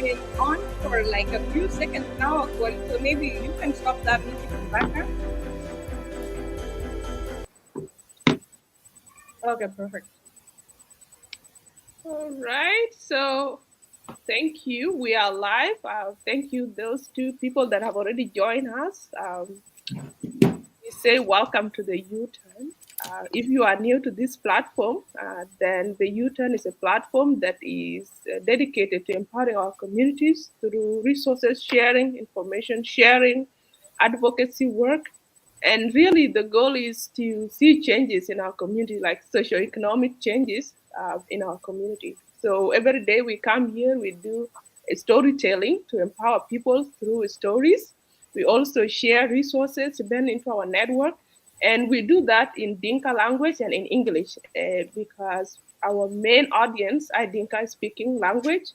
been on for like a few seconds now, Akwal, so maybe you can stop that music in the background. Okay, perfect. All right. So thank you. We are live. Thank you, those two people that have already joined us. We say welcome to the U Turn. If you are new to this platform, then the U Turn is a platform that is dedicated to empowering our communities through resources sharing, information sharing, advocacy work. And really, the goal is to see changes in our community, like socioeconomic changes in our community. So every day we come here, we do a storytelling to empower people through stories. We also share resources then into our network, and we do that in Dinka language and in English because our main audience are Dinka speaking language.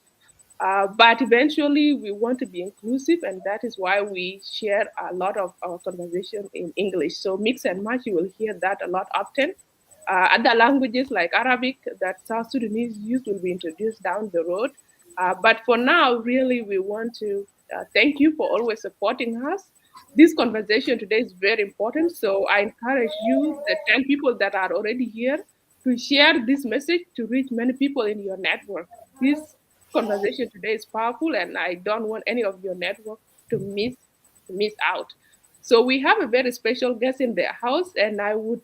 But eventually, we want to be inclusive, and that is why we share a lot of our conversation in English. So, mix and match, you will hear that a lot often. Other languages like Arabic that South Sudanese use will be introduced down the road. But for now, really, we want to thank you for always supporting us. This conversation today is very important. So I encourage you, the 10 people that are already here, to share this message to reach many people in your network. This conversation today is powerful, and I don't want any of your network to miss out. So we have a very special guest in the house, and I would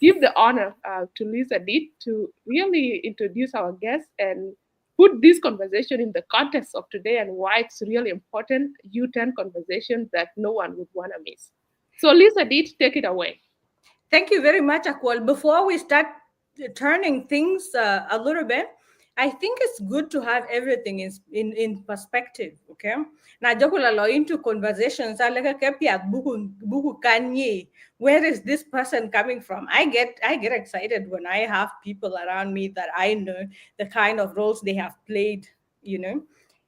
give the honor to Lisa Did to really introduce our guest and put this conversation in the context of today and why it's really important U10 conversation that no one would want to miss. So Lisa Did, take it away. Thank you very much, Akwal. Before we start turning things a little bit, I think it's good to have everything in perspective. Okay. Now, Jokula lo into conversations. I like a kepiat buku kanye. Where is this person coming from? I get excited when I have people around me that I know the kind of roles they have played. You know,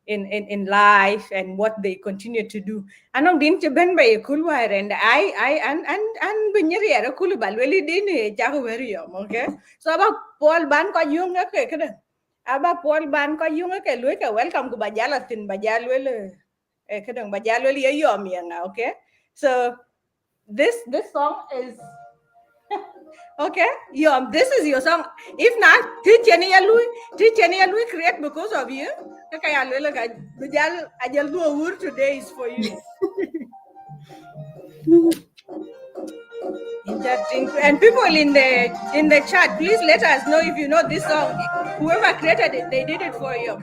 in life and what they continue to do. Anong din ci ben bay kulwa and I and binyeri era kulu balweli din e jago weri yom, okay? So about Paul ban ko yung ke kada. Aba Paul ban ko yung ke lu ke welcome ku bajala tin bajalwele e kadang bajalwele yom yang, okay? So this song is okay, this is your song. If not, teach any Lui create because of you. Okay, I'll do a word today is for you. And people in the chat, please let us know if you know this song. Whoever created it, they did it for you.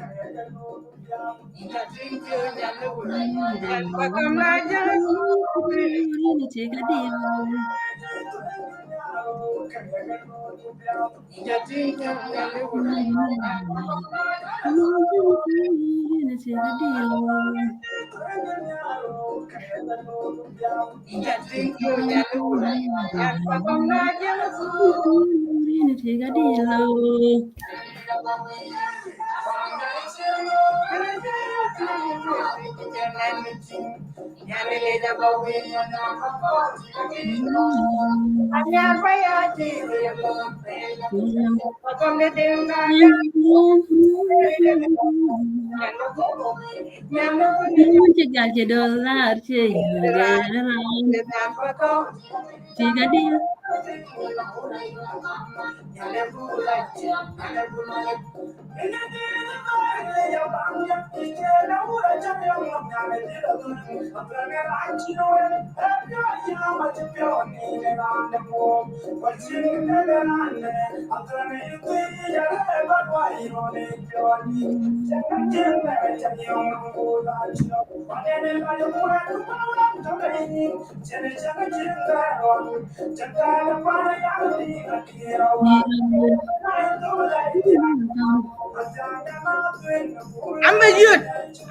I'm a youth.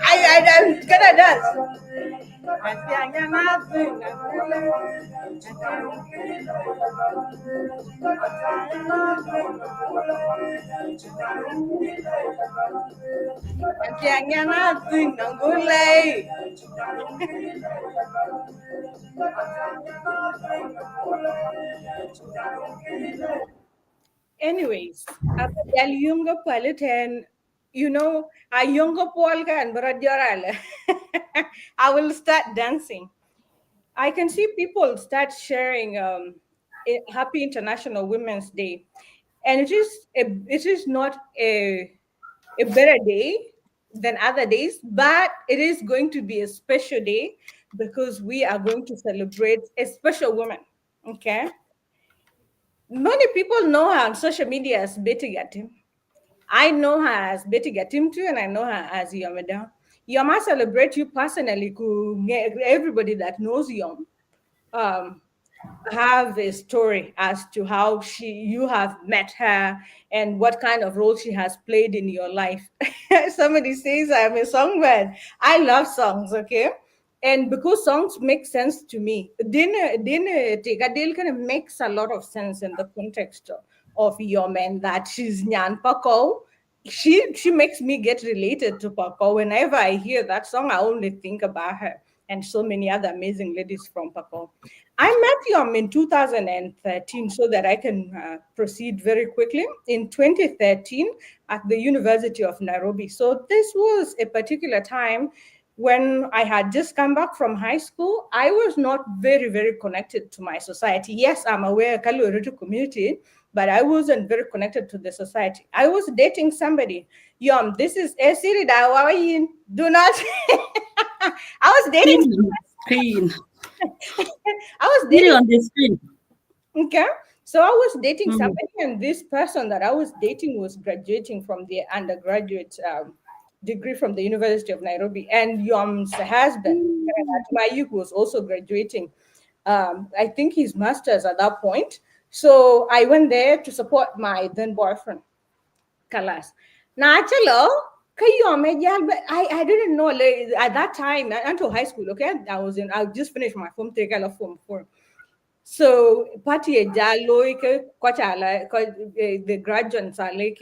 I'm gonna dance. Anyways, apa yung palitan you know, a younger Paul can, but I will start dancing. I can see people start sharing Happy International Women's Day, and it is not a better day than other days, but it is going to be a special day because we are going to celebrate a special woman. Okay, many people know her on social media as Betty Gatem. I know her as Betty Gatim too, and I know her as Yomeda. Yom, I celebrate you personally. Everybody that knows Yom um, have a story as to how you have met her and what kind of role she has played in your life. Somebody says I'm a songbird. I love songs, okay? And because songs make sense to me, dinner take Adele kind of makes a lot of sense in the context of your man that she's Nyan Pako. She makes me get related to Pako. Whenever I hear that song, I only think about her and so many other amazing ladies from Pako. I met Yom in 2013 so that I can proceed very quickly. In 2013 at the University of Nairobi. So this was a particular time when I had just come back from high school. I was not very, very connected to my society. Yes, I'm aware of the community, but I wasn't very connected to the society. I was dating somebody. Yom, this is a city that do not. I was dating. Screen. I was See dating. on the screen. Okay. So I was dating Mm. somebody, and this person that I was dating was graduating from the undergraduate degree from the University of Nairobi. And Yom's husband, Mayuk, was also graduating. I think his master's at that point. So I went there to support my then boyfriend, Kalas. Now, actually, I didn't know like, at that time until high school. Okay, I just finished my form 3, kind of form 4. So party jalo the graduates are like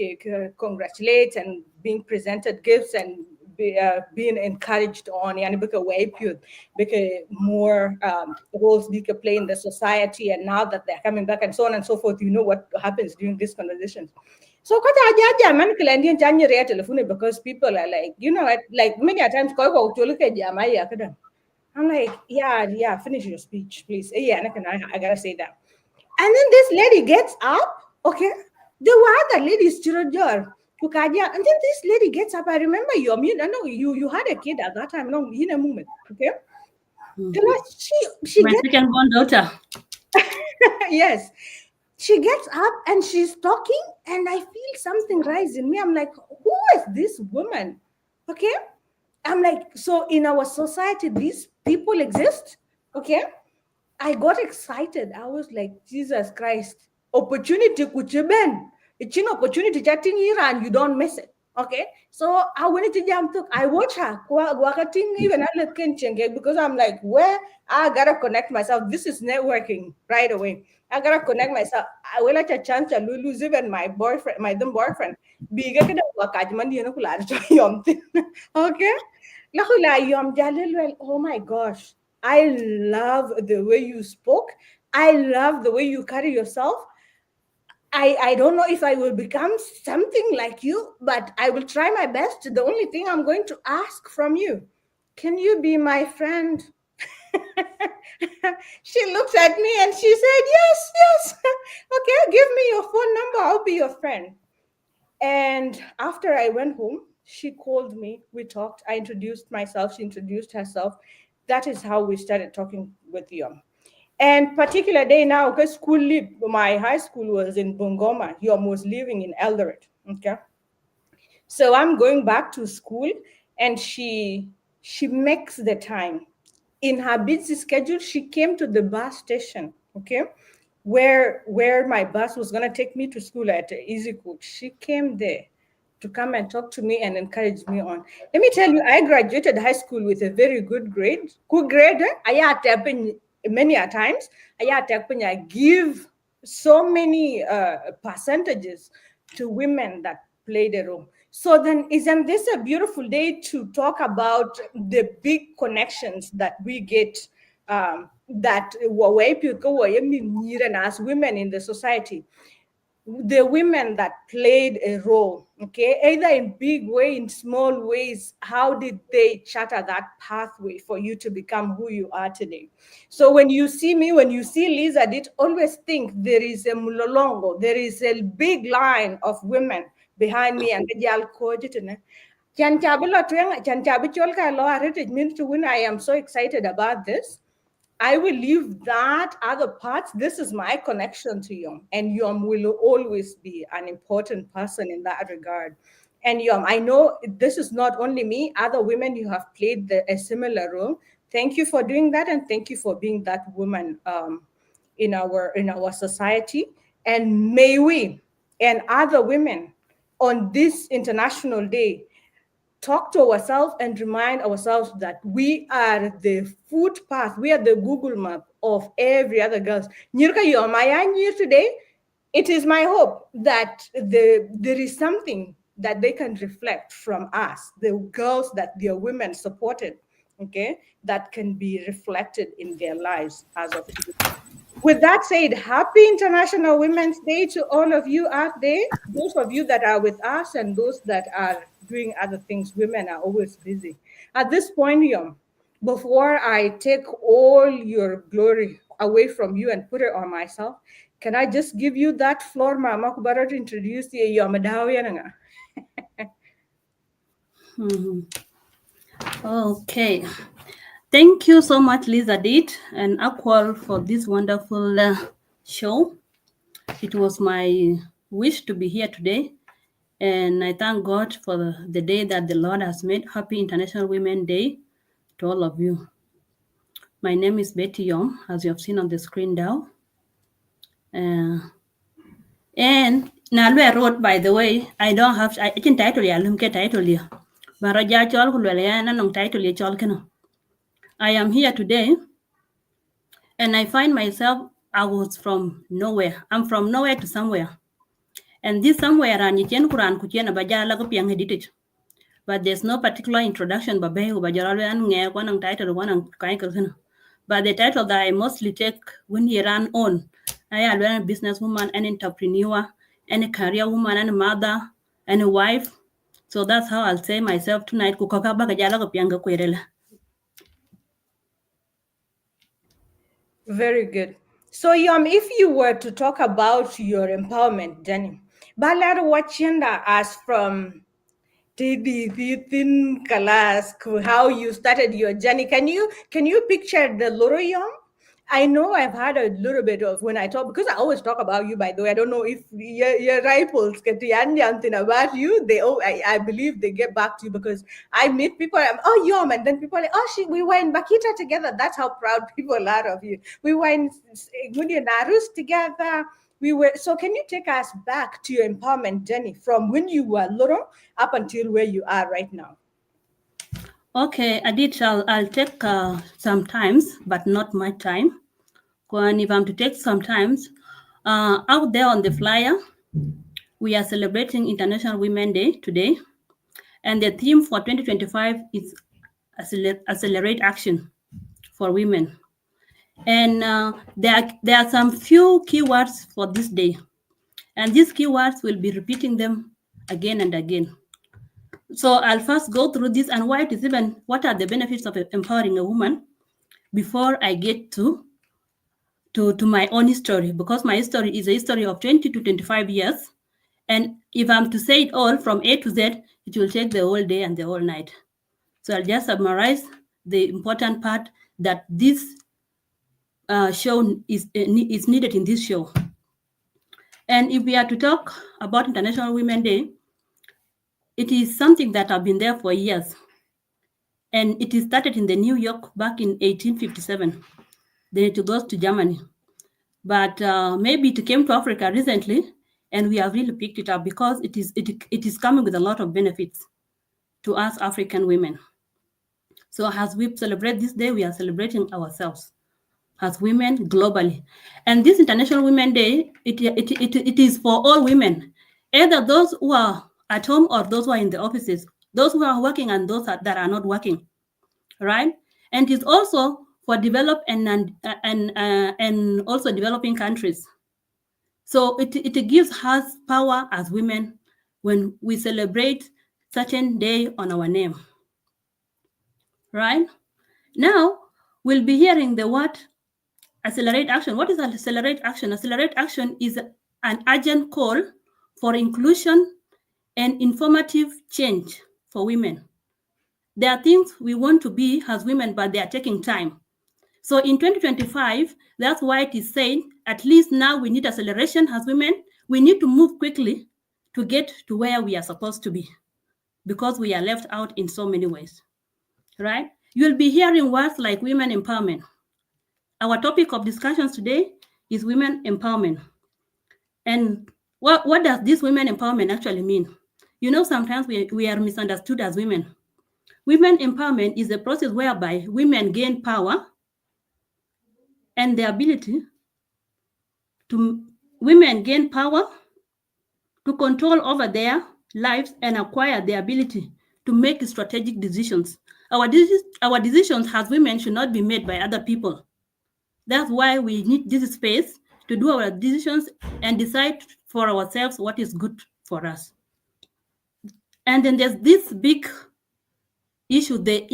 congratulate and being presented gifts and being encouraged on yani because way because more roles they can play in the society, and now that they're coming back and so on and so forth, you know what happens during these conversations. So man telephone because people are like, you know, like many a times I'm like, yeah, finish your speech, please. Yeah, I gotta say that. And then this lady gets up, okay? There were other ladies, Chirojar, Kukadia, and then this lady gets up. I remember you, I mean, I know you had a kid at that time, no, in a moment, okay? She My gets, second born daughter. yes, she gets up and she's talking, and I feel something rise in me. I'm like, who is this woman? Okay? I'm like, so in our society, these people exist, okay? I got excited. I was like, Jesus Christ, opportunity kuchiben. It's an opportunity chatting here and you don't miss it. Okay. So I went to jam to I watch her wakating even because I'm like, where I gotta connect myself. This is networking right away. I gotta connect myself. I will like a chance to lose even my boyfriend, my then boyfriend. Biga kada wakajman yun ko lalo yomtin. Okay. Lahula yom jalil well. Oh my gosh. I love the way you spoke. I love the way you carry yourself. I don't know if I will become something like you, but I will try my best. The only thing I'm going to ask from you, can you be my friend? She looks at me and she said, yes. Okay, give me your phone number. I'll be your friend. And after I went home, she called me. We talked. I introduced myself. She introduced herself. That is how we started talking with Yom. And particular day now, because my high school was in Bungoma. Yom was living in Eldoret. Okay. So I'm going back to school, and she makes the time. In her busy schedule, she came to the bus station, okay, where my bus was gonna take me to school at Easy Coach. She came there to come and talk to me and encourage me on. Let me tell you, I graduated high school with a very good grade. Good grade. I had to happen many a times. I give so many percentages to women that played a role. So then, isn't this a beautiful day to talk about the big connections that we get that as women in the society? the women that played a role, okay, either in big way, in small ways. How did they charter that pathway for you to become who you are today? So when you see me, when you see Lisa, did always think there is a mulolongo, there is a big line of women behind me, and the jal kojitene. Chan chabila tuenga, chan chabichol ka lo heritage means to win. I am so excited about this. I will leave that other parts. This is my connection to Yom, and Yom will always be an important person in that regard. And Yom, I know this is not only me, other women you have played a similar role. Thank you for doing that, and thank you for being that woman in our society. And may we and other women on this International Day talk to ourselves and remind ourselves that we are the footpath, we are the Google map of every other girls. Nyirka Yomaya Nyir today, it is my hope that there is something that they can reflect from us, the girls that their women supported, okay, that can be reflected in their lives as of today. With that said, happy International Women's Day to all of you out there, those of you that are with us and those that are doing other things. Women are always busy. At this point, Yom, before I take all your glory away from you and put it on myself, can I just give you that floor, Mama Kubara, to introduce you, Yom Adawiyananga? Okay. Thank you so much, Lisa Did and Aqual, for this wonderful show. It was my wish to be here today, and I thank God for the day that the Lord has made. Happy International Women's Day to all of you. My name is Betty Yom, as you have seen on the screen now. And Nalwe wrote, by the way, I don't have, I can title ya, lumke title ya. Baraja chol kulwele ya na nong title ya chol keno. I am here today, and I find myself, I was from nowhere. I'm from nowhere to somewhere. And this somewhere, and you can Quran kuchena bajala ko piang edited. But there's no particular introduction, but one title, one kind. But the title that I mostly take when you run on, I am a businesswoman, an entrepreneur, and a career woman, and a mother, and a wife. So that's how I'll say myself tonight. Very good. So, Yom, if you were to talk about your empowerment journey, Balar Wachenda as from TD thin Kalas, how you started your journey. Can you picture the Loro Yom? I know I've had a little bit of when I talk, because I always talk about you, by the way. I don't know if your rivals get anything about you. I believe they get back to you because I meet people, oh, Yom, and then people are like, oh, we were in Bakita together. That's how proud people are of you. We were in Narus together. We were. So can you take us back to your empowerment journey from when you were little up until where you are right now? Okay, Adit, I'll take some times, but not much time. And if I'm to take some times, out there on the flyer, we are celebrating International Women's Day today. And the theme for 2025 is Accelerate Action for Women. And there are some few keywords for this day. And these keywords, will be repeating them again and again. So I'll first go through this and what are the benefits of empowering a woman before I get to my own history, because my history is a history of 20 to 25 years. And if I'm to say it all from A to Z, it will take the whole day and the whole night. So I'll just summarize the important part that this show is needed in this show. And if we are to talk about International Women's Day, it is something that have been there for years. And it started in the New York back in 1857. Then it goes to Germany. But maybe it came to Africa recently, and we have really picked it up because it is coming with a lot of benefits to us African women. So as we celebrate this day, we are celebrating ourselves as women globally. And this International Women's Day, it is for all women, either those who are at home or those who are in the offices, those who are working and those that are not working, right? And it's also for developed and also developing countries. So it gives us power as women when we celebrate certain day on our name. Right? Now, we'll be hearing the word accelerate action. What is accelerate action? Accelerate action is an urgent call for inclusion and informative change for women. There are things we want to be as women, but they are taking time. So in 2025, that's why it is saying, at least now we need acceleration as women. We need to move quickly to get to where we are supposed to be, because we are left out in so many ways, right? You'll be hearing words like women empowerment. Our topic of discussions today is women empowerment. And what does this women empowerment actually mean? You know, sometimes we are misunderstood as women. Women empowerment is a process whereby women gain power and the ability to control over their lives and acquire the ability to make strategic decisions. Our decisions as women should not be made by other people. That's why we need this space to do our decisions and decide for ourselves what is good for us. And then there's this big issue, the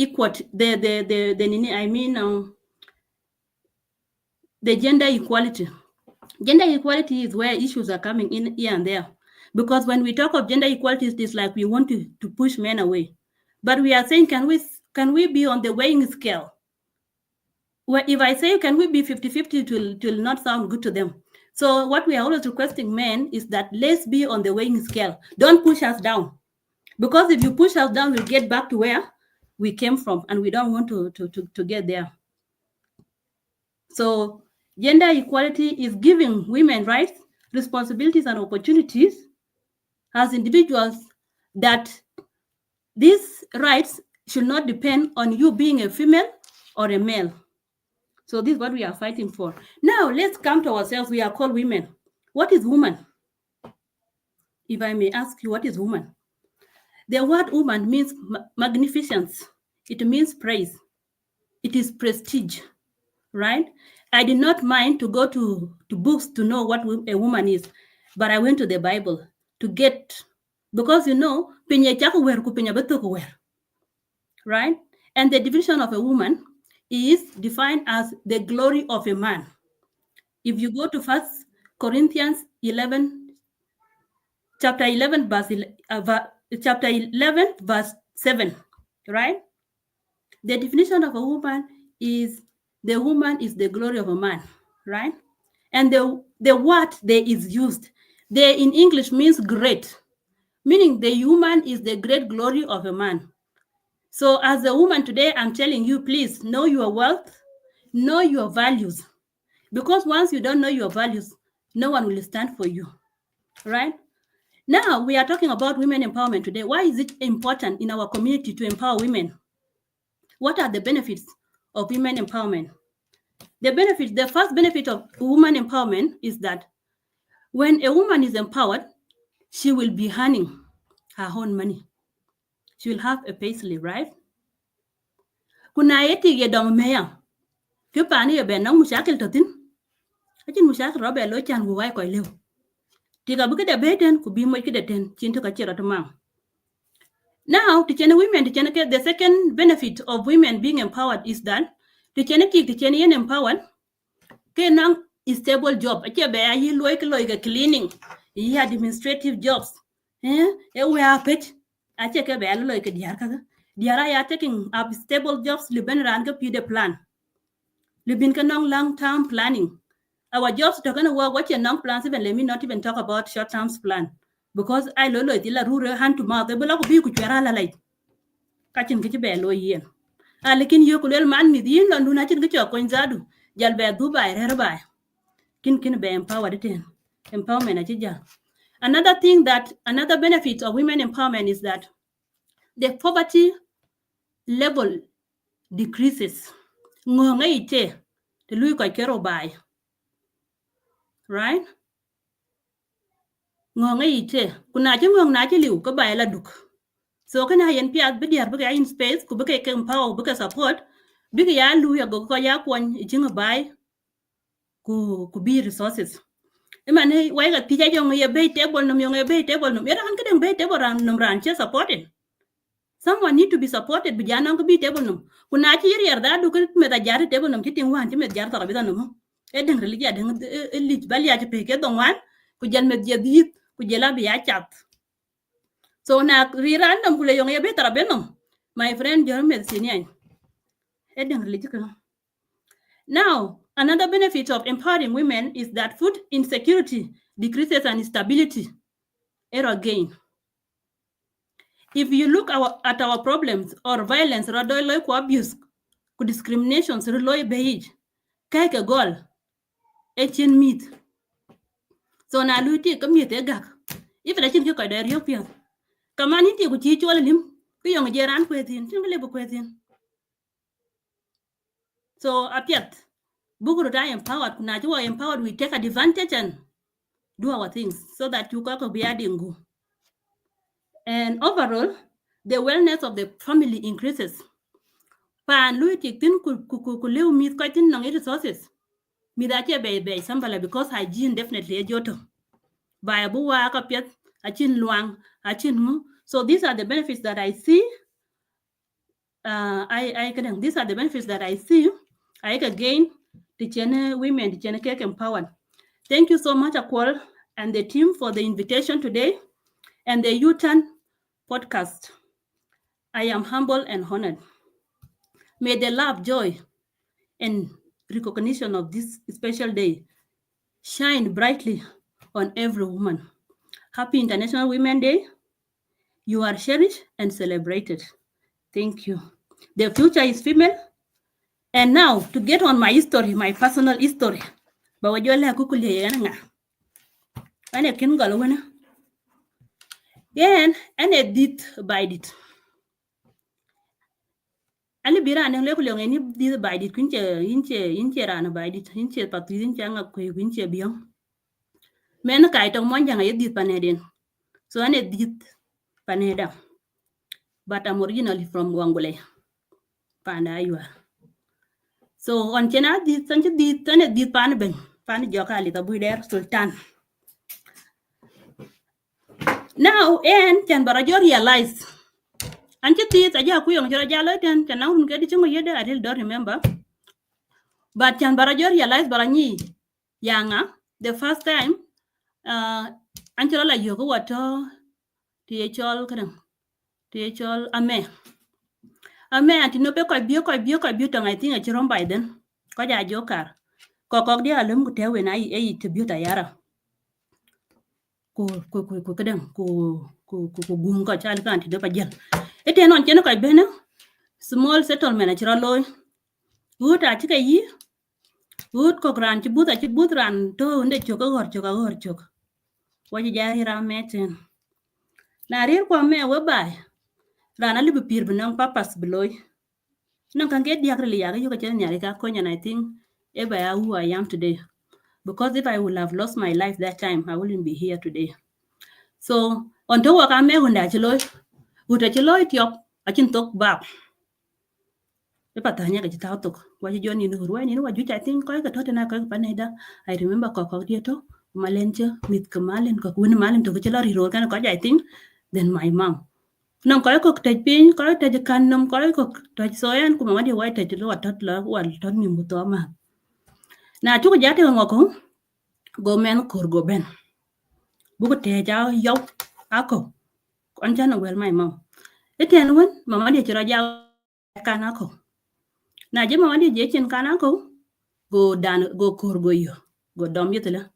gender equality. Gender equality is where issues are coming in here and there. Because when we talk of gender equality, it's like we want to push men away. But we are saying, can we be on the weighing scale? Well, if I say, can we be 50-50, it will not sound good to them. So what we are always requesting men is that let's be on the weighing scale. Don't push us down. Because if you push us down, we'll get back to where we came from, and we don't want to get there. So gender equality is giving women rights, responsibilities, and opportunities as individuals, that these rights should not depend on you being a female or a male. So this is what we are fighting for. Now, let's come to ourselves. We are called women. What is woman? If I may ask you, what is woman? The word woman means magnificence. It means praise. It is prestige, right? I did not mind to go to books to know what a woman is, but I went to the Bible to get, because right? And the definition of a woman is defined as the glory of a man. If you go to 1 Corinthians 11, chapter 11, verse 7, right? The definition of a woman is the woman is the glory of a man, right? And the word there is used there in English means great, meaning the woman is the great glory of a man. So as a woman today, I'm telling you, please know your worth, know your values. Because once you don't know your values, no one will stand for you, right? Now, we are talking about women empowerment today. Why is it important in our community to empower women? What are the benefits of women empowerment? The first benefit of women empowerment is that when a woman is empowered, she will be earning her own money. She will have a payslip, right? Kuna yeti ye dom meya. Kipani ye ben nang mushakil totin. Achin mushakil robe lo chan guwai koi lew. Tika buke de beten ku bi mo kide ten chinto ka chira tomang. Now, the second benefit of women being empowered is that yen empowered, kenang stable job. Ache be ayi loy cleaning, yi administrative jobs. We are pet. Ache ke be loy ke diar kaga. Diara ya taking up stable jobs liben ran ke pide plan. Libin kanong long-term planning. Our jobs are going to work what your non-plans, even let me not even talk about short-term plan. Because I lolo itila rure hand to mouth, they will be kuchara like catching kitty bear low yen. I likin you could man with yin and do nothing get your coins adu. Jal bear Dubai, hereby. Kin be empowered it. Empowerment at. Another benefit of women empowerment is that the poverty level decreases. Ngongate the Louis Kero by. Right? Ngongate, Kunajim Najili, go by a laduk. So can I and Pierre Bidia Buga in space, Kubuka empower, Buka support, Big Ya Louis go Koyak one, Jinga by, could be resources. Emane why ga tija jong ye bay table num yong ye bay table num era kan kedeng bay table ran num ran che supported. Someone need to be supported bijana ko bi table num. Kuna chi yer da du ko me da jar table num titing wan ti me jar tara bidan num. E deng religia deng lich bali ya pe ke don wan ku jel me je dit ku jela bi ya chat. So na riran num kule yong ye bay tara benum. My friend jor me sinian. E deng religia. Now, another benefit of empowering women is that food insecurity decreases and instability. Again, if you look at our problems or violence, abuse, discrimination, beige, kake goal, echin meat. So na luti ka meat egak. If the chin ka da riyo pia. Kamani ti ku chi chol lim, ku yong jeran kwetin, tingle bu kwetin. So apiat, buguru da empowered, kuna juwa empowered, we take advantage and do our things so that you can be adding. And overall, the wellness of the family increases. Pan lui tik tin ku liu mit ko tin nang resources. Mi da che be sambala because hygiene definitely joto. Ba bu wa ka pet a chin luang a chin mu. So these are the benefits that I see. These are the benefits that I see. I again the chene women, the chene cake empowered. Thank you so much, Akwal and the team for the invitation today and the U-Turn podcast. I am humble and honored. May the love, joy, and recognition of this special day shine brightly on every woman. Happy International Women's Day. You are cherished and celebrated. Thank you. The future is female. And now, to get on my history, my personal history. Bawajola kukulia yana. Ane kin galwana. Yen ane dit by it. Ali bira ane le kulong any dit by it inche rana by it inche patu inche anga kwe inche biong. Men kai tong mon janga dit panedin. So ane dit paneda. But I'm originally from Wangole. Panda you are. So on chena dit sanche dit ane dit pan ben. Pan joka lita buider sultan. Now, and can Barajo realize, and you see, I just couldn't get and now get it I don't remember. But can Barajo realize Barani Yanga the first time, Angela Yoko water, THL Ame. Ame and Tinope quite beauty, I think a cheron by then. Koja Jokar. Kokok de alum could tell when I ate to beauty yara. Ku gunga chal kan ti pa jel ete non cheno ka bena small settlement achira loy ut a chika yi ut ko gran chi but ran to unde chok waji ja hira meten na rir ko me we bai ran ali pir binang papas bloy non kan get diak ri ya yo ka chen nyari ka ko nyan I think e ba who I am today, because if I would have lost my life that time I wouldn't be here today. So on to work ame hunda chloy uta chloy tiok achin tok bab e patanya ka chita tok wa ji joni no ruwa ni wa ju I think ko ka totena ko paneda I remember ko dieto malenche mit kamalen ko win malen to chlo ri ro kan ko I think then my mom non ko tej pin ko tej kan nom ko tej soyan kuma wadi wa tej lo tot la wal tot ni muto ma na chu ja te ngoko go men kor go ben buku te ja yo ako on jana well my mom eten won mama de chira ja kana ko na je mama de je chen kana ko go dan go kor go yo go dom yetela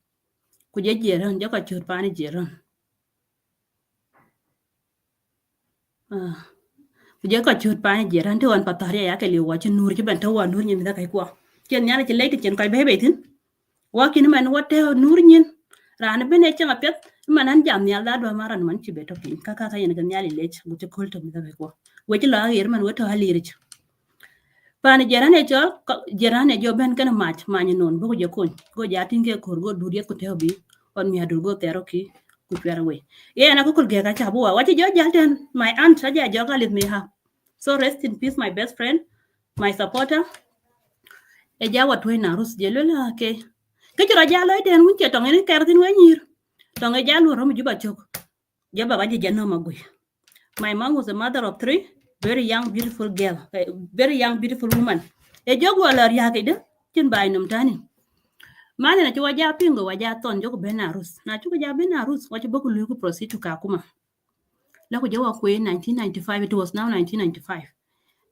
ku je jeran ja ka chur pani jeran ku je ka chur pani jeran to an patare ya ke li wa chen nur ke ben to wa nur nyin da kai ko chen nyane che le chen kai be tin wa kin man wa te nur nyin ran bene chen apet manan jam nyal da do maran man ci beto pin kaka yen gan nyali lech bu ci kolto mi da ko we ci la yer man woto halirich pan jerane jo jerane jo ben kan match mani non bu ko kon go jatin ke kor go duriet ko teobi on mi adur go tero ki ku pera we ye na ko kul ge ka cha bu wa ci jo jalten my aunt ja jo ga lit me ha. So rest in peace my best friend, my supporter e ja wat we na rus je lola ke ke chira jalo den wun che tonge ni kertin wenyir tonge jalo ro mi juba chok jaba baje janno magui. My mom was a mother of 3 very young beautiful girl, very young beautiful woman. E jogo la riage de tin bay num tani. Mane na chwa ja pingo wa ja ton jogo benarus. Na chuko ja benarus wa chuko lu ku proceed to Kakuma. La ko jawa kwe 1995, it was now 1995.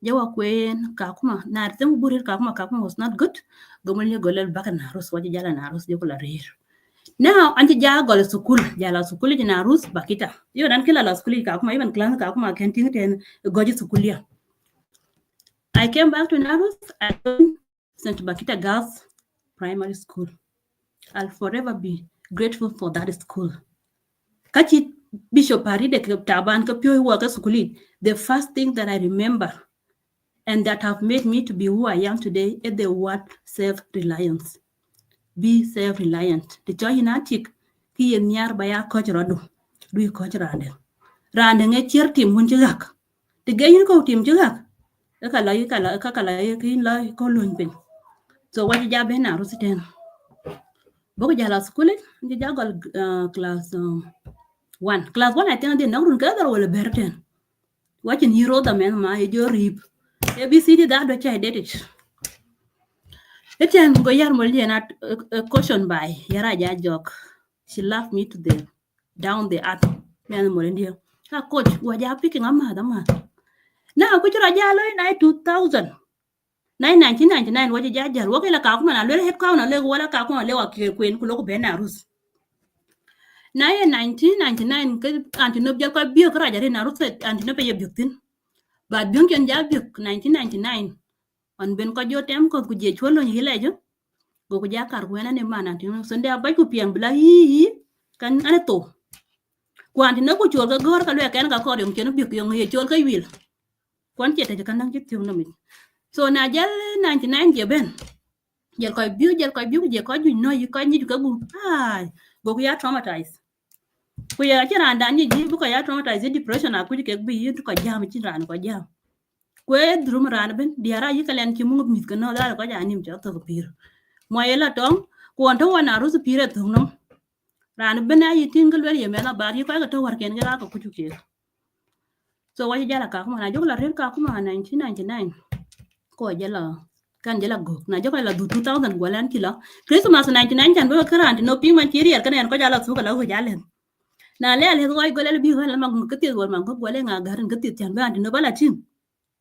Jawa kwe Kakuma na temu burir Kakuma was not good. Gomulye golel baka narus wa jala narus jogo la rir. Now anti jago la sukul jala sukul jina rus bakita yo dan kila la sukul Kakuma even clan Kakuma can think ten goji sukulia. I came back to Narus. I joined St. Bakita Girls Primary School. I'll forever be grateful for that school. Kachi Bishop Paride Taban Kapio work sukuli. The first thing that I remember and that have made me to be who I am today is the word self-reliance. Be self-reliant. The joy in Atik, ki yen nyar baya coach rado. Do you coach rande? Rande nge cheer team hunjigak. The gay you go team jigak. Kala kin la ko luñ pen. So what you jabe na rusiten. Boko jala school je jagol class 1. Class 1 I think they know run gather wala berten. Watching hero the man ma e jo rip. ABCD that which I did it. Etienne go yar molje na caution by yara ja jok. She laughed me to the down the earth. Man molendia. Ha coach wa ja picking amma da ma. Now ko jara jalo na 2000. 1999 waje jajar woke la Kakuma na lele head na le wala Kakuma le wa kwen ku loko benarus. Na 1999 ke antinob jal ko bio kra jare na rus antinob ye biktin. Ba bion ken ja bik 1999 on ben ko jotem ko ku je cholo ni lejo go ku jakar wena ne mana antinob sonde abay ku piang bla yi kan ane to. Ku antinob ku chol ka gor ka le ken ka ko yom ken bik yong ye chol ka wil. Kon chete kan nang chit na mi. So na jal 99 je ben jal koy biu je ko ju no yi ko ni ka bu ai go ku ya traumatized ku ya chira ndan ni ji bu ko ya traumatized depression a ku ke bi yi ko jam chi ran ko jam ku e drum ran ben diara yi kalen ki mu mit ko no da ko ja nim jo to pir mo yela tong ku on to wana ru su pire to no ran ben ayi tingal wel ye mena bar yi ko ga to war ken ga ko ku ke so wa jala ka kuma na jogla ren ka kuma 1999 ko jala kan jala go na joko la du 2000 gwalan kilo Christmas 99 jan bo karanti no ping man chiri kan ko jala su kala ko jalen na le ale ko golel bi wala mag kiti wal mag gole nga garan kiti jan ba andi no bala tim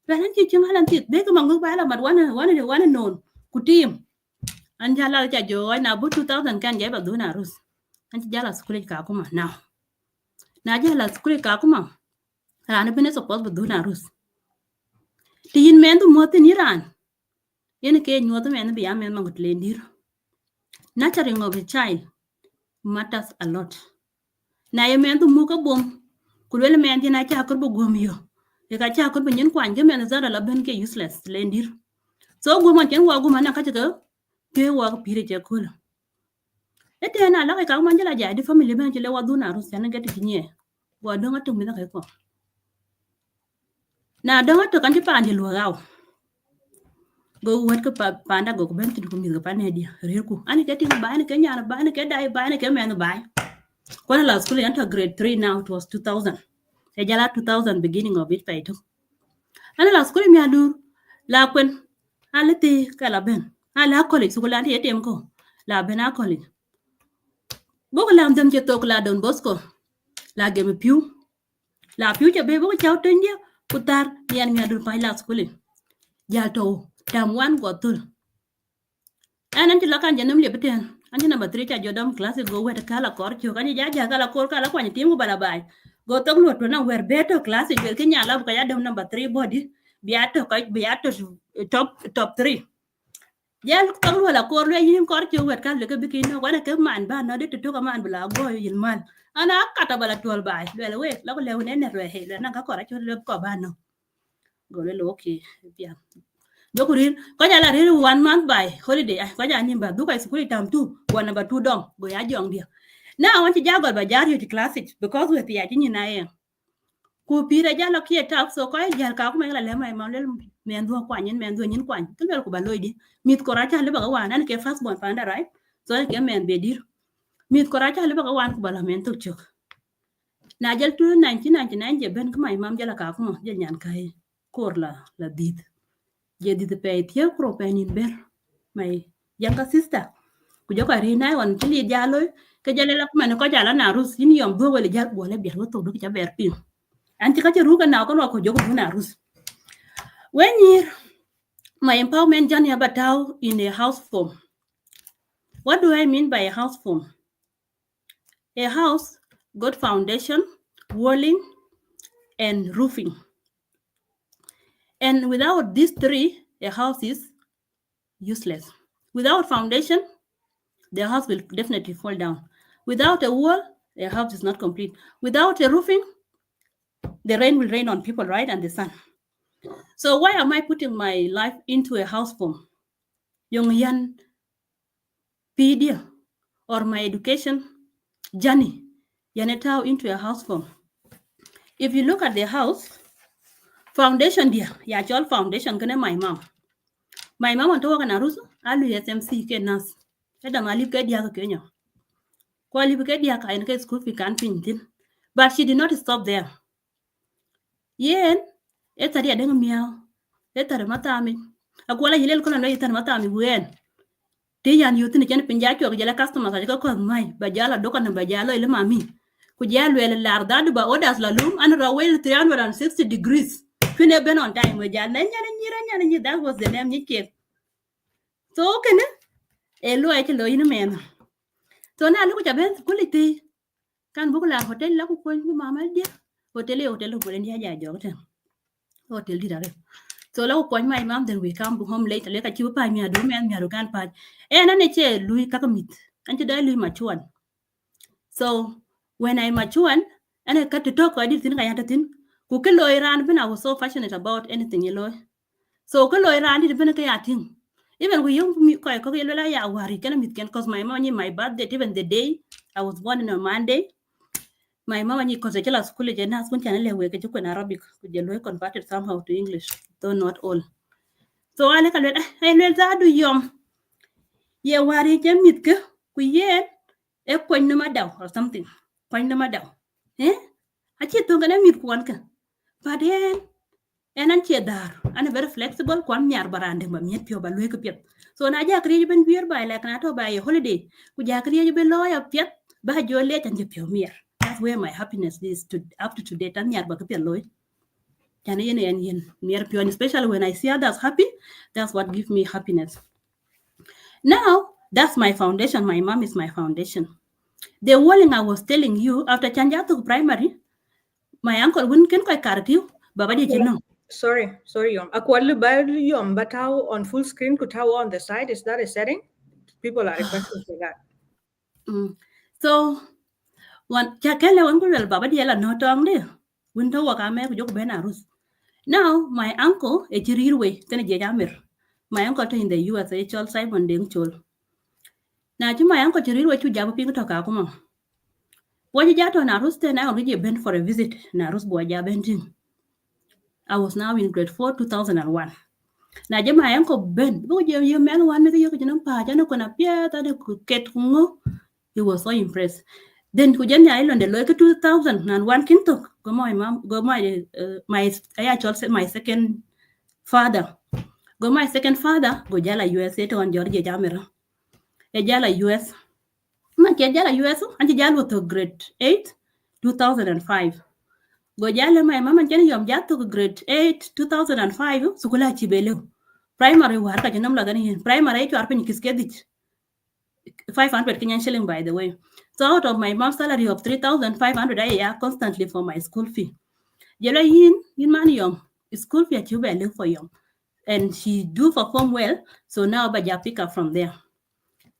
balan ci ci halan tit be ko mag bala mat wana non ku tim an jala ja jo na bu 2000 kan jaba do na rus an jala su kule ka kuma na jala su kule ka kuma ran bene support bu do na rus tin men du motin iran yen ke nyoto men bi amen mangut lendir nurturing of a child matters a lot na ye men du muka bom kulwel men dina cha kur bu gom yo e ka cha kur bu nyen kwan ge men zara la ben ke useless lendir so goma ken wa goma na ka ta ke wa pire je kul ete na la ka man jala ja di family ben je le wa duna ru sen ga ti nye wa do ngatu mi na ka ko na do ngatu kan ti pa ndi lo gaw go wat ko panda go ben ti ko mi go pane dia re ku ani ke tin ba ni ke nyana ba ni ke dai ba ni ke men ba ko na la school enter grade 3 now it was 2000 e jala 2000 beginning of it paito ana la school mi adur la kwen alati kala ben ala college school anti etem ko la ben a college bo ko lam dem je tok la don bosco la gemi piu la piu je be bo chaw ten dia putar yan mi adur pa la school ja to tam wan go tul anan ti lakan janam le beten anti number 3 cha jodam class go wet kala kor chu kan ja kala kor kala kwani timu bala bai go tok lot na wer beto class wel ke nyala ka ya dam number 3 body biato top 3 ya tok wala kor le yin kor chu wet kala ke bikino wana ke man ba no de to ka man bala go yil man ana kata bala tol bai le we la ko le ne ne re he le na ka kor chu le ko ba no go le okay bia Jokurir ko jala rir 1 month by holiday ko ja ni ba du kai school tam tu ko number 2 dom go ya jong dia na I want to jagol ba jar you to classic because we ya tin na e ku pira jalo ki tap so ko jal ka ku me la le mai ma le men do kwa nyin men do nyin kwa ku le ku ba loidi mit ko ra cha le ba wa nan ke first born panda right so ke men bedir mit ko racha leba ka wan ko bala men tok chok na jal tu 1999 je ben kuma imam jala ka kuma je nyan kai kor la dit je dit pe tie pro pe nin ber my younger sister ku joko ri na on tili jalo ke jale la kuma ko jala na rus yin yom do wala jal bo le ber to do ka ber pin anti ka ru ka na ko joko na rus when year my empowerment journey about in a house form. What do I mean by a house form? A house got foundation, walling, and roofing. And without these three, a house is useless. Without foundation, the house will definitely fall down. Without a wall, a house is not complete. Without a roofing, the rain will rain on people, right? And the sun. So why am I putting my life into a house form? Young yan pedia or my education journey yanetao into a house form. If you look at the house, foundation dia, ya chol foundation kene my mom. My mom on toka na rusu, alu SMC ke nas. Eda malip ke dia ke nyo. Kwa lip ke dia ka in school fi kan pintin. But she did not stop there. Yen, etari adeng miao. Etari matami. Akwala hilel kola no etari matami wen. Tiyan yutin chen pinja chok jala customer ka ko mai bajala doka na bajala ile mami. Kujalu ele lardadu ba orders la lum and rawel 360 degrees. Fine ben on time wajal nyana that was the name nyike. So kene elo ay lo yin men. So na lu jaben kuliti kan bukula hotel la ku ko mama dia. Hotel ko len ya jogoten. Hotel di dare. So la ko my mom then we come home later le ka chi pa mi adu men mi adu kan pa. Na ne che lui kakamit. Anti dai lui machuan. So when I matured, and I got to talk, I didn't think I had a thing. Kukilo Iran, when I was so passionate about anything, you know. So Kilo Iran didn't even a thing. Even we young me quite worry, can meet cause my money, my birthday, even the day I was born on a Monday. My mom and because I school and has one channel where you can Arabic, with the converted somehow to English, though not all. So I like I let that do yum. Yeah, worry, Jim Mitka, we yet a coin no matter or something. Coin no matter. Achi tongana mit kwan ka. But en an che dar. An very flexible kwan nyar barande ma miet pio ba lwe ka piet. So na ja kriye ben bier ba like na to ba a holiday. Ku ja kriye ben loya piet ba jo le tan je pio mier. That's where my happiness is to up to today tan nyar ba ka piet loy. Tan yen mier pio, and especially when I see others happy, that's what gives me happiness. Now, that's my foundation. My mom is my foundation. The walling I was telling you after Chanjatu primary, my uncle wouldn't can quite carry you, Baba did you know? Sorry, Yom. Akwalu ba Yom, but how on full screen could how on the side? Is that a setting? People are requesting for that. So one Chakella one girl Baba Diela no tongue there. Winter walk I make joke Benarus. Now my uncle a way, then a jammer. My uncle in the USA Chol Simon Ding Chol. Now to my uncle Chirilway to Jabba Pink Tokakuma. What you got on Arus then I already been for a visit, Narus Boya Benting. I was now in grade 4, 2001. Na my uncle Ben, you man one with you can appear that could get he was so impressed. Then Kujani Island, the local 2001 Kintok, go my mom, go my my second father. Go my second father, go Jala USA to on Georgia Jamera. A Jala US. Jala US, and Jala to grade 8, 2005. Go jale my mama jani yom jato grade 8 2005 sukula chibele primary war ka janam lagani primary to arpen kiskedich 500 Kenyan shilling by the way. So out of my mom's salary of 3,500 I constantly for my school fee. Jelo yin man yom school fee chibele for yom, and she do perform well, so now baja pick up from there.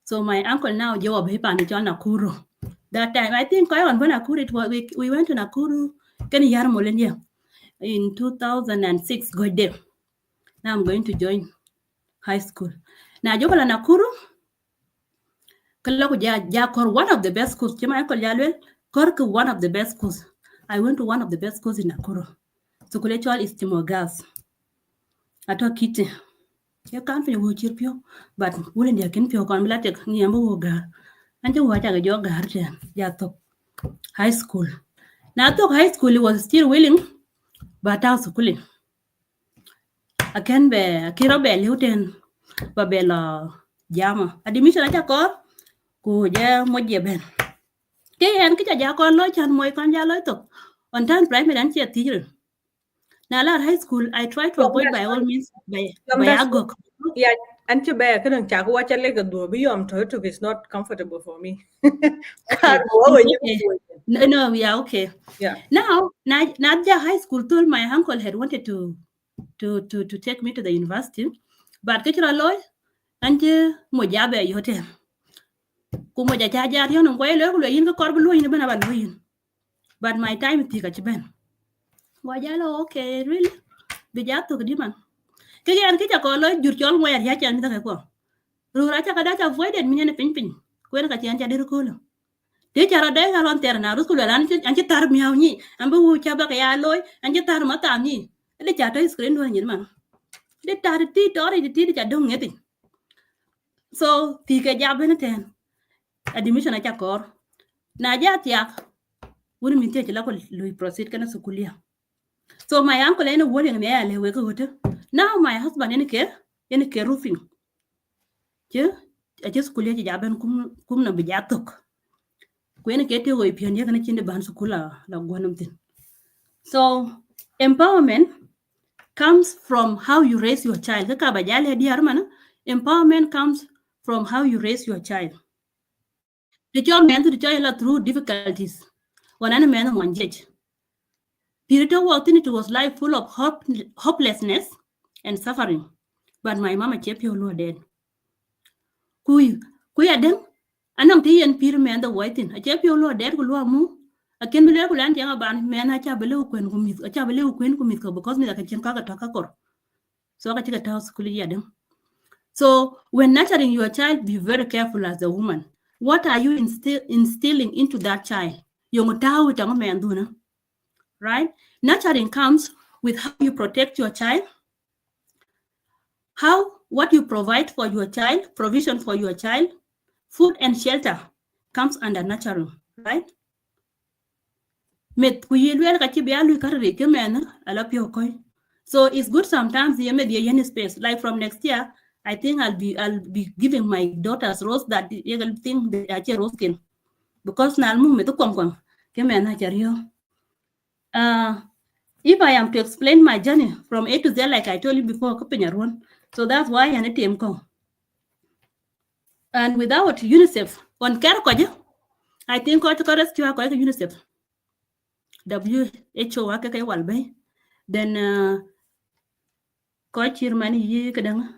So my uncle now job he pani John Nakuru. That time I think I on when Nakuru we went to Nakuru in 2006. Go there. Now I'm going to join high school. Now Jobala Nakuru, Kalako one of the best schools. Korku one of the best schools. I went to one of the best schools in Nakuru. So Kulechal is Timogas. Ato Kiti. You can't feel wo chir pio, but wouldn't you can pio con blatek niambo wogar. And you watch a jog garden, yato high school. Now to high school he was still willing, but I was schooling. I can be a kiro be luten babela jama. Admission at a core, go yeah, moje ben. Kay and kita jakon lo chan moy kan jalo to. On time primary and teacher. Now high school I try to avoid by all means by agok. Yeah, anti bear couldn't check what I like a do beyond to it's not comfortable for me. Okay. Okay. No, yeah, okay. Yeah. Now, Nadia High School told my uncle had wanted to take me to the university, but kachira loy anje mojabe yote. Kumoja chaja yon ngwe lo yin ko korbu lo yin bana ban lo yin. But my time tika chiben. Wajalo okay, really? Bija to kadiman. Kaya an kita ko lo jur chol ngwe ya chan ta ko. Rura cha kada cha avoided minene pin. Ko ka chan cha dir ko lo. Dia cara dia kalau ter na rus kula anci tar miau ni ambu wu cha ba ya loy anci tar mata ni dia cara screen do ni man dia tar ti tori ti cha dong ngeti so ti ke ja ben ten admission acha kor na ja tiak wuri min te la ko lui proceed kana sukulia so my uncle ene wori ne ya le we ko hote now my husband ene ke roofing je acha sukulia ja ben kum na bija tok when get to go pion yakana chinde ban sukula la gwanam tin. So empowerment comes from how you raise your child. Kaka bajale di armana empowerment comes from how you raise your child. The child man to the child through difficulties. One an man one judge. Pirito walked into was life full of hopelessness and suffering. But my mama kept your Lord dead. Kuya dem anong ti yen pir men the whiting a chep yo lo der ku lo mu a ken bile ku lan tianga ban men a cha bele ku mit a cha bele ku mit ko because me da ken ka ta kor so ka tika ta school ya dem. So when nurturing your child, be very careful as a woman. What are you instilling into that child? Yung tao tang men duna, right? Nurturing comes with how you protect your child, what you provide for your child, provision for your child. Food and shelter comes under nurturing, right? So it's good sometimes you may be in space. Like from next year, I think I'll be giving my daughters rose that you will think they are rose skin. Because now if I am to explain my journey from A to Z, like I told you before, so that's why I need to come. And without UNICEF, on Karakoja, I think what to rescue UNICEF. WHO then chairman yi kadang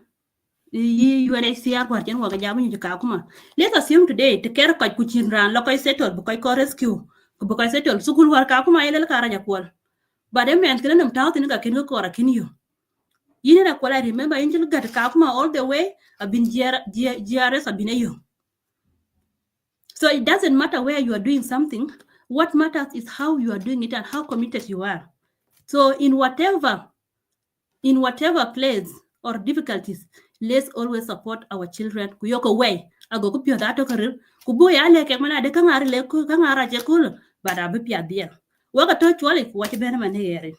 yi UNHCR kwa chen wa jamu ni ka kuma. Let's assume today to care kwa kuchinran lo koi settle bu koi rescue bu koi settle sukul war ka kuma ile ka raja kwal. But them men kelen nam taw tin ka kin ko ra kin yo. Yine na kwala remember angel gat ka kuma all the way abin GRS abin yo. So it doesn't matter where you are doing something. What matters is how you are doing it and how committed you are. So in whatever place or difficulties, let's always support our children. Kuyoko way. Ago kupio dato karir. Kubu ya leke mana de kangari leku kangara jekul. But abipia there. Waka to chwali what you benefit.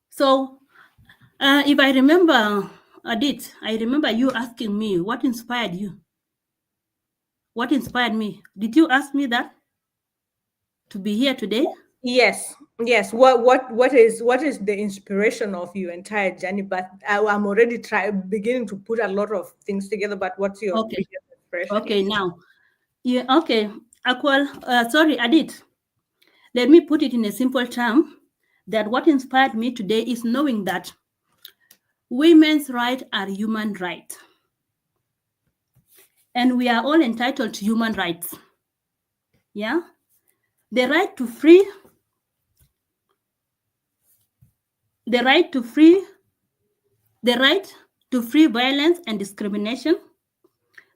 So if I remember Adit, I remember you asking me what inspired you. What inspired me? Did you ask me that to be here today? Yes. What is the inspiration of your entire journey? But I'm already beginning to put a lot of things together. But what's your inspiration? Okay, now, yeah, okay. Sorry, Adit. Let me put it in a simple term. That what inspired me today is knowing that women's rights are human rights. And we are all entitled to human rights. Yeah? The right to free violence and discrimination,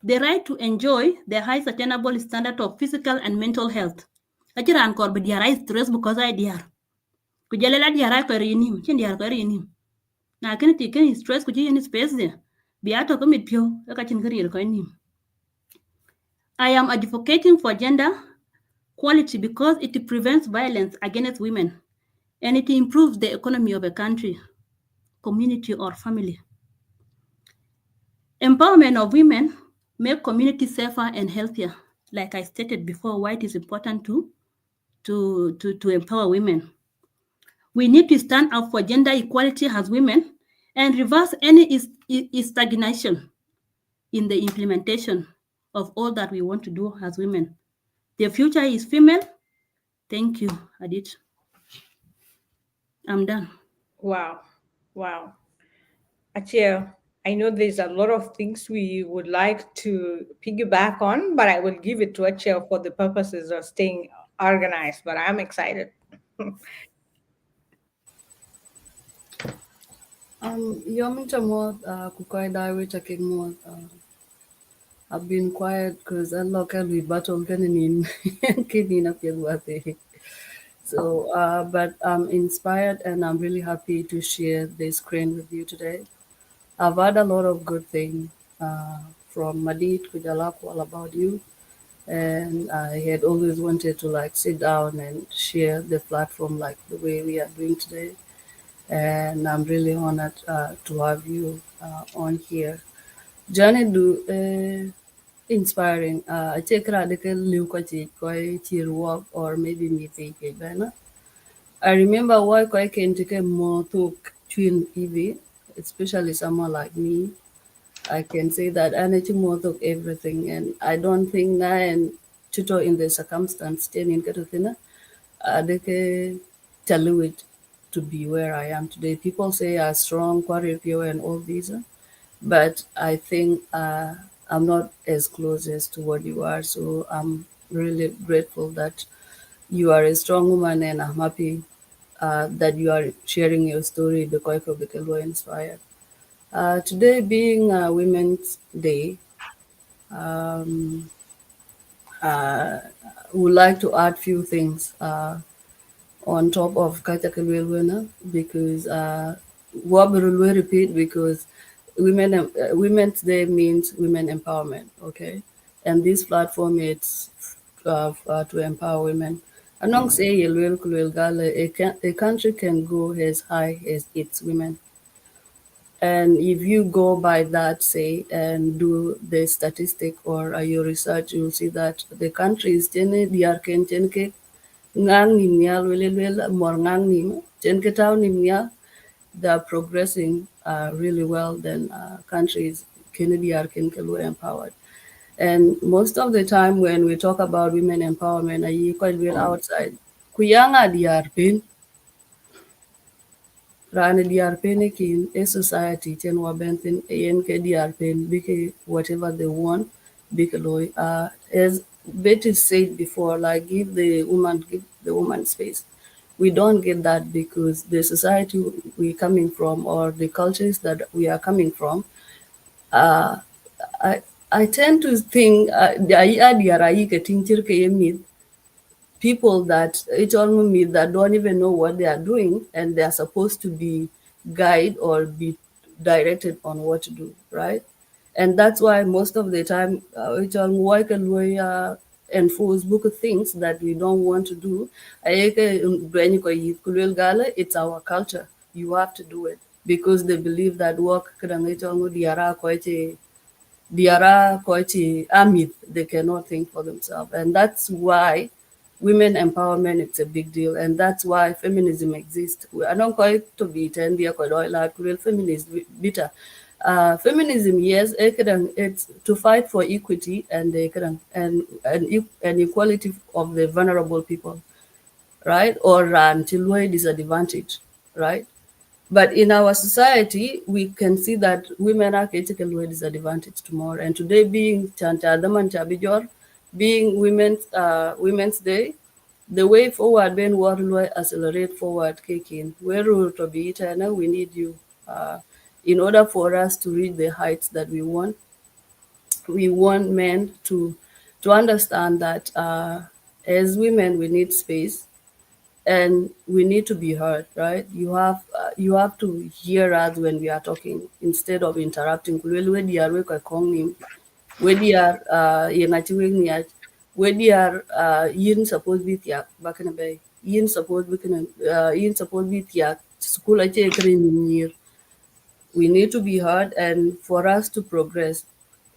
the right to enjoy the high sustainable standard of physical and mental health. Achiran kor be diara stress because I diar. Kujalela diara ko rinim, chin diara ko rinim. na ken ti ken stress ku ji any space there bi ato ko mit pio ka chin career ko ni. I am advocating for gender quality because it prevents violence against women and it improves the economy of a country, community, or family. Empowerment of women make communities safer and healthier. Like I stated before, why it is important to empower women. We need to stand up for gender equality as women and reverse any stagnation in the implementation of all that we want to do as women. The future is female. Thank you, Adit. I'm done. Wow. Wow. Achia, I know there's a lot of things we would like to piggyback on, but I will give it to Achia for the purposes of staying organized. But I'm excited. Yominta mo kukai daiwi taking mo. I've been quiet because I look at we battle in kidney up your birthday. So, but I'm inspired and I'm really happy to share this screen with you today. I've had a lot of good things from Madit Kujalaku all about you, and I had always wanted to like sit down and share the platform like the way we are doing today. And I'm really honored to have you on here. Journey do inspiring. I take radical liu ko cheer walk or maybe me take bana. I remember why I can take a more talk twin EV, especially someone like me. I can say that I need to more talk everything, and I don't think na and tutor in the circumstance staying in Katatina. They can tell you it to be where I am today. People say I'm strong, pure, and all these, but I think I'm not as close as to what you are. So I'm really grateful that you are a strong woman, and I'm happy that you are sharing your story because of the were inspired. Today being Women's Day, um, would like to add few things on top of Kachakalwelwena because what we will repeat because Women's Day means women empowerment, okay? And this platform is to empower women. Anong say Yelwel Kulwel Gala, a country can go as high as its women. And if you go by that, say, and do the statistic or your research, you'll see that the countries, ngang nim nyal mor ngang nim nim nyal, they are progressing really well. Then countries Kennedy are empowered. And most of the time when we talk about women empowerment, I quite well outside. Kuyanga diar Rani DRP kin a society chen wa bentin yen ke DRP bike whatever they want bike loy as Betty said before, like give the woman space. We don't get that because the society we're coming from or the cultures that we are coming from, uh, I tend to think the idea getting people that it's almost me that don't even know what they are doing and they are supposed to be guided or be directed on what to do, right? And that's why most of the time it's almost why can we enforce book of things that we don't want to do. It's our culture. You have to do it because they believe that work Diara Koichi Amit, they cannot think for themselves. And that's why women empowerment is a big deal. And that's why feminism exists. I don't quite to be 10 year real feminism bitter. Feminism, yes, it's to fight for equity and and equality of the vulnerable people, right? Or until disadvantage, right? But in our society, we can see that women are critically disadvantaged more. And today being Chantadaman Chabijor, being Women's Day, the way forward, Ben Warloy accelerate forward kicking. Where to be eternal, we need you. In order for us to reach the heights that we want men to understand that as women we need space, and we need to be heard, right? You have to hear us when we are talking instead of interrupting. Kulwel we diar we ko kongnim, we diar ye ngati we niya, we diar yin suppose be tiak bakana bay, yin suppose be kana yin suppose be tiak school ache kren year. We need to be heard, and for us to progress,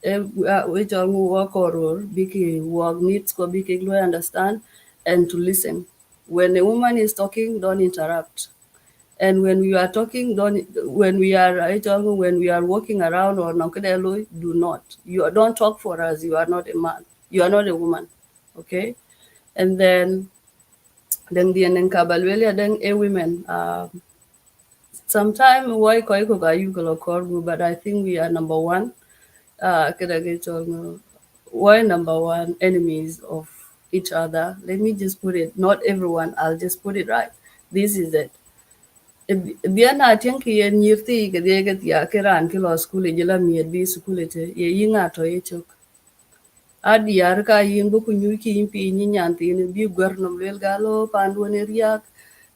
which all work or big work needs to be understand and to listen. When a woman is talking, don't interrupt. And when we are talking, don't when we are when we are walking around or nankadelo, do not. You don't talk for us. You are not a man. You are not a woman. Okay? And then the Nkabalwelia then a women. Sometimes why koi ko ga you but I think we are number one. Kada get why number one enemies of each other. Let me just put it. Not everyone. I'll just put it right. This is it. Biana tianki ye nyirti ke de get ya keran ki lo school jela mi bi school te ye yinga to ye chok adiar ka yin bu kunyu ki yin pi ni nyanti ni bi gwernom lel galo pandu ne riak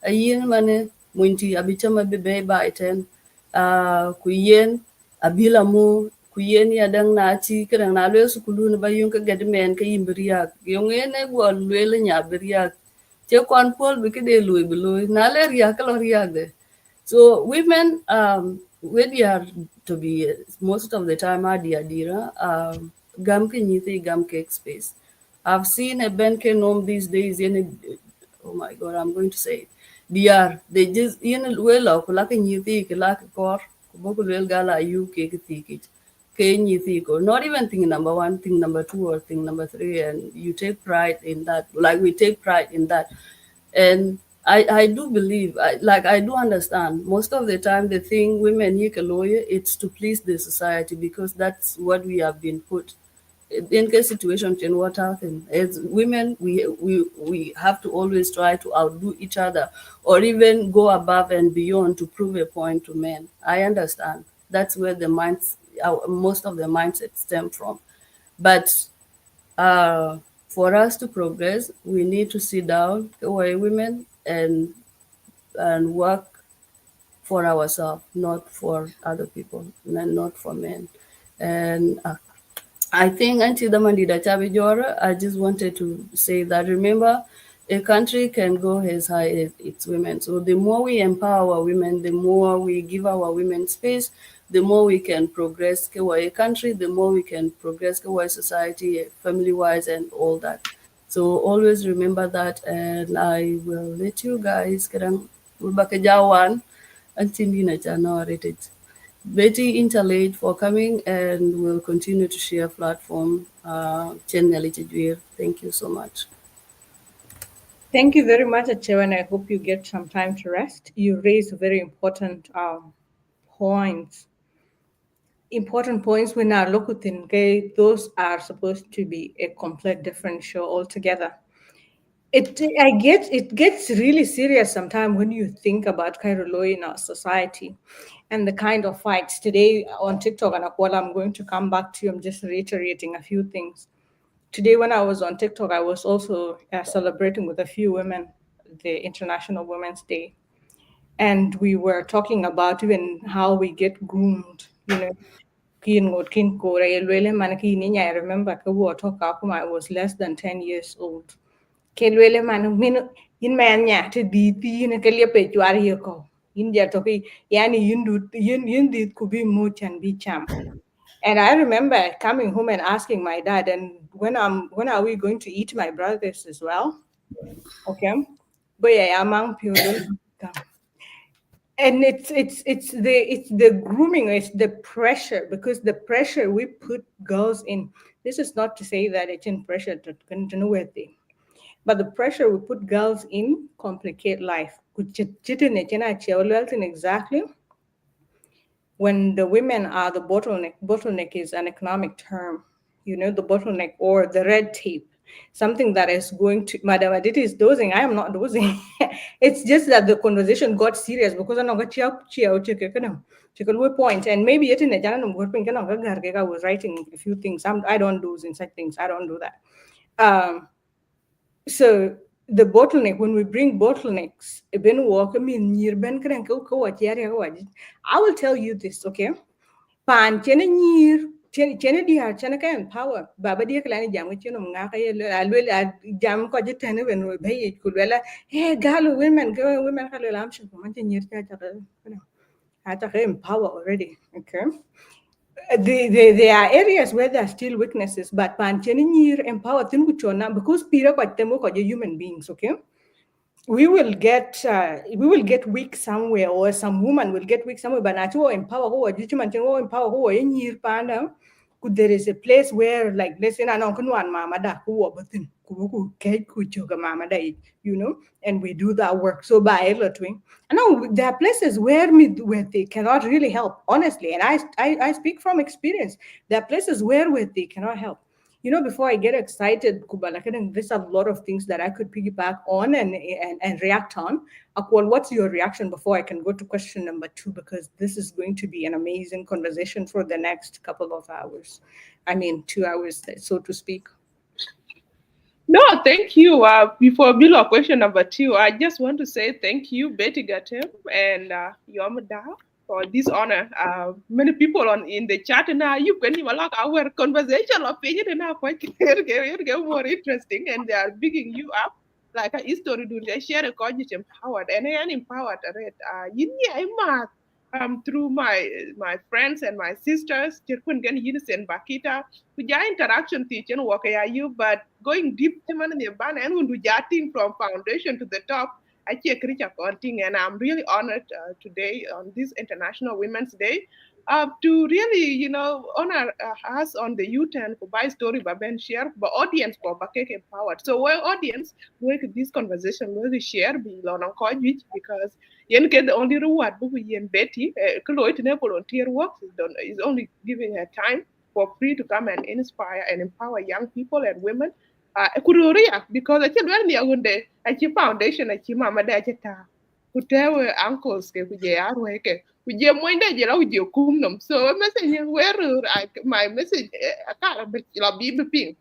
a yin mane munti abichama be ba iten ku yen abila mu ku yen ya dang na chi kadang na le skulu ne ba yun ka ged men ka yin riak yung ene go lel nya riak che kon pol bi ke de lui bi lui na le riak lo riak de. So women, we are to be most of the time adira gam kinyiti gam cake space. I've seen a benke nom these days in oh my god, I'm going to say it. They just well kulaka nyiti kilaka kor kuboku wel gala you cake tikit. Not even thing number one, thing number two, or thing number three, and you take pride in that. Like we take pride in that, and I do believe, I do understand. Most of the time, the thing women here a lawyer, it's to please the society because that's what we have been put. In case situation in what happened, as women, we have to always try to outdo each other, or even go above and beyond to prove a point to men. I understand. That's where the minds, most of the mindsets stem from. But for us to progress, we need to sit down, we women, and work for ourselves, not for other people, and not for men. And I think until the Mandida Chabijora, I just wanted to say that remember, a country can go as high as its women. So the more we empower our women, the more we give our women space, the more we can progress a country, the more we can progress society, family-wise, and all that. So always remember that, and I will let you guys get on Jawan until you Betty Interlate for coming, and we'll continue to share platform. Thank you so much. Thank you very much, Achewa, and I hope you get some time to rest. You raised very important points. Important points when I look at it, those are supposed to be a complete different show altogether. It gets really serious sometimes when you think about Kairolo in our society and the kind of fights. Today on TikTok and Akwala, I'm going to come back to you. I'm just reiterating a few things. Today when I was on TikTok, I was also celebrating with a few women the International Women's Day. And we were talking about even how we get groomed, I remember I was less than 10 years old. Kelwele man min in man nya to di ti ne ke lepe chwar ye ko in ja to ki yani yin dit could be much and be cham. And I remember coming home and asking my dad, and when are we going to eat my brothers as well? Okay. But yeah, among people. And it's the grooming, it's the pressure, because the pressure we put girls in. This is not to say that it's in pressure to continue with it, but the pressure we put girls in complicate life. Exactly when the women are the bottleneck. Bottleneck is an economic term, the bottleneck or the red tape, something that is going to, Madam Aditi is dozing, I am not dozing. It's just that the conversation got serious because I know point, and maybe it in a I was writing a few things. I don't doze in such things, I don't do that. So the bottleneck, when we bring bottlenecks, I will tell you this, okay? Pan chene nyir, chene diar, chene ka empower. Baba dia kalani jam with you no nga kaya alwel jam ko jitene when we bay kulwela, hey, girl, women kalo lam shin man nyir cha empower already, okay? There are areas where there are still weaknesses, but pan chene nyir empower tin kuchona because pira kwa temo ko human beings, okay? We will get weak somewhere, or some woman will get weak somewhere, but natural empower who are empower who are in year panda. Could there is a place where, like, let's say, I can one mama da who are but mama da, you know, and we do that work. So by a lot, I know there are places where they cannot really help, honestly, and I speak from experience. There are places where they cannot help. You know, before I get excited, Kubala, there's a lot of things that I could piggyback on and react on. Akwal, what's your reaction before I can go to question number 2? Because this is going to be an amazing conversation for the next couple of hours. I mean, 2 hours, so to speak. No, thank you. Before below question number 2, I just want to say thank you, Betty Gatem and Yomada, for this honor. Many people in the chat now, you can even like our conversation opinion now quite more interesting, and they are bigging you up. Like a history, do they share a cognitive empowered and empowered? Through my friends and my sisters, Jirkun Gen Unison Bakita, Kuja interaction teaching work you, but going deep to man in the ban and do jatting from foundation to the top. I check rich accounting, and I'm really honored today on this International Women's Day to really, honor us on the U10 for by story by Ben share, but audience for Bakeke empowered. So, our audience, work this conversation, really share, be on because yen get the only reward buku yen Betty, Kloit volunteer work is only giving her time for free to come and inspire and empower young people and women. Kururia because I when the agunde achi foundation achi mama de acheta kutewe uncles ke kuje arwe ke kuje moinde jela uje kumnom so message where my message akara la bi ping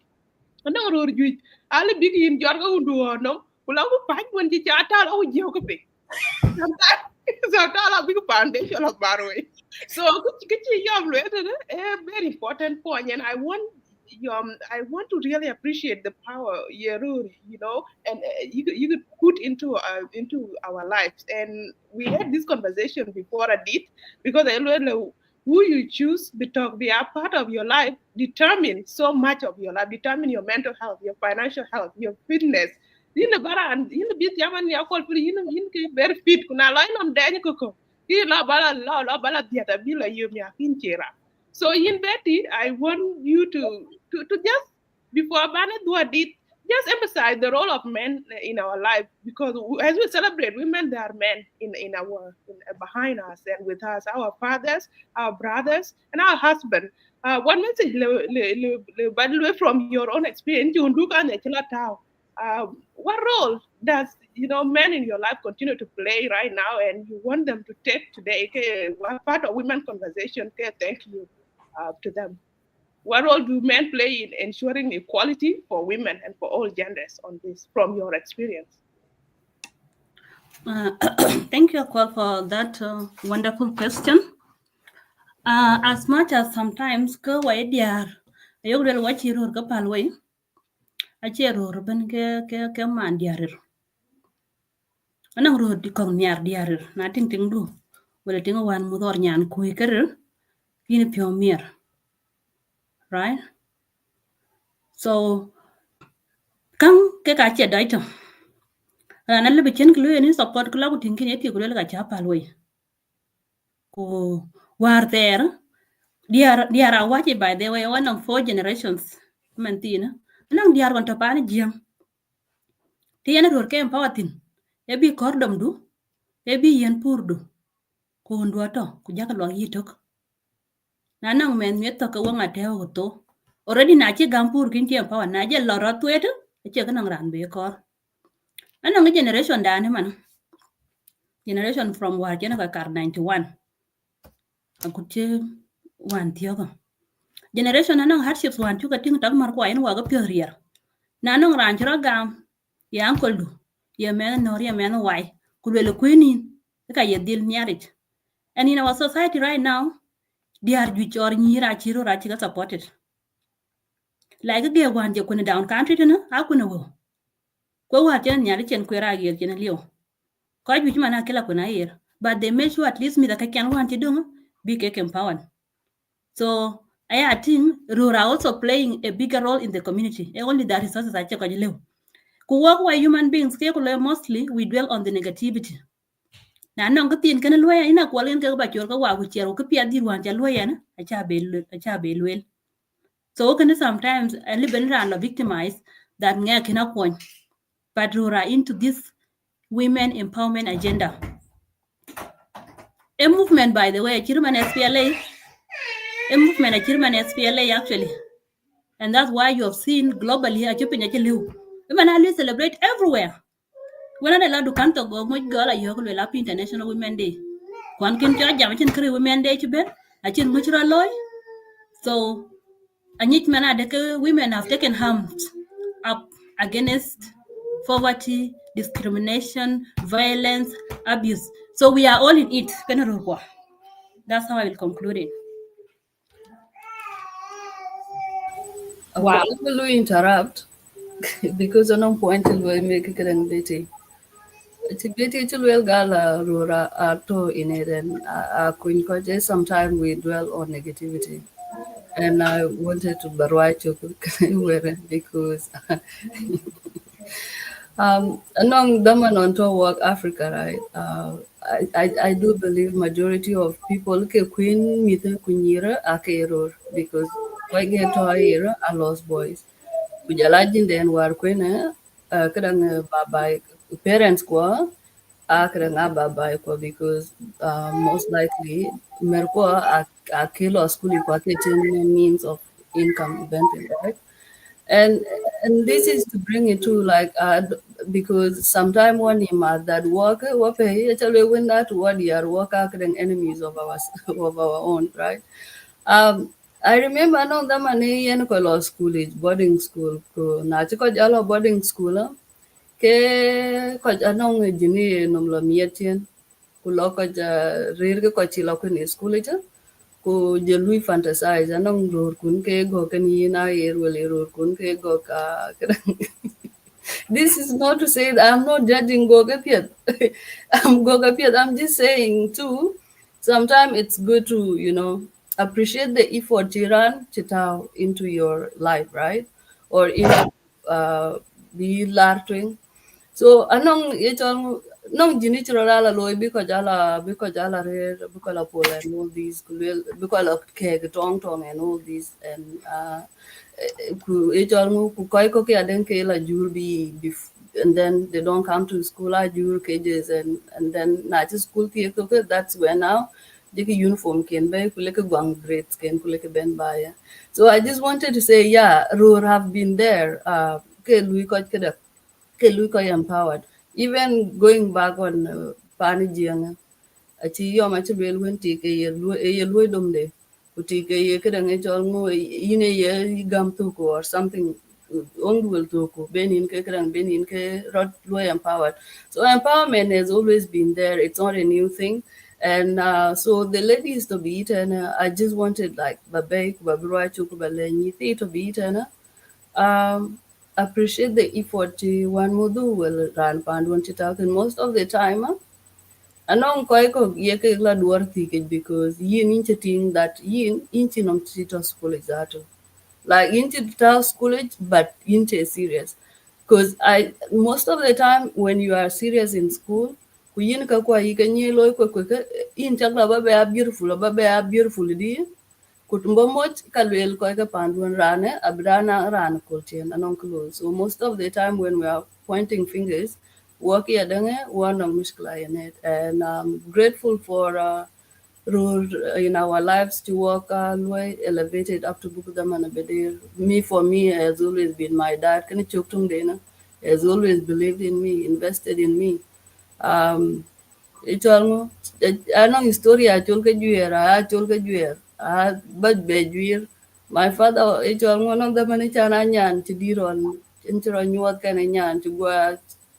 ana ro ju ale big in jorga undu no kula ku pa mon ji chata la uje ko pe sometimes big foundation of barwe so kuchi yom lo very important point, and I want to really appreciate the power and you could put into our lives. And we had this conversation before I did because I learned who you choose to be a part of your life determines so much of your life, determine your mental health, your financial health, your fitness. Bara and bit yaman ya call for very fit kuna line on dani koko. La bala diata bila yumya hinchera. So in Betty, I want you to just before Bana did just emphasize the role of men in our life because as we celebrate women, there are men in behind us and with us, our fathers, our brothers, and our husband. One message by the way from your own experience, you look at what role does men in your life continue to play right now, and you want them to take today? Okay, what part of women conversation? Okay, thank you to them. What role do men play in ensuring equality for women and for all genders on this, from your experience? Thank you, Akwal, for that wonderful question. As much as sometimes go away dear, you will watch your kapalway. A chair or ben ke man dear. Anang road di kong niar dear, nothing ting do. Well, a ting one mother nyan quicker, in pure mere. Right? So, come ke kache daito. Ana lebe chen klu ni support kula ku tinkin yeti kula ka chapalway. Ko war there. Dear are watching by the way, one of 4 generations. Mantina. Anang dear want to pan jam. Tiana ror kem pawatin. Ebi kordom du. Ebi yen pur du. Ko nduato. Kujaka lwang yitok. Nanang men meto ka wang ateo to. Already na chi gampur kinti empower na je loro twetu. Eche kanang ran be kor. Anang generation dane man. Generation from war jena ka kar 91. Akuche wan tiyoga. Generation anang hardships wan chuka ting tak mar kwa en waga pyo rier. Nanang ran chira gam. Ya uncle du. ye men nor ye men why kulwele queenin ka ye dil marriage. And in our society right now, they are which or nyira chiro ra chiga supported. Like ge wan je kun down country tena a kun wo. Ko wa chen nyari chen kwera gel chen liu. Ko ju mana kila kuna yer. But they make sure at least me the can want to do be cake empowered. So I think Rura also playing a bigger role in the community. Only the resources I check on you. Ku work why human beings mostly we dwell on the negativity. Na nong tin kana lawyer ina kwalen ka ba chor ka wa ku chero ka pia dir wan cha lawyer na acha be lwel. So can sometimes a little bit victimized that nga kina kwon. But Rura into this women empowerment agenda. A movement, by the way, Chirman SPLA, a movement a Chirman SPLA actually. And that's why you have seen globally a chipping a chilu. Women are celebrate everywhere. We're not allowed to come to go much girl a yokel will happy International Women Day. One can judge Jamaican Korean Women Day to bed. I think much loy. So a nit man women have taken arms up against poverty, discrimination, violence, abuse. So we are all in it. That's how I will conclude it. Wow. Will we interrupt? Because on point will make it and Betty. Betty will gala rura ato in it and a sometimes we dwell on negativity. And I wanted to barwai you because among them and on to work Africa, right? I do believe majority of people ke queen mithe kunyira ake error because why get to era are lost boys. Kujalajin den war queen kadang babai parents kwa kadang babai kwa because most likely merko a kilo school kwa ke means of income eventually, right? and and this is to bring it to like because sometime when you mad that work what actually when that what you are work enemies of our of our own, right? I remember no the money yen ko law school is boarding school ko na ko jalo boarding school ke ko anong jini nom lo mietien ku lo ko ja rir ko chilo ko ni school ku je lui fantasize anong ror kun ke go kan yina yer wele ror kun ke go ka this is not to say that I'm not judging Goga Piet. I'm Goga Piet. I'm just saying too, sometimes it's good to, appreciate the effort you run chitao into your life, right? Or into be larting. So anong itong nong jinichiro la loy because jala rare because la pole and all these because la keg tong and all these and ku itong ku koi ko kya den ke la jur bi and then they don't come to school I jur cages and then not to school ki ko that's where now jiki uniform can be kuleke gwang grades can kuleke ben baya. So I just wanted to say yeah, Roar have been there ke lui ko ke Luka empowered. Even going back on Pani Jiang, a chi yom a chibel when take a yellow dum de, who take a kadang a cholmo in a year gum tuku or something. Only will tuku, Ben in Kakran, Ben in K, Rod empowered. So empowerment has always been there. It's not a new thing. And so the ladies to be eaten, I just wanted like Babek, Babra Chukubalenyi, to be eaten. Um, appreciate the effort one mudu will run pan one chitaken most of the time. Anong koi ko ye ke la duar thicket because yin in chatting that yin inchi nom chito school exato. Like into the school but into serious. Because I most of the time when you are serious in school, ku yin ka kwa yi ka nyi loy ko ka in chakla ba be a beautiful di kutumbo moch kalwel ko ka pandun rane abrana ran kulchen anon close. So most of the time when we are pointing fingers, work yadange one of mushkila in it. And I'm grateful for role in our lives to work elevated up to Bukudam and Abedir. Me for me has always been my dad. Can you choke Dana? Has always believed in me, invested in me. Um, Ichol anong historia chol ke juer a chol ke juer a bad be juer my father ichol ngo nong da mani chana nyan ti diron intro nyuot kane nyan ti gwa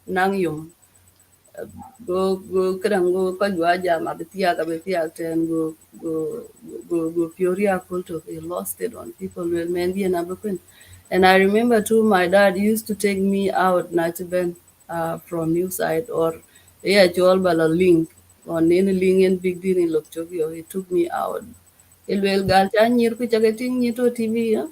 nang yum go kadang go ko jwa jama be tiak ten go pioria kulto he lost it on people will men be na bukun. And I remember too my dad used to take me out na to ben from new side or yeah jol bala link on any link in big deal in Lokchokio. He took me out ilwel gal cha nyir ku chagating nyito TV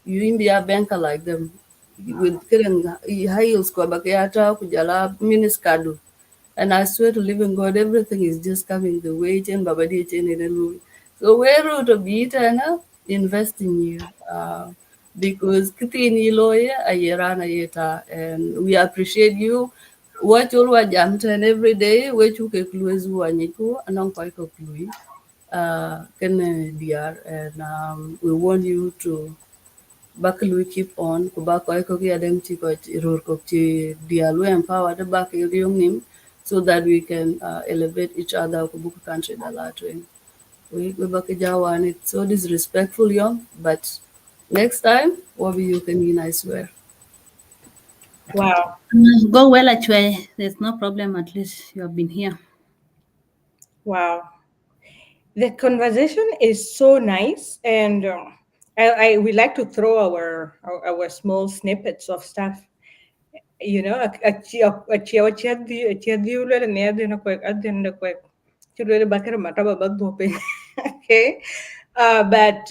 you India banker like them with killing high heels kwa bakayata kujala miniskadu. And I swear to living God, everything is just coming the way Chen Babadi Chen Eden. So where to be it and invest in you. Because Kitini lawyer a year yeta and we appreciate you. What you are jamten every day, which you can close one and I'm quite a clue. Can dear and we want you to back we keep on ku ba ko ko ya dem ci ko ror ko ci dialu empower the back young nim so that we can elevate each other ku book country da la to we back jawan it so disrespectful young but next time what you can mean I swear. Wow. Go well, Achwe. There's no problem. At least you have been here. Wow. The conversation is so nice, and I we like to throw our small snippets of stuff. You know, okay, but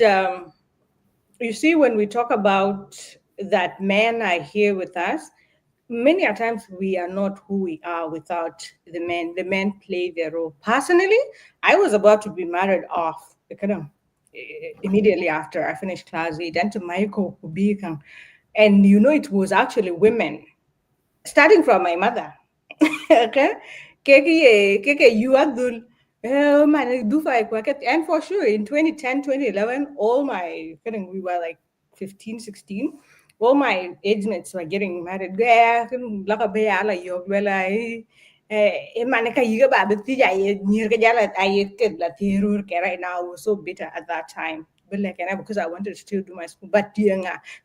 you see, when we talk about that men are here with us, many a times we are not who we are without the men. The men play their role. Personally, I was about to be married off, immediately after I finished class 8, and to Michael Kubika. And it was actually women, starting from my mother. Okay, keke you adul man do five bracket. And for sure in 2010, 2011, all my we were like 15, 16. All my age mates were getting married. Yeah, laka be ala yok wela man ka yiga ba ti ja ye nyir ka jala ay ke la tirur ke right now. I was so bitter at that time. But like, and because I wanted to still do my school. But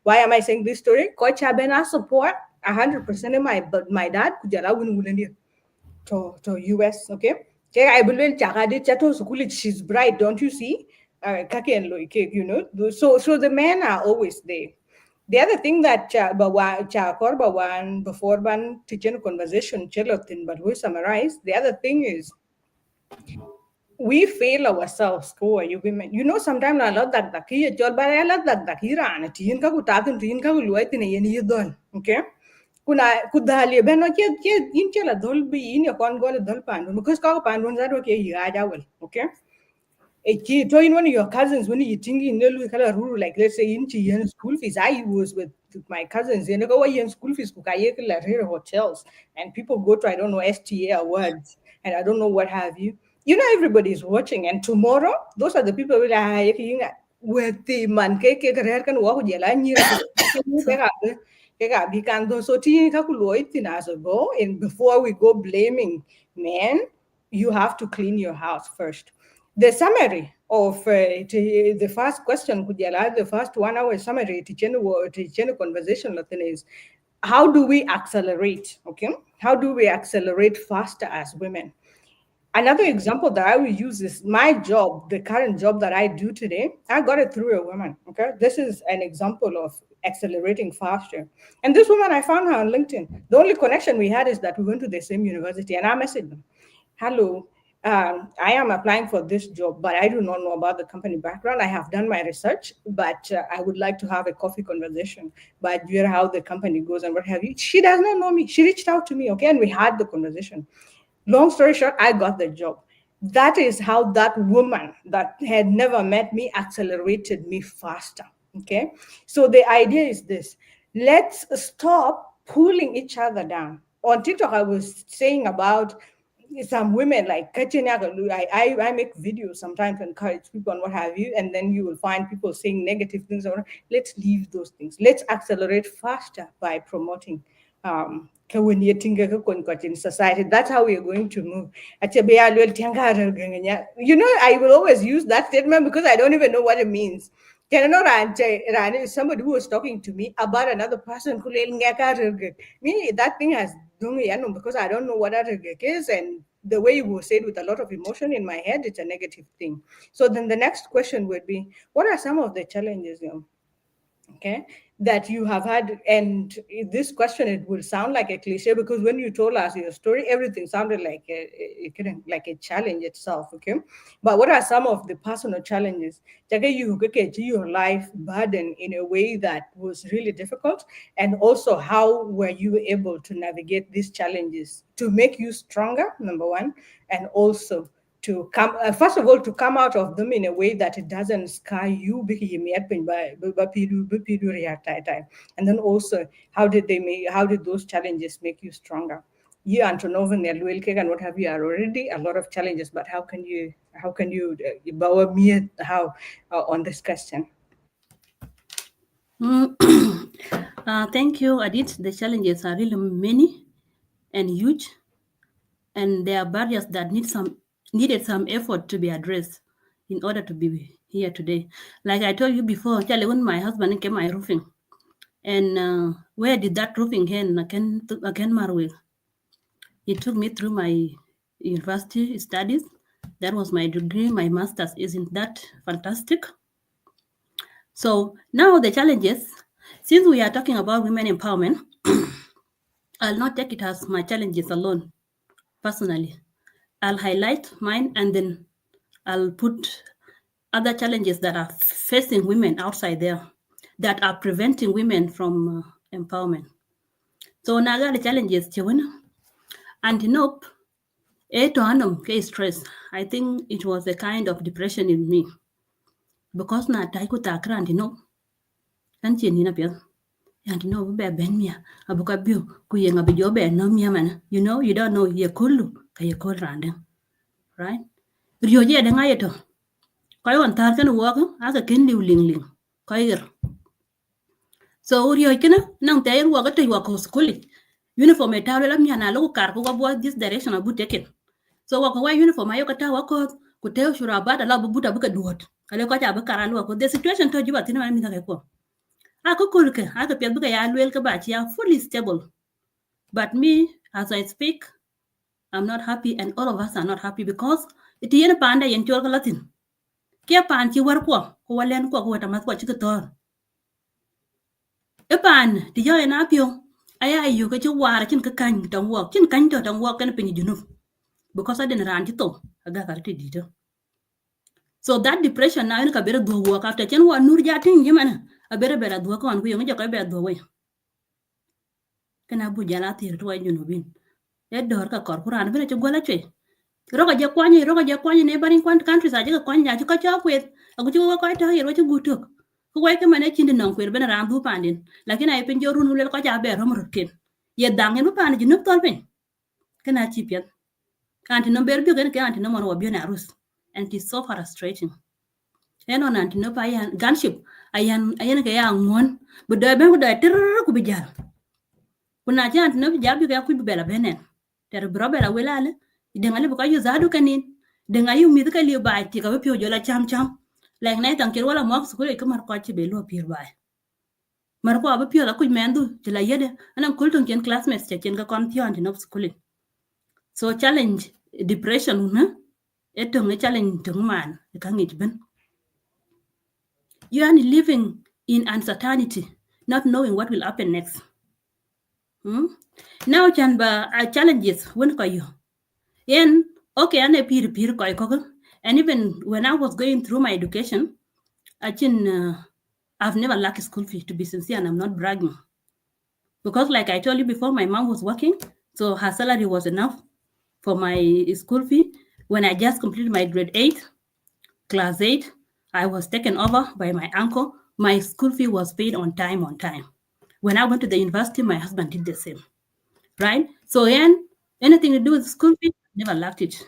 why am I saying this story? Coach Abena support 100% of my dad kujala win to US, okay? Okay, I believe Chakadi Chato Sukuli, she's bright, don't you see? Kaki and Loike, So the men are always there. The other thing that Korba one before one teaching conversation, Chelotin, but we summarize. The other thing is we fail ourselves ko you women sometimes I love that ki jol ba I love that ran tin ka ku ta tin ka lu tin yen yidol okay kuna kudali ben no ke in chela dol bi in ya kon gol dol pan because ka pan don zado ke yi ga jawal okay to in one of your cousins when you think in the kala ruru like let's say in yen school fees I was with my cousins and go yen school fees ku kaye kala hotels and people go to I don't know STA awards and I don't know what have you everybody is watching and tomorrow those are the people will with the man ke career kan wa ku jela nyira ke ga bi kan do so ti ka ku loy tin as a go and before we go blaming men you have to clean your house first. The summary of the first question, Kujala, the first 1 hour summary, teaching conversation is how do we accelerate? Okay, how do we accelerate faster as women? Another example that I will use is my job, the current job that I do today. I got it through a woman. Okay, this is an example of accelerating faster. And this woman, I found her on LinkedIn. The only connection we had is that we went to the same university, and I messaged them, "Hello, I am applying for this job, but I do not know about the company background. I have done my research, but I would like to have a coffee conversation. But you know how the company goes and what have you." She does not know me. She reached out to me, okay, and we had the conversation. Long story short, I got the job. That is how that woman that had never met me accelerated me faster. Okay. So the idea is this: let's stop pulling each other down. On TikTok, I was saying about some women like I make videos sometimes to encourage people and what have you, and then you will find people saying negative things. Let's leave those things. Let's accelerate faster by promoting in society. That's how we are going to move. I will always use that statement because I don't even know what it means. Somebody who was talking to me about another person. Me, that thing has because I don't know what that is, and the way you will say it with a lot of emotion in my head, it's a negative thing. So then the next question would be, what are some of the challenges, okay, that you have had? And this question, it will sound like a cliche, because when you told us your story, everything sounded like a challenge itself, okay? But what are some of the personal challenges that you get your life burden in a way that was really difficult? And also, how were you able to navigate these challenges to make you stronger, number one, and also to come, first of all, to come out of them in a way that it doesn't scar you, and then also, how did those challenges make you stronger? You and Tonovan and what have you are already a lot of challenges, but how can you empower me how on this question? Thank you, Adit. The challenges are really many and huge, and there are barriers that needed some effort to be addressed in order to be here today. Like I told you before, Charlie, when my husband came my roofing, and where did that roofing end? Again, Marwil. He took me through my university studies. That was my degree, my master's. Isn't that fantastic? So now the challenges, since we are talking about women empowerment, I'll not take it as my challenges alone, personally. I'll highlight mine and then I'll put other challenges that are facing women outside there that are preventing women from empowerment. So now the challenges, and nope, to handle case stress. I think it was a kind of depression in me because na taiko takra and and be ben mia abuka biu kuyenga bijo be no mia man. You don't know ye kulu ka ye kul random, right? Rio je de ngayeto. Koi on tar kan walk aka kin liu ling ling. Koi so Rio kina nang tayo walk to walk skuli. Uniform e tawle la mia na lo kar ko bo this direction abu take. So wako wa uniform ayo kata wako kuteo shura bada la bubuta buka duot. Kale ko ta bakara lo ko the situation to juba tin man mi ta ko. Ako kulke aka pia buka ya lwel ka ba ya fully stable. But me as I speak, I'm not happy, and all of us are not happy because it yen panda yen chol latin. Kia pan chi war ko walen ko ta mat ko chi tor. E pan ti yo na pio aya yu ka chi war chin ka kan tong wok chin kan to tong wok kan pin junub because I didn't ran to aga ka ti dito. So that depression now in ka bere do work after chen wa nur ja tin yemana a bere do ko an ku yo nja ka bere do we. Kana bu jala ti to wa junubin. E dor ka kor kuran bere chi gola chwe. Roga je kwanye neighboring countries aje ka kwanye aje ka cha kwet aku chi wa ka ta yero chi gutok ku wa ke mane chindi non kwet bena ram bu pandin lakini ai pin jorun le ka ja be rom rutken ye dangen bu pan ji nup tol pin kana chi pet kanti no ber bi gen kanti no mon wa bi na rus, and it is so frustrating. Eno nanti no pa yan gunship ayan ke ya ngon bu do be bu do tir ku bi jal kuna ja no bi jal bi ka ku bi bela benen ter bro bela welale idengale bu ka yu zadu kanin denga yu mi ka li ba ti ka pio jola cham cham like na tan ker wala mo su ko mar ko ci be lo pir ba mar ko ba pio la ku mendu ti la yede anan kul ton ken classmates che ken ka kon ti anti no school. So challenge depression na eto nge challenge to man ka ngi ben. You are living in uncertainty, not knowing what will happen next. Now can ba challenges when ko you yen okay ane pir ko, and even when I was going through my education I've never lacked school fee, to be sincere, and I'm not bragging, because like I told you before, my mom was working, so her salary was enough for my school fee. When I just completed my grade 8 class 8, I was taken over by my uncle. My school fee was paid on time. When I went to the university, my husband did the same, right? So anything to do with school fee, never lacked it.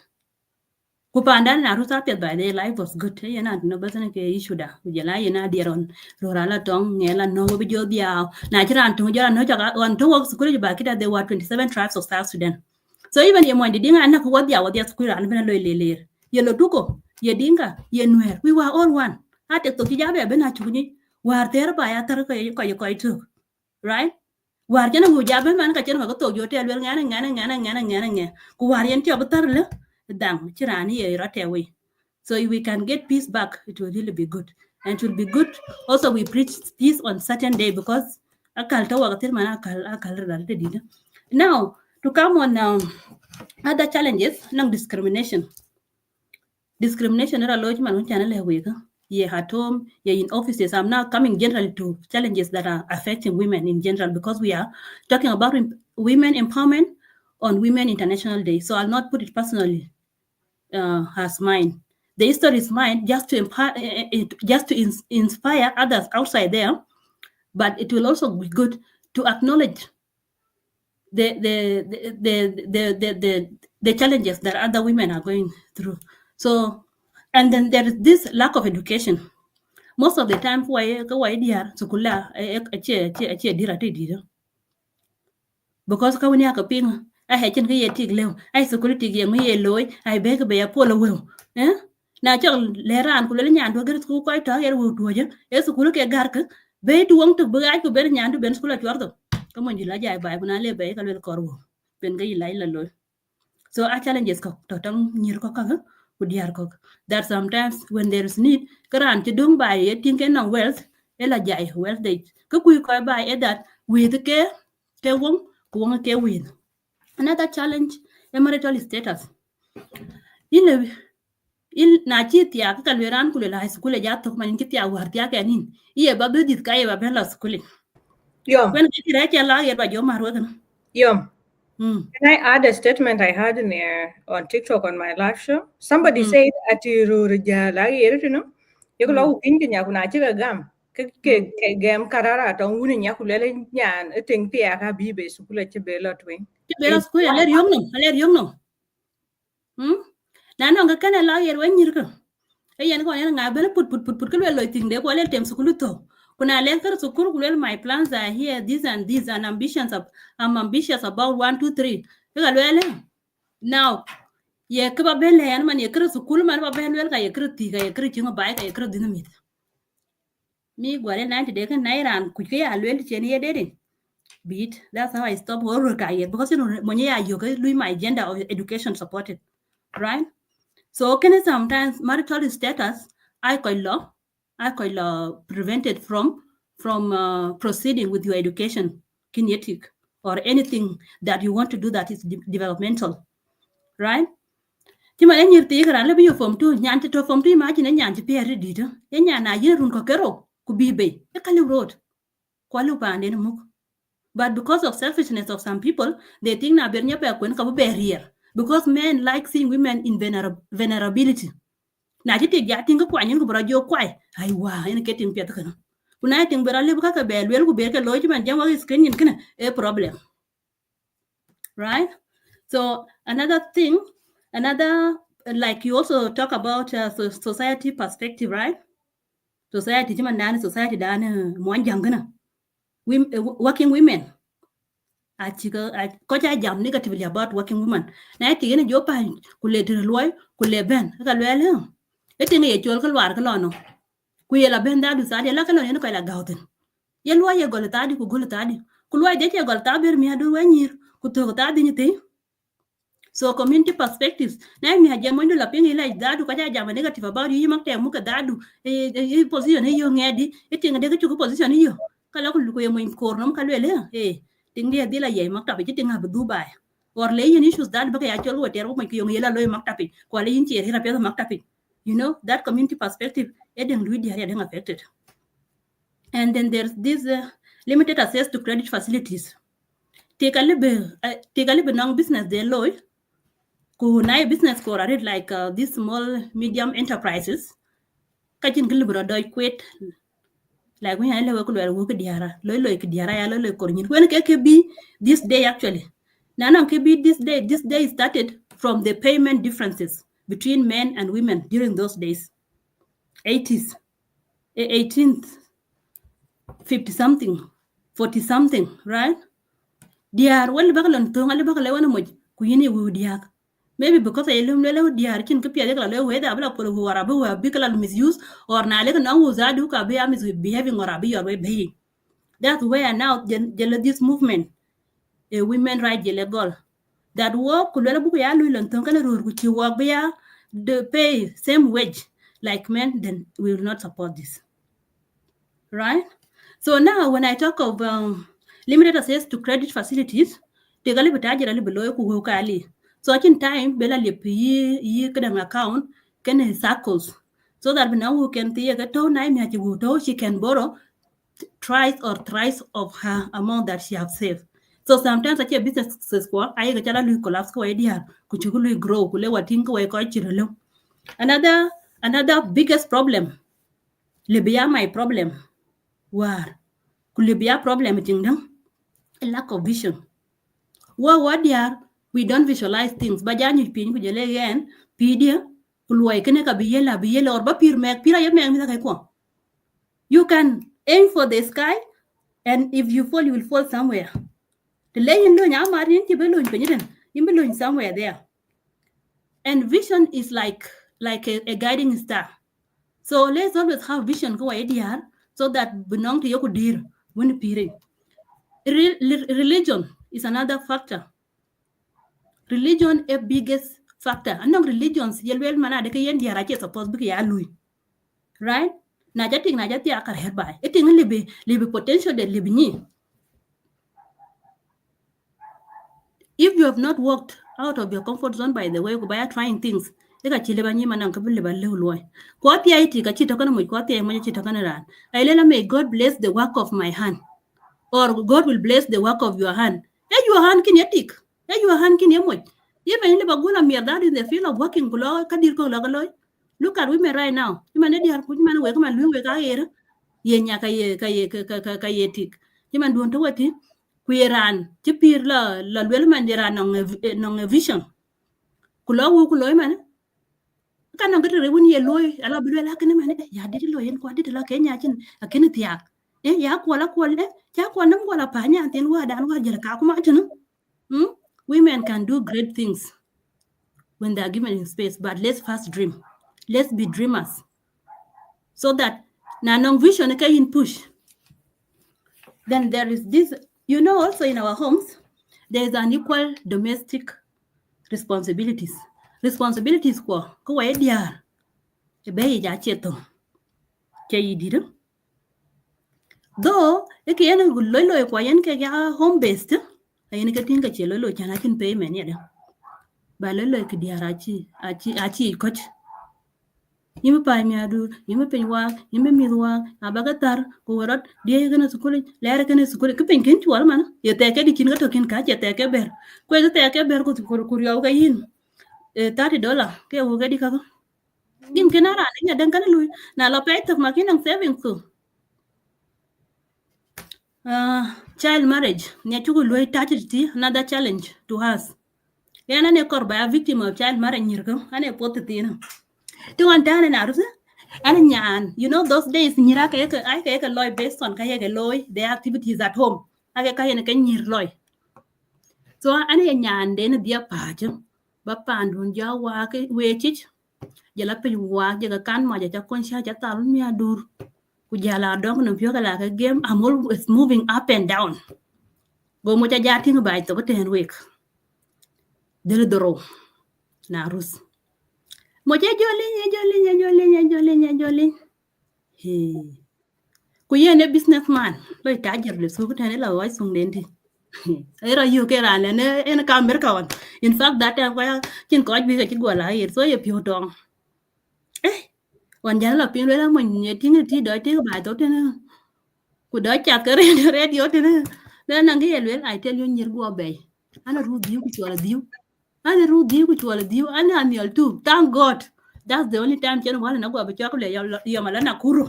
Kupanda na rusa pet by the life was good. Yana no better ke issue da. Ujala yana diaron rorala tong ngela no bi jodia. Najira antu jara no jaga on to work school ba kita there were 27 tribes of South Sudan. So even ye mondi dinga na ko wadia school an bena lo leler. Ye lo tuko, ye dinga, ye nwer. We were all one. Ate to kijabe bena chuni. War there by atar ko took. Right? war jana wu jabe man ka chen ka to yo te lwel ngana ku war yen to butar le dang chirani ye rate we. So if we can get peace back, it will really be good. And it will be good. Also, we preach peace on certain day because now to come on other challenges, no discrimination. Discrimination are large man ye at home, ye in offices. I'm now coming generally to challenges that are affecting women in general because we are talking about women empowerment on Women International Day. So I'll not put it personally as mine. The history is mine just to inspire others outside there, but it will also be good to acknowledge the challenges that other women are going through. So, and then there is this lack of education. Most of the time, because ka wani aka pinga I hechin ka ye tig lew ai security ye ngi ye loy ai be ka be ya polo wew eh na chol leran ku le nyan do gert ku ko ta yer wu to je e sukulu ke gar ka be tu wong tu be ai ku be nyan du ben skula twardo ka mon di la jay bay ku na le be ka le kor wo ben ga yilai la loy. So our challenges ko to tam nyir ko ka ku diar ko that sometimes when there is need karan ti dung bay ye tin ke na wealth e la jay wealth de ka ku ko bay e that with ke wong ku wong ke with. Another challenge, marital status. In na chi tia ka lweran kule la school ja tok man ki tia war tia ke nin. Iye ba be dit ka ye ba ben la school. Yom. When ki ra cha la ye ba jo mar wa kana. Yom. Can I add a statement I had in there on TikTok on my live show? Somebody said at Rurja, you know, you go low in Yakuna gam. Gam Karara, don't win Yakulele Yan, a thing Pia Habibe, Sukula Bella twin. Ki be la school ale yong no. Na no ga kana la ye wa nyir ka. E yen ko nga be put ke lo ting de ko le tem school to. Kuna le kar school ku my plans are here these and these and I'm ambitious about 1 2 3. Ga le now ye ka ba ben le yan man ye kar school man ba ben wel ka ye kar ti ga ye kar chinga ba ka ye kar dinamit. Mi gwale 90 de kan nairan ku ke ya lwel chen ye de beat. That's how I stop work because you know when you doing my agenda of education supported, right? So can it sometimes marital status I call prevented from proceeding with your education kinetic or anything that you want to do that is developmental, right? Tima enyi ti kara le biyo form 2 nyanti to form 2 imagine nyanti pe ready to enya na yirun ko kero ku bibe e kali road kwalu pande no muk. But because of selfishness of some people, they think na bernya pe kwen ka barrier because men like seeing women in vulnerability. Na jiti ja tinga kwa nyin ko bra jo kwai ai wa ene ketin pet kana. Kuna ting bra le ka be lwel ku be ke loji man jam wa screen yin kana a problem. Right? So another like you also talk about society perspective, right? Society jiman dan society dan mo jangana. Working women ko cha jam negatively about working women na ti ne jo pa ku le dir loy ku le ben ka le le e ti ne ye chol ka war ka no ku ye la ben da du sa de la ka no ne ko la gauten ye lo ye gol ta di ku gol ta di ku lo de che gol ta ber mi adu wenyir ku to ta di ni ti. So community perspectives na mi ha jamo la pingi la da du ka cha jam negative about you mak te mu ka da du e position e yo ngedi e ti ngade ka chu position yo ka la ku ye mo kor no ka le le ting dia dila ye maktab ji tinga bu Dubai or le yin issues that baka ya cholo ter ko ki yong yela loy maktab ko le yin tier hira pe maktab you know that community perspective eden lui dia ya affected. And then there's this limited access to credit facilities. Take a little non business de loy ku na business ko rate like these small medium enterprises kachin gilibro doy quit like when I level work diara loy ki diara ya loy ko nyin when ke be this day actually Nana Kibi this day started from the payment differences between men and women during those days. 80s, 18th, 50 something, 40 something, right? Diar well bakalon tonga le bakale wana moj kuyini wu diak. Maybe because I lum lele diar kin kapia de kala we da bla polo wara bu wa bikala misuse or na le na wu zadu ka be am is behaving or abi your way behaving. That's where now this movement, a women right goal, that work kulwela buku ya lu lan ton kana rur ku work be the pay same wage like men, then we will not support this. Right? So now when I talk of limited access to credit facilities, they gali betajira li below ku kali. So in time bela li yi kadang account can circles, so that now who can see a to nine she can borrow twice or thrice of her amount that she have saved. So sometimes a business success ko ay ga chala lu collapse ko idea ku chukulu grow ku le watin ko ko chirelo. Another biggest problem libya my problem war kulibya problem tingdam a lack of vision. What dear we don't visualize things bajani pin ku jele yen pidia kulwai kene ka biyela or ba pir mek pira yem mi ka ko. You can aim for the sky, and if you fall, you will fall somewhere. The legend do nya marin ti belo penyen you belo somewhere there. And vision is like a guiding star. So let's always have vision ko idea so that belong to yoku dir when pire. Religion is another factor. Religion a biggest factor. Anong religions yelwel mana de kayen diara che suppose bi ya lui. Right? Na jati akar hereby. Eting libi potential de libi ni. If you have not walked out of your comfort zone, by the way, by trying things, eka chile banyi manang kabile balle uloi. Kwati aiti kachita kana mo kwati ay mo chita kana ran. Ailela may God bless the work of my hand, or God will bless the work of your hand. Hey, your hand kin yatik. Hey, your hand kin yamoy. Even in the bagula mierda in the field of working below kadir ko lagaloy. Look at women right now. You man di har kuji man we kuma lu we ka era. Yenya kayetik. You man duon to wati. Kuiran chipir la lwel mandira nong vision kulo man kana ngatre won ye loy ala bilwe la kene man ya didi lo yen ko didi la kenya chin akene tiak ya ko la ya ko nam ko la panya ten wa dan wa jere ka kuma tinu. Women can do great things when they are given in space, but let's first dream. Let's be dreamers, so that na nong vision ka in push. Then there is this, also in our homes, there is unequal domestic responsibilities. Responsibilities ko wa diar e be ja cheto ke yidiru. Though e ke yana gullo ko yan ke ga home based, ayin ke tinga chelo lo chana kin payment ya. Ba lo ke diar achi coach. Yimi pa mi adu yimi penwa yimi midwa abagatar ko warot die gana sukuli lere kana sukuli ke penken tuwal mana ye teke di kin gato kin ka che teke ber ko ye teke ber ko kuryo ga yin $30 ke wo ga di ka yin kenara ne dan kana lui na la pay tok makinang savings ko child marriage ne chugo lui tatiti another challenge to us yana ne korba victim of child marriage nyirgo ane potitina tuan tane na rusa ana nyan those days nyira ka loy based on ka loy the activities at home ake ka ne ka nyir loy so ana nyan de ne dia pa ju ba pandun ja wa ke wechich jala pe wa je ka kan ma ja kon sha ja tal mi adur ku jala dong no pyo kala ka game I'm always moving up and down go mo ja ting ba to ten week del doro na rus moja jolin ku yene businessman lo tajir le so kutane la wai sung denti era yu ke ran ne en ka mer ka wan in fact that time ko chin ko bi ka chi gola yer so ye pyo dong wan jala pin le la mo nye ting ti do ti ba to tene ku do cha ke radio tene le na ngi le I tell you nyir go be ana ru diu ku chola diu ana ru diu ku chola diu ana amial tu thank God. That's the only time chen wala na go ba chakule ya mala na kuru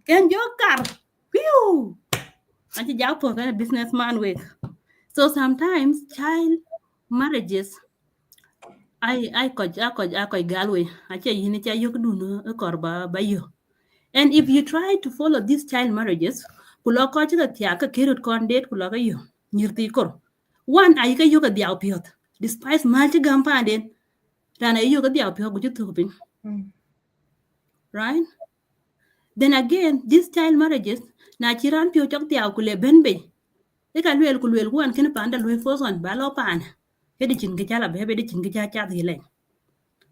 ken jo kar piu anti ja po ka businessman week. So sometimes child marriages I ko galwe ache yini cha yok dunu korba bayo. And if you try to follow these child marriages kulo ko cha tia ka kirut kon date kulo ka yo nyirti kor one ay ka yo ka diaw piot despite multi gampa den rana yo ka diaw piot gutu pin. Right? Then again, these child marriages, na chiran pio chok tia kule benbe. Eka luel kulwel kuan kene panda luel first one balo pan. Hedi chin gichala bebe di chin gicha hile.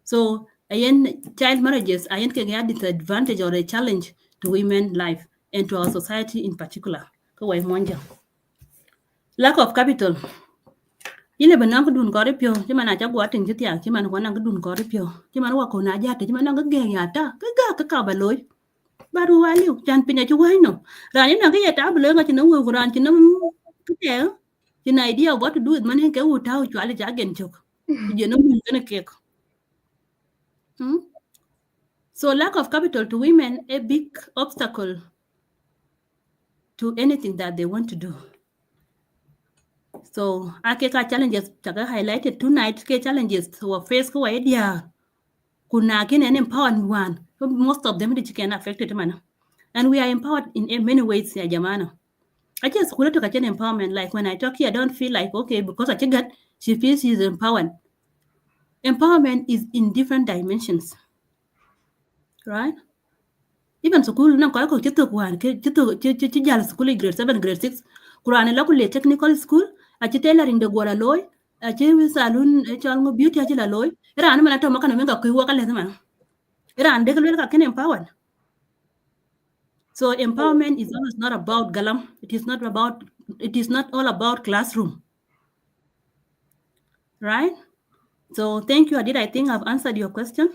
So ayen child marriages ayen ke get disadvantage or a challenge to women life and to our society in particular. Kawai monja. Lack of capital. Ile benang kudun kore pio, cuma na chagua ting jitia, cuma na wana kudun kore pio, cuma na wako na jate, cuma na gege yata, kaka baloi. Baru waliu, jan pinya chuwai no. Rani na kaya tablo nga chino wo kuran chino kaya. Chino idea of what to do with money ke utau chwali jagen chok. Jeno mun kene kek. So lack of capital to women a big obstacle to anything that they want to do. So akeka challenges taka highlighted tonight ke challenges were faced kwa idea. Kuna kin an empowered one. Most of them can affect it man. And we are empowered in many ways, ya jamana. I just could talk about empowerment. Like when I talk here, I don't feel like okay, because I got she feels she's empowered. Empowerment is in different dimensions. Right? Even school na ko chituk wan ke chituk jal school grade 7 grade 6 kurane la kule technical school achi tailoring de gwara loy achi salon chalngo beauty achi la loy ran mana to makana menga kuwa kale man ran de ka ken empowered. So empowerment is always not about galam. It is not all about classroom. Right? So thank you, Adit. I think I've answered your question.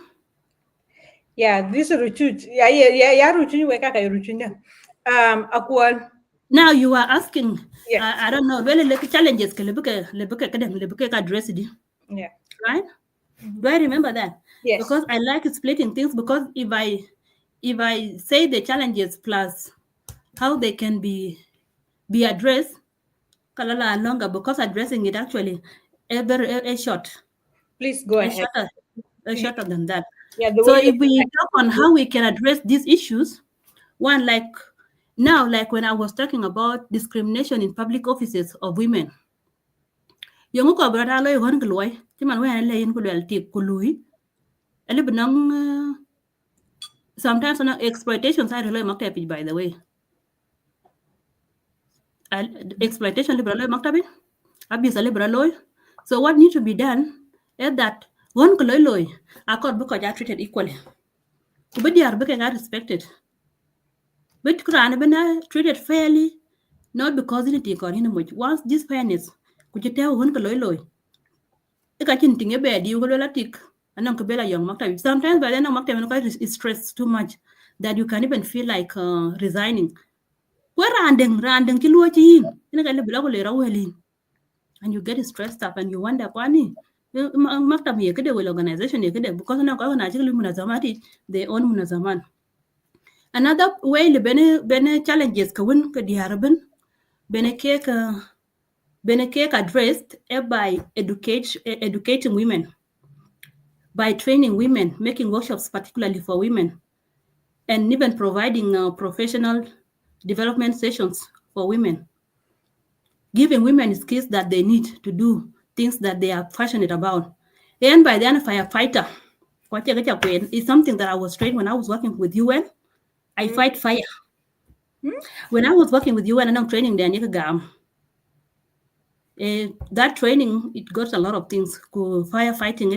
Yeah, this Ruchut. Yeah, Ruchun, we kaka Ruchun. Akwal. Now you are asking, Yeah. I don't know, really like challenges can address it. Yeah. Right? Do I remember that? Yes. Because I like splitting things because if I say the challenges plus how they can be addressed, kalala longer because addressing it actually a short. Please go ahead. Shorter than that. Yeah. So if we talk on how we can address these issues, one like when I was talking about discrimination in public offices of women. Yung ko brada lo yon gloy, timan we le yin kulwel tip kului. Ele benang sometimes on exploitation side lo makta by the way. Exploitation liberal makta abuse liberal. So what needs to be done is that one loy accord because are treated equally. But they are being respected. But Quran been treated fairly, not because anything or any much. Once this fairness, could you tell one loy? The catching thing a bed, you will tick, and Uncle Bella young Makta. Sometimes by then Makta is stressed too much that you can even feel like resigning. Where randing kiluachi in a kind and you get stressed up and you wonder kwani maktab yekede well organization yekede because na kwa actually munazamati they own munazaman. Another way the bene challenges ka win ka diaraben bene cake addressed by educating women, by training women, making workshops particularly for women, and even providing professional development sessions for women, giving women skills that they need to do things that they are passionate about. And by then, firefighter is something that I was trained when I was working with UN. I fight fire. When I was working with UN and I'm training there, that training, it got a lot of things. Firefighting,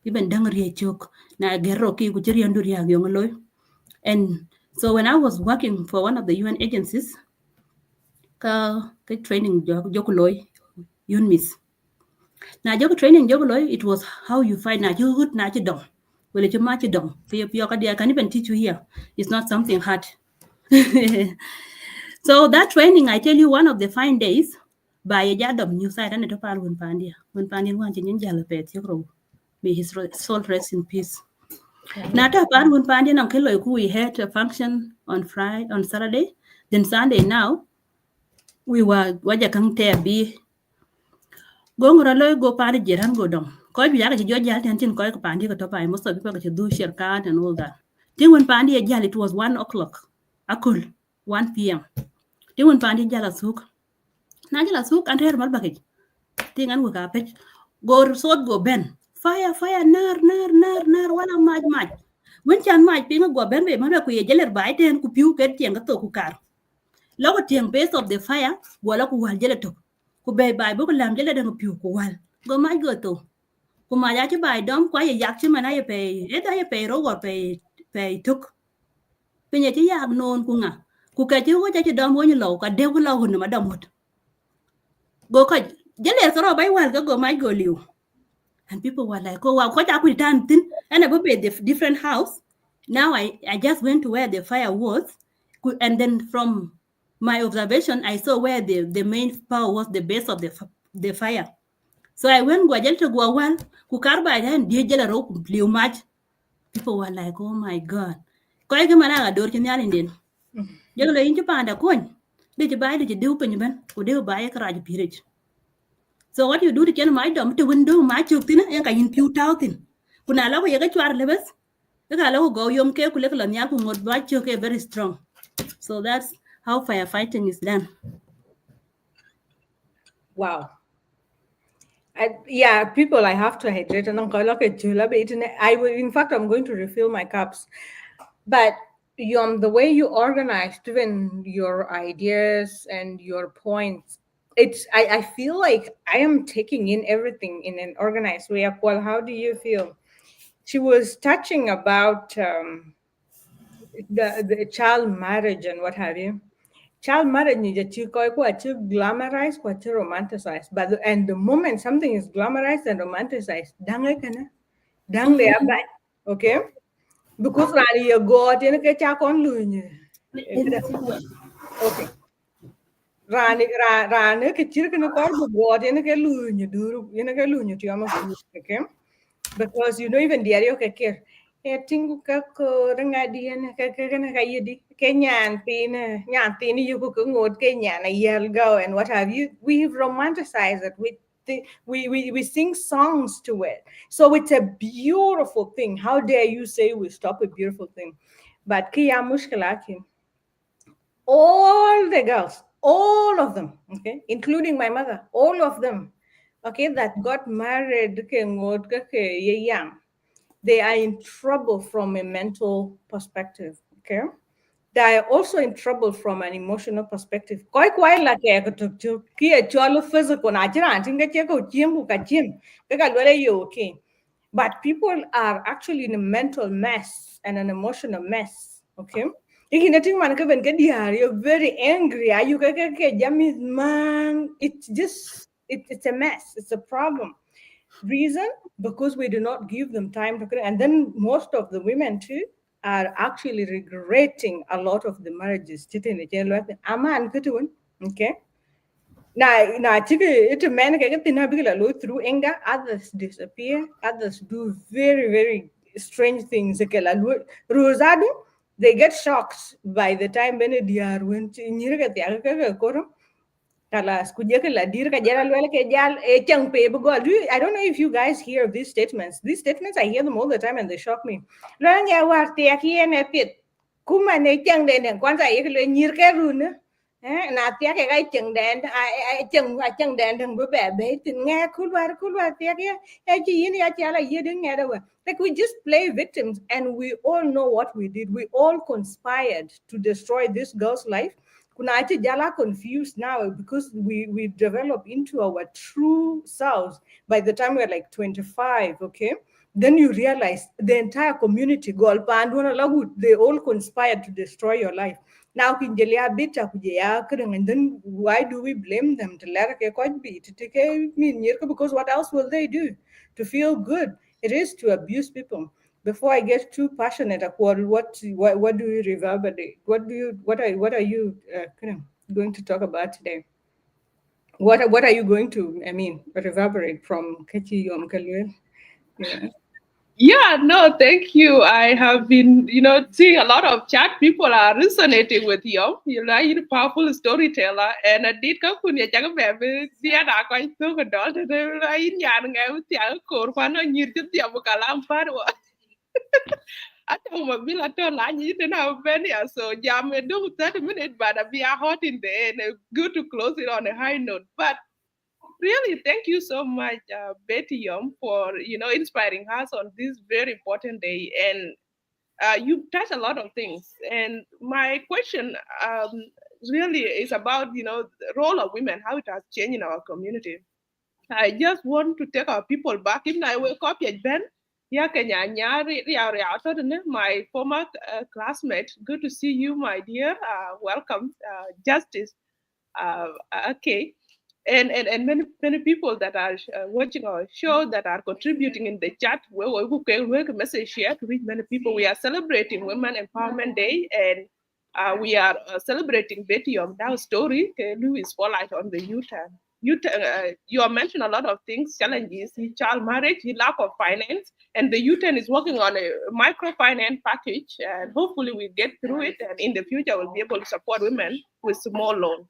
even dangri chok na gerro ki kuchiri anduri yongoloy. And so when I was working for one of the UN agencies, training jokuloy UNMISS. Now, training it was how you find na good na dong. Well, it's much dong. I can even teach you here. It's not something hard. So that training, I tell you, one of the fine days by a jadam new side and a topal when Pandia wanted in Jalapet, may his soul rest in peace. Nata pan when Pandia and Kilo, we had a function on Saturday, then Sunday now. We were wajakang te be gongora loy go pandi jiran go dong. Koi bi yaga jo jal ten koi ko pandi ko topa most of people ko do share card and all that. Then when pandi jal it was 1 o'clock. Akul 1 p.m. Then when pandi jal asuk. Na jal asuk and her malbaki. Thing an go pech. Go sod go ben. Fire nar wala maj. When chan mai ping go ben be mana ku ye jeler bai ten ku piu ket tiang to ku kar. Lo ko tiang base of the fire wala ku wal jele to. Ku be bai bu ku lam jele den piu ku wal. Go mai go to. Ku ma ya chi bai dom kwa ye yak chi mana ye pe eta ye pe ro go pe tuk. Pe ye chi yak non ku nga. Ku ka chi wo cha chi dom wo ni lo ka de ku lo hu ma dom hot. Go ka jele so ro bai wal go mai go liu. And people were like, oh, wow, what happened? And I go to the different house. Now I just went to where the fire was. And then from my observation, I saw where the main power was, the base of the fire. So I went to go well, ku karba then diejela ro ku match. People were like, oh my God. Kaya ka mana ador kin yalin din. Jelo le inji panda kon. De je bai de je du pen ben. Ku de bai ka raj pirich. So what you do to change my dom to window my chuktina and I in pew touting. Kuna la ya chwar lebes. The galo go yom ke kulekala nyaku ngot ba choke very strong. So that's how firefighting is done. Wow. Yeah, people, I have to hydrate and in fact, I'm going to refill my cups. But the way you organized even your ideas and your points, I feel like I am taking in everything in an organized way. Well, how do you feel? She was touching about the child marriage and what have you. Child marriage ni jachi koi ko achi glamorized ko achi romanticized. But and the moment something is glamorized and romanticized, dang kana, dang le abai, okay? Because rani ya god yana ke cha kon lunya. Okay. Rani ke chir kana kor bu god yana ke lunya duru yana ke lunya tiyama ku, okay? Because even diario ke care. Tingu ka ko ranga dian ka kana ka yidi ke nyan tin you ko ngot ke nyan a yell go and what have you. We've romanticized it. We sing songs to it. So it's a beautiful thing. How dare you say we stop a beautiful thing? But kiya mushkila ki all the girls, all of them, okay, including my mother, all of them, okay, that got married ke ngot ke ye young, they are in trouble from a mental perspective. Okay. They are also in trouble from an emotional perspective. Koi kwai la ke ko tuk tuk ki e cholo physical na jira antin ke ko chim ku ka chim ke ka lele you okay. But people are actually in a mental mess and an emotional mess. Okay. Iki nating man ka ben ke diar you're very angry. Are you ke jamis man? It's just it's a mess. It's a problem. Reason? Because we do not give them time to connect. And then most of the women too are actually regretting a lot of the marriages. Aman kituun, okay? Now, it's a man through anger, others disappear, others do very, very strange things. Rosado, they get shocked by the time when they are when Kalas kujia ke ladir ka jara lwele ke jal e chang pe bu gol. I don't know if you guys hear these statements. These statements I hear them all the time and they shock me. Lo nya war te ki ene pit. Kuma ne chang de ne kwan sa ye ke le nyir ke run. Na te ke ga chang den chang den dang bu be tin nga kulwar te ke e chi yin ya cha la ye ding nga da wa. Like we just play victims and we all know what we did. We all conspired to destroy this girl's life. Kunaiti Jala confused now because we develop into our true selves by the time we're like 25, okay? Then you realize the entire community, they all conspired to destroy your life. Now, and then why do we blame them? Because what else will they do to feel good? It is to abuse people. Before I get too passionate, what do you reverberate? What are you going to talk about today? What are you going to reverberate from Kachi Yom Kalwel? Yeah. Yeah, no, thank you. I have been, seeing a lot of chat. People are resonating with you. You're a powerful storyteller. And I did come to you, baby. See, I quite took a daughter. I in Yan, I was young, Corpano, you did the Abukalam Padua. I told my bill, I told Lany, you didn't have many. So, jam and do 30 minutes, but I'll be a hot in there and good to close it on a high note. But really, thank you so much, Betty Yom, for inspiring us on this very important day. And you touch a lot of things, and my question really is about the role of women, how it has changed in our community. I just want to take our people back. If I wake up yet Ben, yeah, Kenya nyari my former classmate. Good to see you, my dear. Welcome, Justice. Okay. And many people that are watching our show, that are contributing in the chat, we can message here to reach many people. We are celebrating Women Empowerment Day, and we are celebrating Betty Omdau's story. Louis spotlight on the youth. You have mentioned a lot of things, challenges, child marriage, lack of finance, and the youth is working on a microfinance package, and hopefully we get through it, and in the future we'll be able to support women with small loan.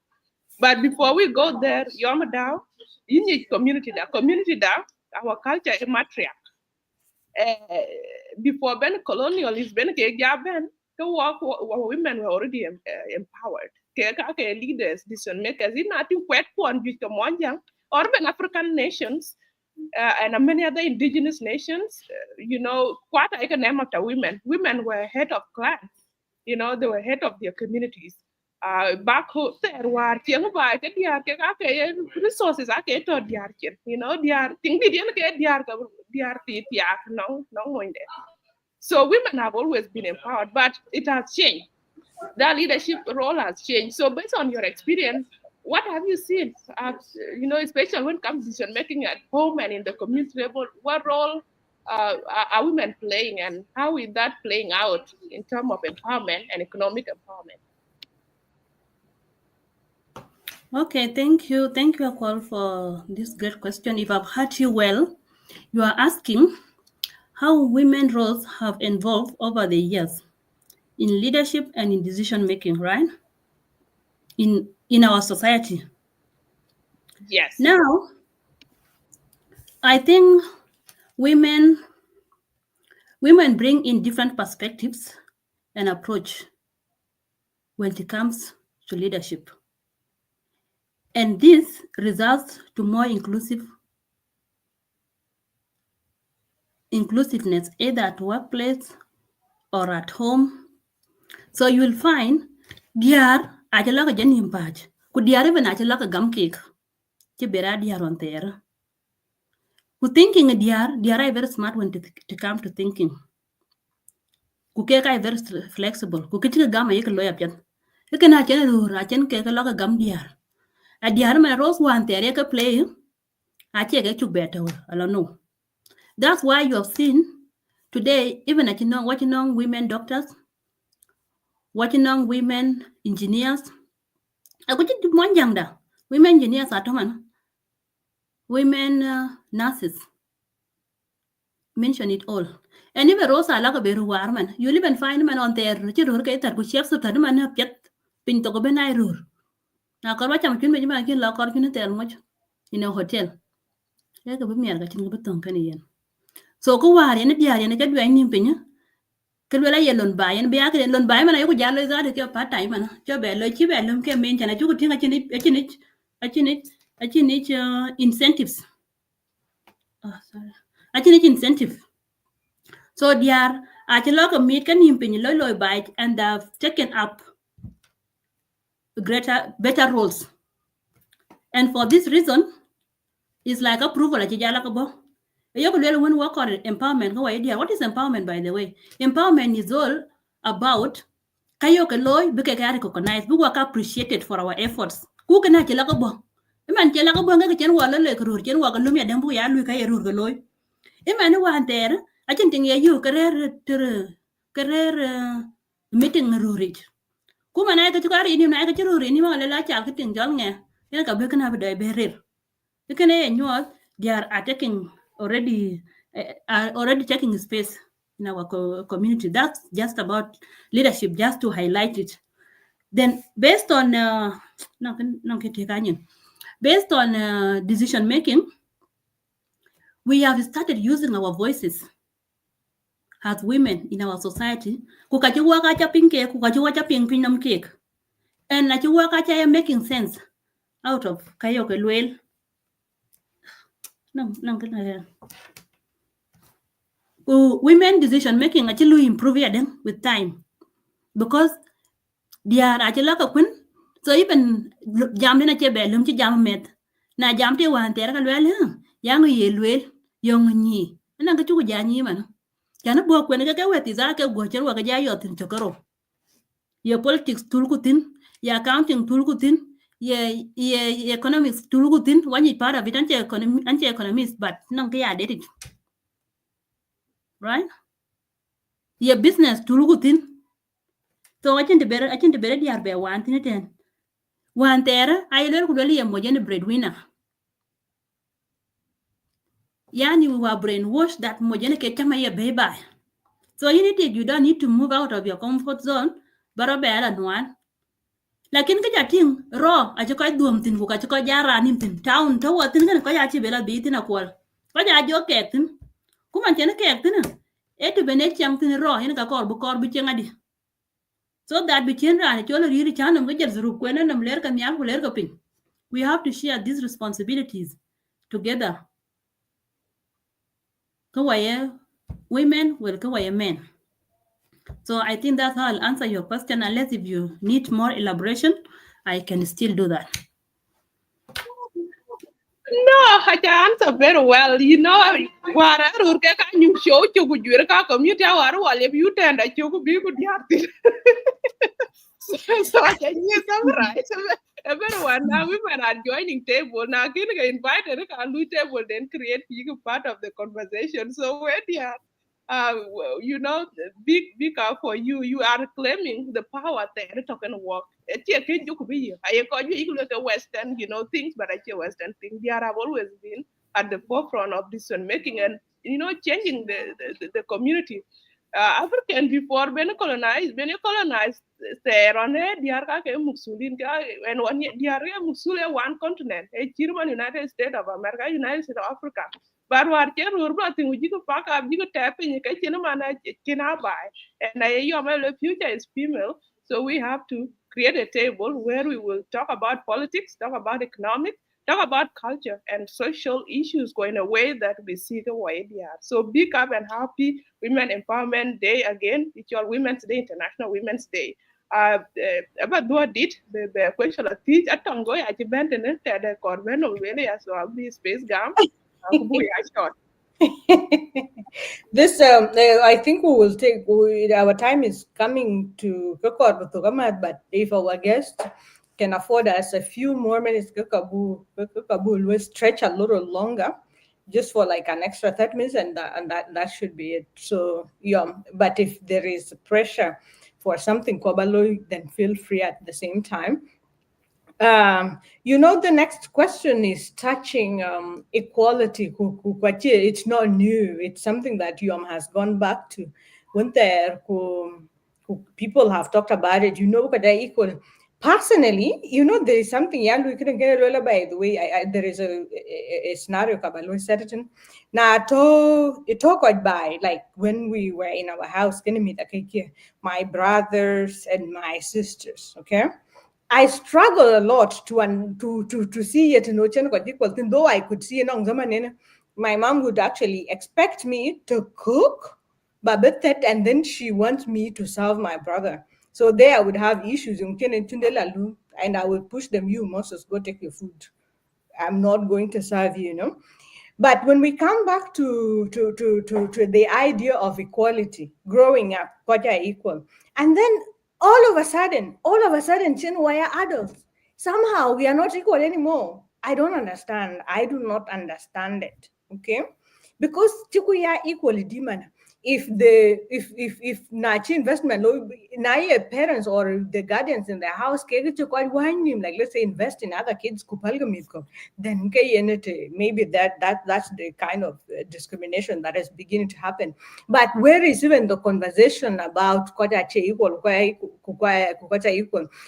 But before we go there, Yom Dow, you need community da. Community da, our culture is matriarch. Before Ben colonialism, Ben Ben, women were already empowered. Leaders, decision makers, in nothing quite one or Ben African nations and many other indigenous nations, quite I can name after women. Women were head of clans, they were head of their communities. Back home there were resources ake to diar chen, diar thing di diar no more. So women have always been empowered, but it has changed. Their leadership role has changed. So based on your experience, what have you seen? Especially when it comes to decision making at home and in the community level, what role are women playing, and how is that playing out in terms of empowerment and economic empowerment? Okay, thank you. Thank you, Akwal, for this great question. If I've heard you well, you are asking how women roles have evolved over the years in leadership and in decision making, right? In our society. Yes. Now, I think women bring in different perspectives and approach when it comes to leadership. And this results to more inclusiveness either at workplace or at home. So you will find diar ajala jen impaj. Ku diar even ajala gam cake. Bera diar on there. Ku thinking diar are very smart when to come to thinking. Ku keka is very flexible. Ku kichika gam ayek lawyer pian. You can actually rachen keka loka gam diar. A diar my rose one there ka play. I check it you better. I don't know. That's why you have seen today, even at watching on women doctors, watching on women engineers. I could do one young da. Women engineers are Toman. Women nurses. Mention it all. And even Rosa like a beru warman. You'll even find man on there. Chirurgator could chef to Tanaman up yet. Pinto go benai rur. Now, Corvacham can make a lock or can tell much in a hotel. Like a women getting a button can. So go war in a dear and get you any opinion. Kelwela ye lon buy and be a lon buy man I would jalo is out of part time and job a low chip and lum can maintain a you could think a chinich incentives. Oh, sorry. A chinich incentive. So dear, I can look a meat can impin low bite and they've taken up better roles. And for this reason, it's like approval at Jalakabo. You could when work on empowerment. Go idea. What is empowerment, by the way? Empowerment is all about Kayoka loy, Bukaka recognize, Buwaka appreciated for our efforts. Who can I Jalakabo? A man Jalakabo, can walk like Rujan, walk a lumia, then we are Luka Rugaloi. A man one there, I can think you career meeting Rurik. Kuman I got to carry in I got to renew a large architect John. You can have a diabetes. You can enjoy, they are attacking already taking space in our community. That's just about leadership, just to highlight it. Then based on decision making, we have started using our voices as women in our society. And making sense out of Kayoke Luel. women decision making actually improve them with time because they are actually like a queen. So even jam na che belum chi jam met na jam te wan ter ka lwel yang ye lwel yong nyi na ga chu ja nyi man kana bo kwen ga weti za ke go cher wa ga ja yotin chokoro ye politics tulkutin ye accounting tulkutin ye economics tulkutin wani para vitan che economist but nang ke ya did right ye business tulkutin so I think the better diar be wan tin ten wan ter ay ler ku ye mo jen breadwinner yani we were brainwashed that mo jen ke chama ye be bye. So you don't need to move out of your comfort zone baro be ala nwan lakin ka jating ro a ko duom tin ku ka ko jara nim tin town to watin kan ko ya chi bela bi tin akwal ko ja jo ke tin ku man chen ke tin e to bene chang tin ro hin ka kor bu chenga so that bi chen ran cholo riri chanam ga jer zuru kwena nam ler ka nyam ku ler ka pin we have to share these responsibilities together kawaye women will kawaye men. So I think that's how I'll answer your question. Unless if you need more elaboration, I can still do that. No, I can answer very well. You know, what I would get a new show to go to a community hour while if you tend that you could be good yard. So I can hear summarize. Everyone now women are joining table. Now getting invited can do table then create big part of the conversation. So when you are you know, big up for you. You are claiming the power there talking work. I call you look at Western, you know, things, but I Western things. They have always been at the forefront of decision making and you know changing the community. African before when colonized there on it, they are Musulin and one they are Musulia one continent, a German United States of America, United States of Africa. But what can we think we could pack up, you could tap in your kitchen can buy. And the future is female, so we have to create a table where we will talk about politics, talk about economics, talk about culture and social issues going a way that we see the way they are. So big up and happy Women Empowerment Day again. It's your Women's Day, International Women's Day. About what did the question of teach at Tongo, I bent and then the Corben of really as well be space gum. This I think we will take our time is coming to record with Togamat, but if our guest can afford us a few more minutes, we'll stretch a little longer just for like an extra 30 minutes and that should be it. So yeah, but if there is pressure for something Kobalo, then feel free at the same time. The next question is touching equality. It's not new. It's something that UM has gone back to. When people have talked about it, because they're equal. Personally, there is something, yeah, we couldn't get it by the way. There is a scenario, Kabalo certain. Now, it talked by like when we were in our house, my brothers and my sisters, okay? I struggle a lot to see it in equal thing, though I could see my mom would actually expect me to cook, and then she wants me to serve my brother. So there I would have issues, and I would push them, you must just go take your food. I'm not going to serve you. But when we come back to the idea of equality, growing up, what are equal, and then all of a sudden, we are adults. Somehow we are not equal anymore. I don't understand. I do not understand it. Okay, because we are equally demand. If Nachi investment, Naya parents or the guardians in the house, like let's say invest in other kids, then maybe that's the kind of discrimination that is beginning to happen. But where is even the conversation about equal,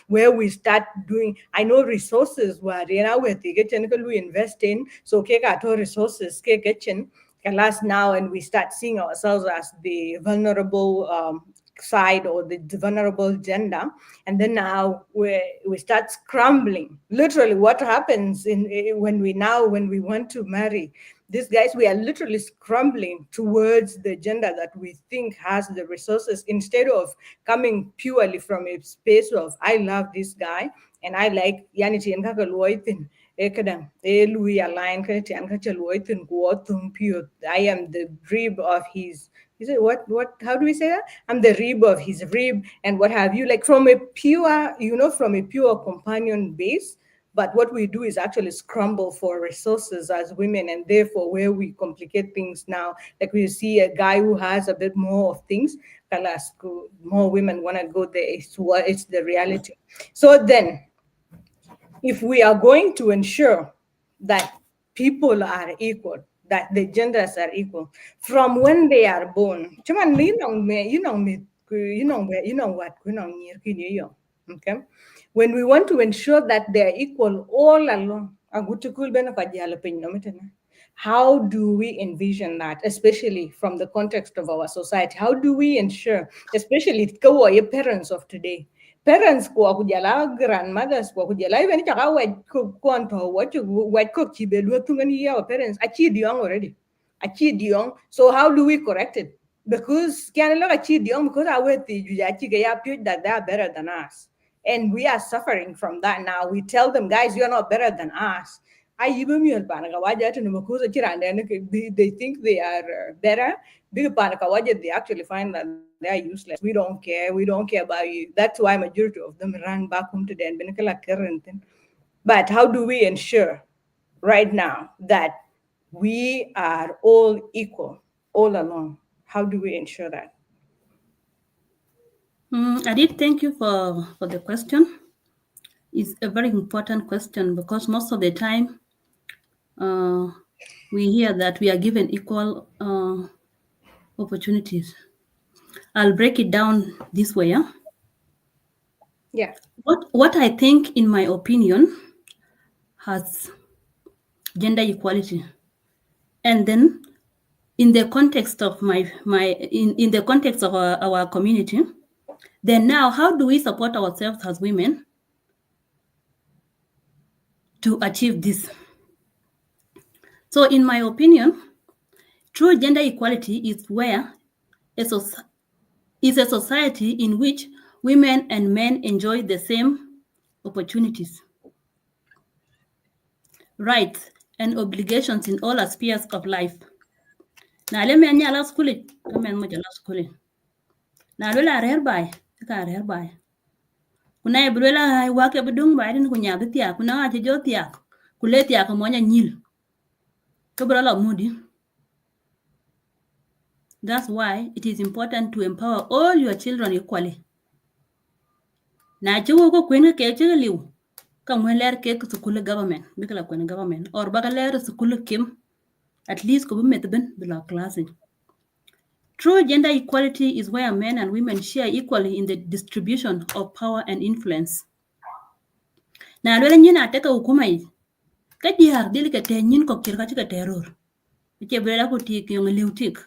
where we start doing? I know resources where we invest in, so resources last now, and we start seeing ourselves as the vulnerable side or the vulnerable gender, and then now we start scrambling. Literally, what happens when we want to marry? these guys, we are literally scrambling towards the gender that we think has the resources, instead of coming purely from a space of, I love this guy and I like yanity and kakaloitin ekadang lui align kaniti and kachaloitin kuotum pure. I am the rib of his. Is it what how do we say that? I'm the rib of his rib and what have you, like from a pure, from a pure companion base. But what we do is actually scramble for resources as women, and therefore where we complicate things now. Like we see a guy who has a bit more of things, more women want to go there. It's the reality. So then, if we are going to ensure that people are equal, that the genders are equal from when they are born, okay? When we want to ensure that they're equal all along, how do we envision that, especially from the context of our society? How do we ensure, especially your parents of today, parents kwa kujala, grandmothers kwa kujala, even chaka wet cook what you wet cook chibelu tungani our parents achieved young already, achieved young. So how do we correct it? Because can look achieved young because I wait the that they are better than us, and we are suffering from that now. We tell them, guys, you're not better than us. They think they are better. They actually find that they are useless. We don't care. We don't care about you. That's why majority of them run back home to the current thing. But how do we ensure right now that we are all equal all along? How do we ensure that? I did thank you for the question. It's a very important question because most of the time we hear that we are given equal opportunities. I'll break it down this way. Yeah. What I think, in my opinion, has gender equality, and then in the context of in the context of our community, then now how do we support ourselves as women to achieve this? So in my opinion, true gender equality is where is a society in which women and men enjoy the same opportunities, rights, and obligations in all spheres of life. Now let me anyala school it. Come on, mujala school it. Now let her by. Ka her by. Kuna ebruela wake bedung ba din kunya bitia. Kuna aje jotia. Kuletia ko monya nyil. Kubrala mudi. That's why it is important to empower all your children equally. Na chiwo ko kwene ke liu. Ka mweler ke school government. Bikala kwene government. Or bakaler school kim. At least ko metben bila classing. True gender equality is where men and women share equally in the distribution of power and influence. Na lwela nyina ateka hukuma hii. Ka diar dili ka te nyin ko kirka chika terror. Iche blela ko tik yung liutik.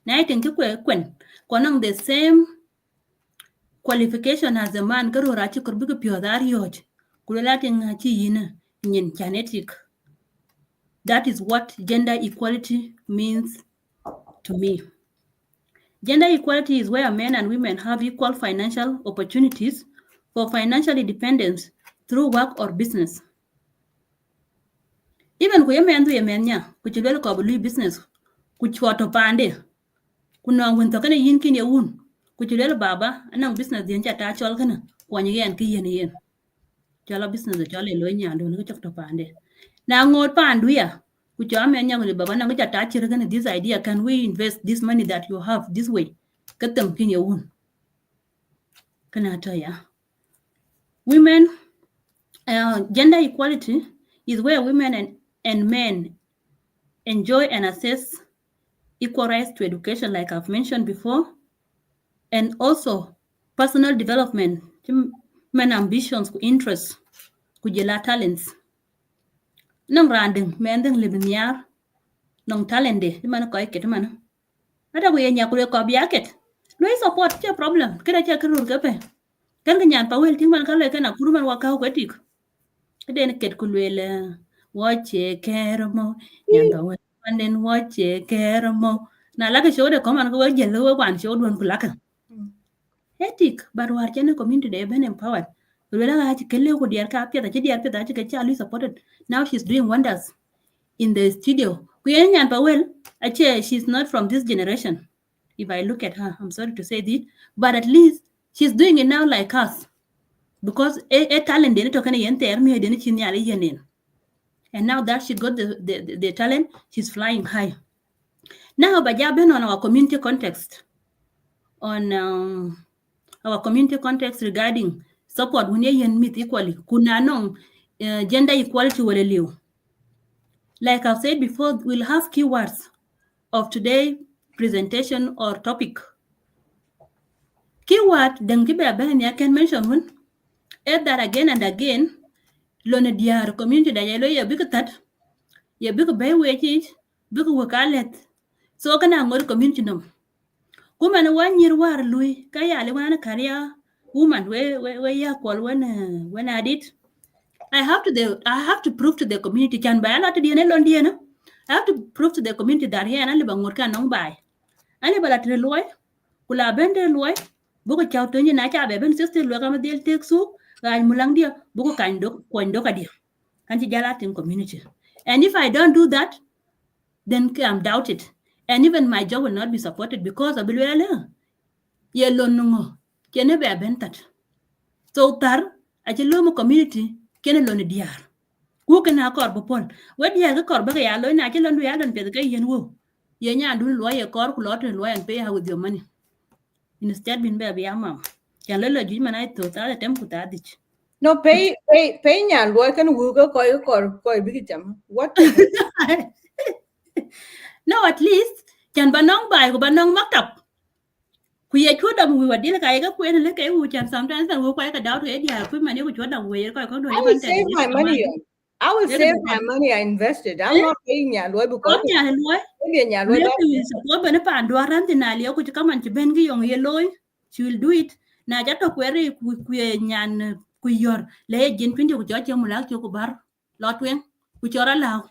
Na itin ki kwen konang the same qualification as a man karo rachi kurbi ko pyo dar yoj. Kulela ting chi yina nyin genetic. That is what gender equality means to me. Gender equality is where men and women have equal financial opportunities for financial independence through work or business. Even kuye men duye men nya, kuchilwele kwa bului business, kuchwato pande, kuna wento kane yin kin ya un, kuchilwele baba, anang business diyan cha ta chol kana, kwanyi yen ki yen. Chola business de chole lo nya do nko chokto pande. Na ngot pandu ya, kucho men nya kule baba nang cha ta chira kana, this idea, can we invest this money that you have this way? Katam kin ya un. Kana to ya. Women, gender equality is where women and men enjoy and access equal rights to education, like I've mentioned before, and also personal development, men ambitions, interests, kujela talents. Nang randing, men ding libniar, nang talent de, man ko iket man. Ada ko yenya ko ko biaket. No support che problem, kira che kirur kape. Kan nyan pa wel ting man kale kana kuruman waka ko tik. Keden ket kulwele wache kermo nyanda and then watch kermo. Na laka show de come and go yellow one show one kulaka. Ethic, but we are channel community they been empowered. Rela ha kele ko diar ka pia da diar pia da ka chalu supported. Now she's doing wonders in the studio. Kuyen pa well, she's not from this generation. If I look at her, I'm sorry to say this, but at least she's doing it now like us. Because a talent didn't talk any me didn't chin. And now that she got the talent, she's flying high. Now, but on our community context, on our community context regarding support when you meet equally, kuna gender equality will live. Like I've said before, we'll have keywords of today's presentation or topic. Keyword, then I can mention one. Add that again and again. Lone diar community da yelo ya big tat. Ya big bay wage, big wakalet. So can I community num. Woman 1 year war lui kaya le career woman where ya call when I did. I have to prove to the community can buy a lot of DNA. I have to prove to the community that here and I live on buy. I live at the loy, kula bender loy, buko chow to you nacha beben sister loga del take so, I mulang dia, buko kaindo, koindoka dia. Anti jalatin community. And if I don't do that, then I'm doubted. And even my job will not be supported because I believe yellow no can never bentat. So tar a chilomo community can alone dear. Who can have corpopon? What dear the corba yellow and I can learn to add and pay the gay and woo. Yenya do lawyer corp lot and lawyer and pay her with your money. Instead, been baby mom. Can let you man I thought I'll attempt to that ditch. No, pay nyan work and Google koi big jam. What? No, at least can banong buy go banong mocked up. We were dealing like a sometimes and we'll quite a doubt idea. Put money with what way. I will save my money. I will save my money I invested. I'm not paying nyan work because support Benepa Rantinali, which come and Bengi on yellow. She will do it. Now, just a query nyan your lay gin pinto with Georgia Mulak Yokobar, Lotwing, which are allowed.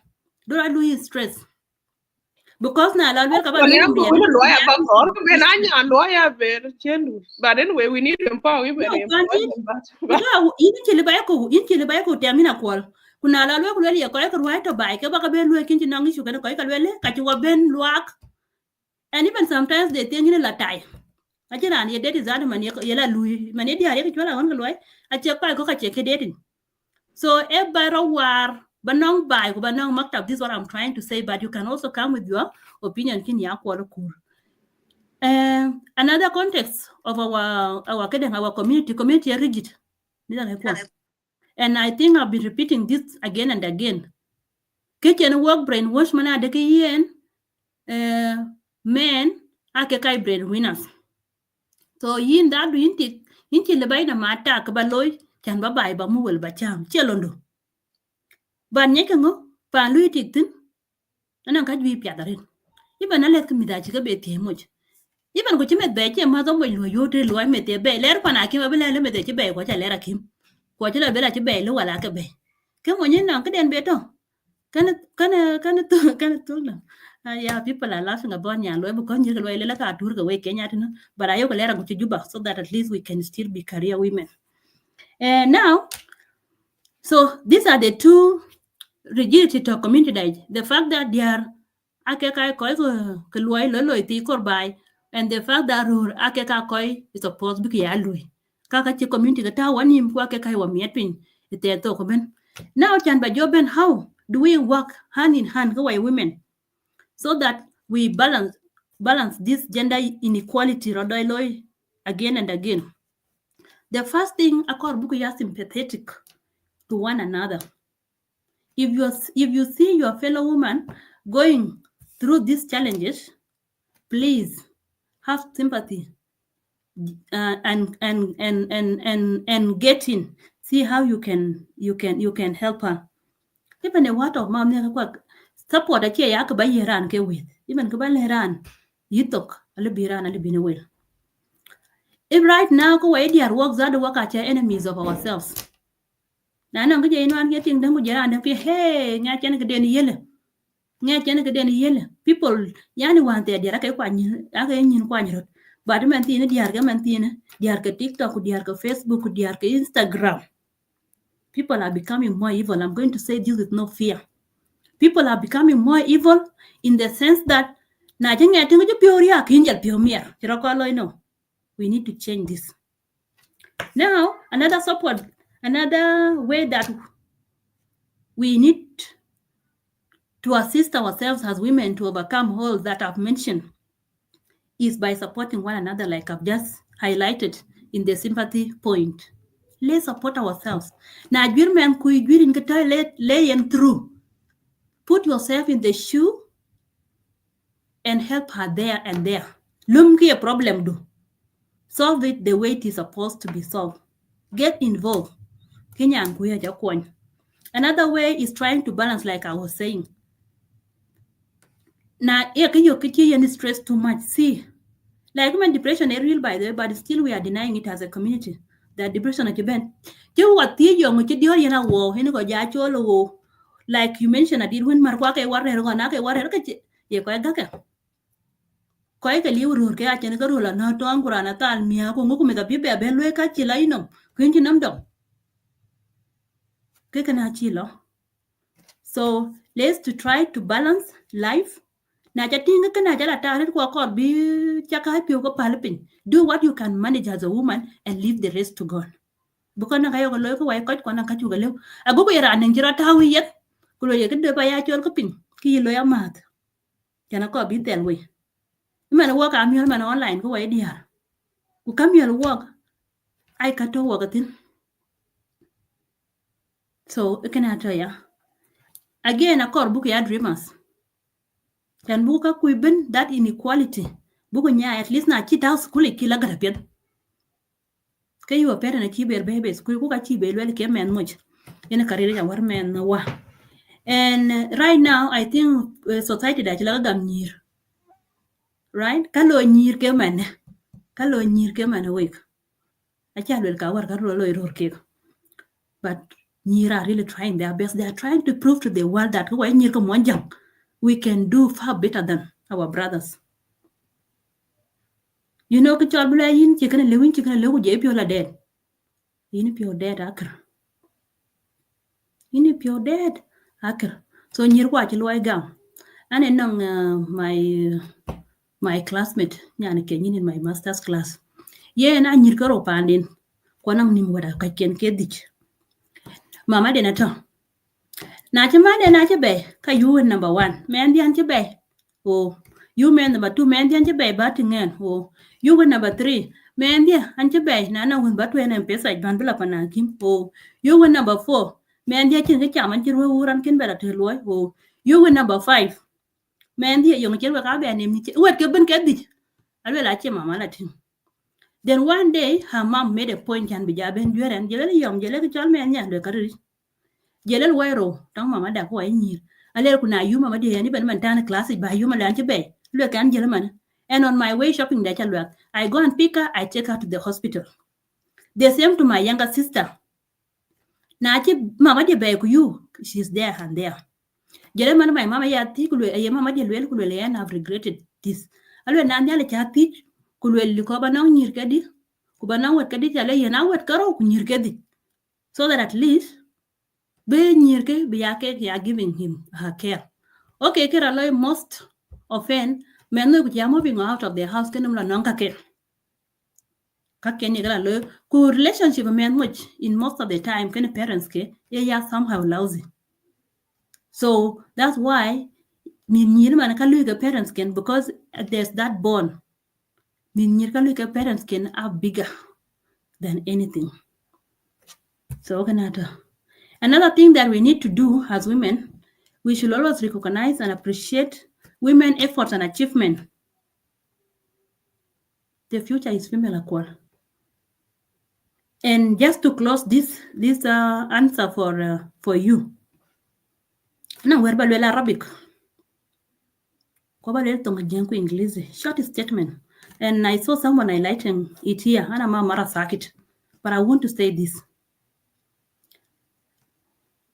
Do I lose stress? Because now I'll work about but anyway, we need to empower women. Even Chilibaco, Tamina call. Kuna la lwe kulweli ya kwa right to buy kaba kabe lwe kinchi nangi shuka kwa kalwele kachiwa ben luak. And even sometimes they think in la tai. Ajira ni date zadu mani yela lui mani di hari kichwala wan kalwai achia kwa ko kacheke dating. So e baro war banong buy ko banong maktab, this is what I'm trying to say, but you can also come with your opinion kin ya kwa cool. Another context of our community rigid. And I think I've been repeating this again and again. Kitchen work brainwash mana de yen men ake kai brain winners. So yin that inti lebay na mata ka baloy chan babay ba mu wel ba cham chelondo. Ban nyekango pan lui tiktin anang ka jwi piadarin. Iban alet ka midachi ka beti moj. Iban ko chimet be che ma zo mo lo yote lo mete be ler pana ki ba le mete che be ko cha lera kim. Ko cha le bela che be lo wala ka be. Ke mo nyen nang ka den be to. Kana to na. Yeah, people are laughing about Nyalo because you can like a tour away Kenya, but I will let to Juba so that at least we can still be career women. And now, so these are the two rigidity to community. The fact that they are akekai koi kaloi lolo ti korbai, and the fact that akeka koi is supposed to be alui. Kakachi community that one him kwakekai wa mietpin ite to komen. Now chan ba joben how do we work hand in hand with women? So that we balance this gender inequality again and again. The first thing, you are sympathetic to one another. If you see your fellow woman going through these challenges, please have sympathy and get in. See how you can help her. Even a word of mom support a ya ka bayiran ke with even ka baleran yitok alibiran alibinawel. If right now go away their work that work at enemies of ourselves. Now I'm getting them with your hey nya chen ka den yele. nghe chen ke den yele people yani wan te diara ke kwa nyin ake nyin kwa nyirot but man tine diar ke TikTok diar ke Facebook diar ke Instagram. People are becoming more evil. I'm going to say this with no fear. People are becoming more evil in the sense that na jenga tinga jo pioria kinjal piomia chirokolo no. We need to change this. Now, another way that we need to assist ourselves as women to overcome all that I've mentioned is by supporting one another, like I've just highlighted in the sympathy point. Let's support ourselves. Now, men lay through. Put yourself in the shoe and help her there and there. Lumki a problem do. Solve it the way it is supposed to be solved. Get involved. Another way is trying to balance, like I was saying. Now, you stress too much. See, like when depression is real, by the way, but still we are denying it as a community. That depression at your band. Like you mentioned, I did when Marquake koi ke liu rur ke achen ke rula na to angura na tal mia ko nguku me ka pibe be lwe ka chila inom kwinji nam dom ke kana chilo. So let's to try to balance life. Na chatinga kana jala tarit ko kor bi chaka pio ko palpin. Do what you can manage as a woman and leave the rest to God. Bukan na kayo ko loy ko wai ko na ka chuga lew. Ago ko ira nen jira tawi yet. Kulo ye ke de ba ya chol ko pin. Ki lo ya mat. Kana ko bi tel we. Man work am yol man online ko wai diar. Ku kam yol work I got to work in. So can I tell ya? Again, a core book ya dreamers. Can book a kuibin that inequality. Book nya at least na chit house school kila garapet. Kay you a parent a chiber babies, kuka chibe well came and much in a career ya war man wa. And right now I think society that lagam near. Right? Kalo nyir ke man. Kalo nyir ke man awake. A child will cover Carolo cake. But Nyir are really trying their best. They are trying to prove to the world that we can do far better than our brothers. You know, Kachalbula yin chicken living chicken low japiola dead. In pure dead acre. In pure dead acre. So Nyir watch loy gum. And then my classmate, Yana Kenyan in my master's class. Yeah, and I Nyirkaro pandin. Kwanam nim wada kaken kedich. Mama denato. Nacha made nacha bay, ka you win number 1. Man the bay. Oh, you man number 2, man the bay batting in. Oh, you win number 3. Man the ancha bay, nana win but when and pesa bandula panakim. Oh, you win number 4. Man the chin the chaman chiru kin better to loy. Oh, you win number 5. Man the young chilwa kabe and him. What given get it? I will like him, Mama Latin. Then one day her mom made a point and be jaben and jelly young jelly child man yan the courage. Jelel wairo tong mama da ko nyir ale kuna yu mama de ni ben man tan class ba yu mala anti be look kan jel man. And on my way shopping that I go and pick her, I take her to the hospital. The same to my younger sister. Na chi mama de be ku you, she's there and there. Jele man my mama ya ti ku le mama de le ku le and I've regretted this. Alwe na nyale cha ti ku le ko ba na nyir kedi ku ba na wat kedi chale yana wat karo ku nyir kedi. So that at least be nyirke be yake ya giving him her care. Okay, kera most often men no ya moving out of the house kenum la nonka ke. Kake ni kera lo ku relationship men much in most of the time ken parents ke ya somehow lousy. So that's why min nyir man ka lu parents can because there's that bond. Min nyir ka lu parents can are bigger than anything. So another thing that we need to do as women, we should always recognize and appreciate women's efforts and achievement. The future is female equal. And just to close this answer for you. Now we're about Arabic. Short statement. And I saw someone highlighting it here. But I want to say this.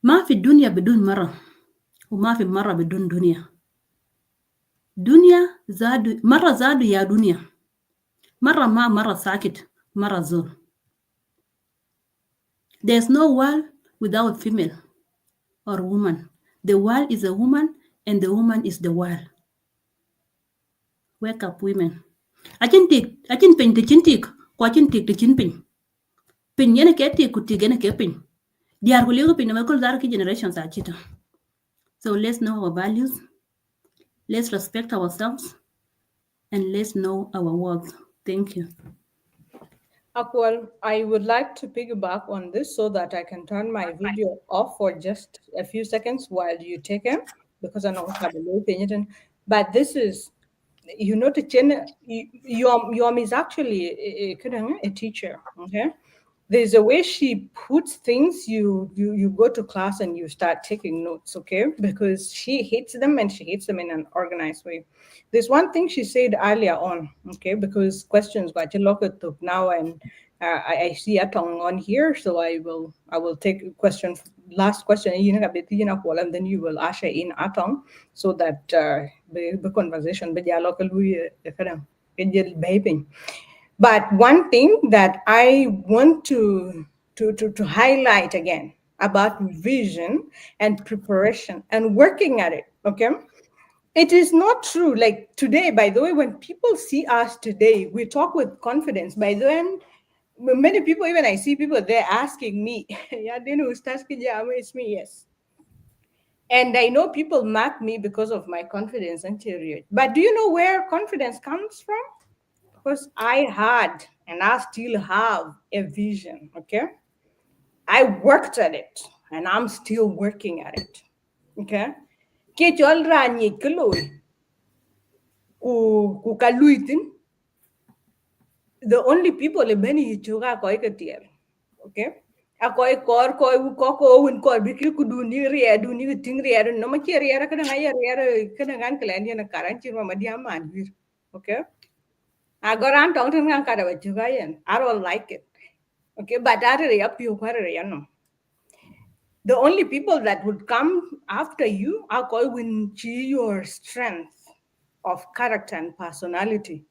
ما في الدنيا بدون مرة وما في مرة بدون دنيا. Dunia zadu, mara zadu ya dunia. Mara sakit, mara zul. There's no world without female or woman. The world is a woman and the woman is the world. Wake up, women. Achin pin to chintik, quachin tik to chinpin. Pin yene ke tik ku tik yene ke pin. Diar ku ligo pin makul dar ki generations achita. So let's know our values, let's respect ourselves, and let's know our worth. Thank you. Well, I would like to piggyback on this so that I can turn my video off for just a few seconds while you take it, because I know how to do it. But this is, you know, Yom is actually a teacher, okay? There's a way she puts things. You go to class and you start taking notes, okay? Because she hates them, and she hates them in an organized way. There's one thing she said earlier on, okay? Because questions got you look at now, and I see a tongue on here, so I will take a question, last question, and then you will usher in a tongue, so that the conversation be local behaving. But one thing that I want to highlight again about vision and preparation and working at it, okay? It is not true. Like today, by the way, when people see us today, we talk with confidence. By then, many people, even I see people, they're asking me, yeah, it's me, yes. And I know people mark me because of my confidence interior. But do you know where confidence comes from? Because I had and I still have a vision, okay? I worked at it and I'm still working at it, okay? Ke chol ra nyi ke loy, ku ka luitin, the only people le beni chuga ko ke tier, okay? Ako ko win ko bi ki ku du ni rie du ni ting rie no ma chi rie ka na ya rie ka na gan klen ya na karan chi ma dia man wir, okay? I got on talking to I don't like it. Okay, but the only people that would come after you are called when your strength of character and personality.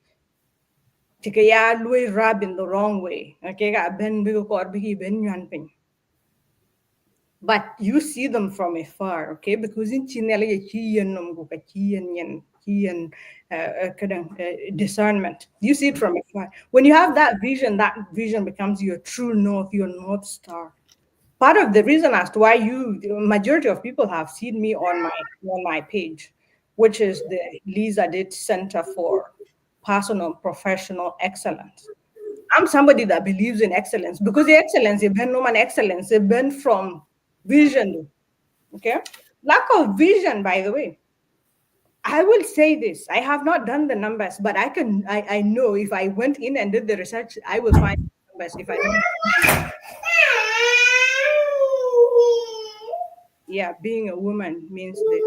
Tikaya Louis rub in the wrong way. Okay, ben ben yuan ping. But you see them from afar, okay? Because in Chinele discernment. You see it from afar. When you have that vision becomes your true north, your North Star. Part of the reason as to why the majority of people have seen me on my page, which is the Lisa Did Center for Personal Professional Excellence. I'm somebody that believes in excellence, because the excellence, you've been no excellence, you've been from vision. Okay? Lack of vision, by the way. I will say this. I have not done the numbers, but I know if I went in and did the research, I will find numbers if I don't. Yeah, being a woman means this.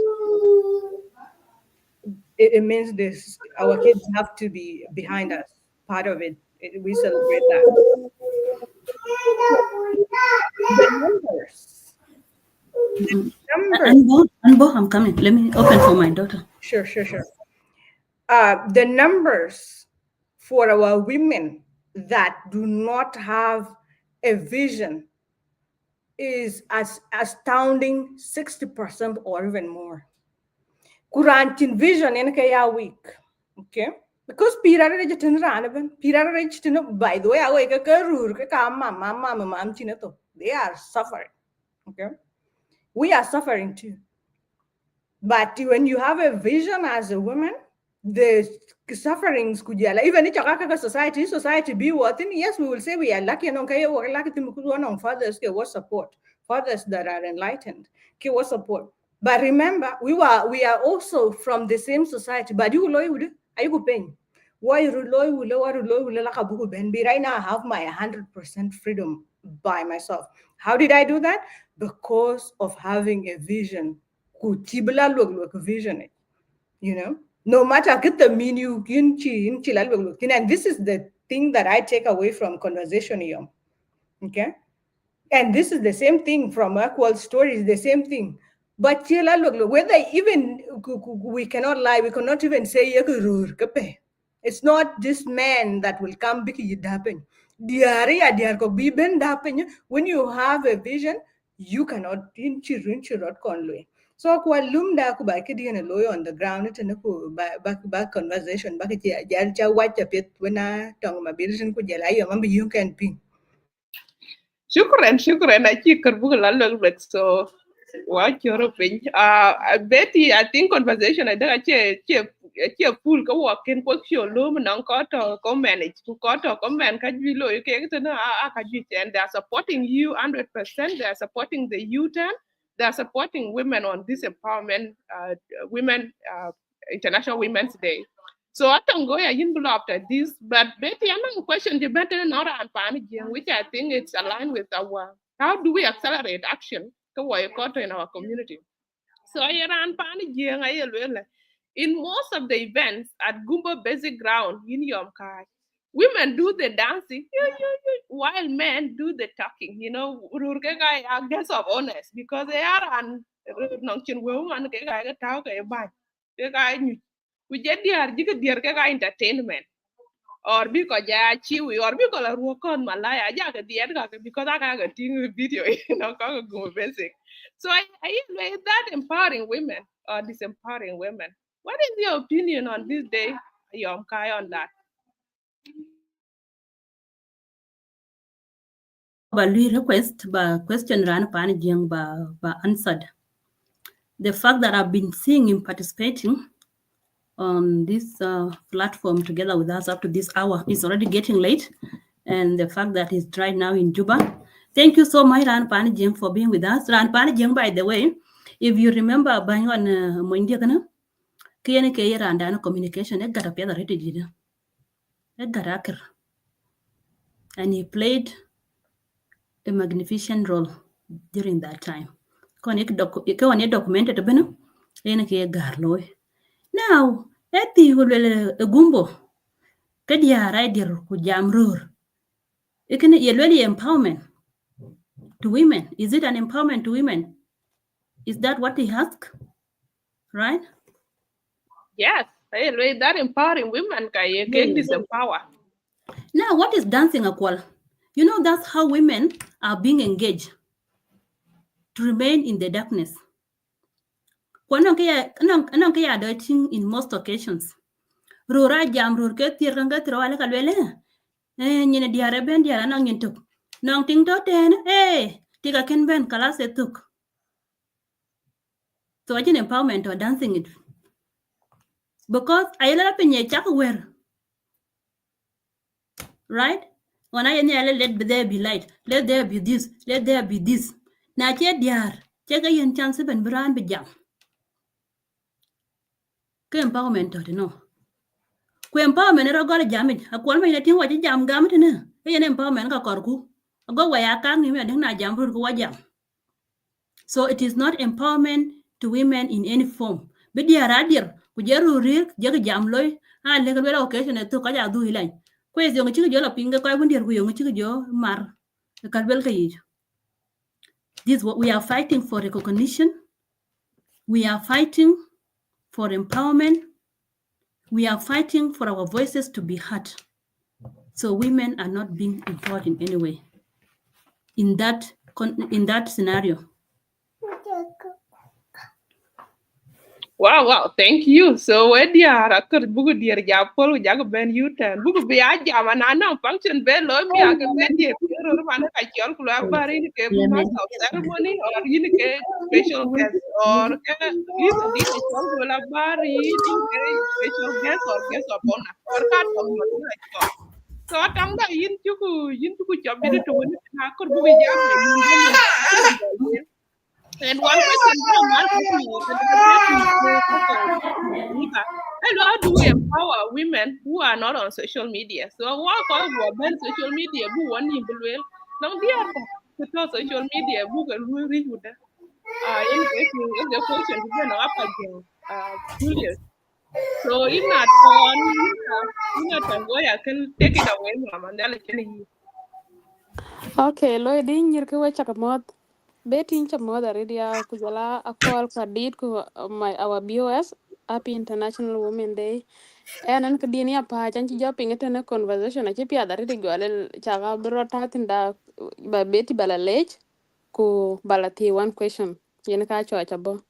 It means this. Our kids have to be behind us. Part of it. We celebrate that. The numbers. Anbo, I'm coming. Let me open for my daughter. Sure. The numbers for our women that do not have a vision is as astounding 60% or even more. Kurantin vision in kaya week. Okay? Because pirara rejitin ranaban, pirara rejitin, by the way, away karur mama chinato. They are suffering. Okay? We are suffering too. But when you have a vision as a woman, the sufferings could even in society be what? Yes, we will say we are lucky and okay, we're lucky to fathers what support, fathers that are enlightened, what support. But remember, we are also from the same society. But you are you paying? Why right now I have my 100% freedom by myself. How did I do that? Because of having a vision. Vision, you know, no matter get the menu, and this is the thing that I take away from conversation here. Okay. And this is the same thing from equal stories, the same thing. But whether even we cannot lie, we cannot even say it's not this man that will come because it happen. When you have a vision, you cannot so kwa lumda ku ba kidi na lawyer on the ground it na ku back conversation back ya ja watch a pet when I tong ma bilsin ku jela yo mambi you can ping. Shukran. I think Karbugala look so. What your opinion? Betty, I think conversation. I think I full go walk in what your loom and uncle comment. To cut or comment can be low. You can't know. And they're supporting you 100%. They're supporting the youth and they're supporting women on this empowerment. Women International Women's Day. So I don't go in below after this, but Betty, I'm not question the better not and panicking, which I think it's aligned with our how do we accelerate action to work in our community. So I ran panicking in most of the events at Gumbo Basic Ground in Yomkai. Women do the dancing while men do the talking. You know, I guess of honest because they are an woman we get there you get there entertainment or because ja chiwi or because la ruokon malaya ja ga there because I got a thing video go basic. So I like that empowering women or disempowering women. What is your opinion on this day, Yom Kai, on that? Ba lui request ba question ran pan jeng ba answered. The fact that I've been seeing him participating on this platform together with us up to this hour is already getting late, and the fact that he's right now in Juba. Thank you so much, Ran Pan Jeng, for being with us. Ran Pan Jeng, by the way, if you remember buying on Moindia Kiyene ke Ran Dana communication, it got a peer rated and he played a magnificent role during that time. Documented garloy. Now, eti hulele gumbo kedia rider ku jamrur. Ikene yelweli empowerment to women. Is it an empowerment to women? Is that what he asked? Right? Yes, that empowering women can disempower. Now, what is dancing equal? You know, that's how women are being engaged to remain in the darkness. In most occasions. Rura jam rur ke tiranga trawale kalwele. Nyine diare ben diara nang nyentuk. Nang ting to ten, tika ken ben kala se tuk. So I empowerment or dancing it. Because I love penye chak wear. Right? When I let there be light, let there be this, let there be this. Na che diar, che ga yen chance ben bran be jam. Ke empowerment or no. Ku empowerment ero gole jamit. Akwal me tin waje jam gamit ne. E yen empowerment ka korku. Go wa ya kang ni me na jam rur ku wajam. So it is not empowerment to women in any form. Be diara dir ku jeru rir je jam loy. Le ga bela occasion to ka ja du hilai. Kwezi yong chi jo la pinga ko bundir ku yong chi jo mar. Ka bel ka yi. This what we are fighting for recognition. We are fighting for empowerment. We are fighting for our voices to be heard. So women are not being empowered in any way. In that scenario. Wow, thank you. So when you are a good book, dear Japol, Jagaben Utan, book be a jamana function bell, be a ben, dear Roman, I call Kulabari in the master of ceremony or in a special guest or listen, did a call Kulabari in special guest or guest of honor or cat of your. So I don't know in to job to win a could book a and one question, and how do we empower women who are not on social media? So what call women social media who want you will now they are social media who will read with that. In the question is then up again, Julius. So in that one, I can take it away, ma'am, and I'll tell you. Okay, lo di nyir ke wecha kamot. Betting cha mother redia kujala a call ka did ku my our BOS Happy International Women Day. Enan ka dini apa chan chi joping it na conversation a chi pia dari de gole chaga bro tatinda ba beti bala lech ku bala ti one question yen ka cho chabo.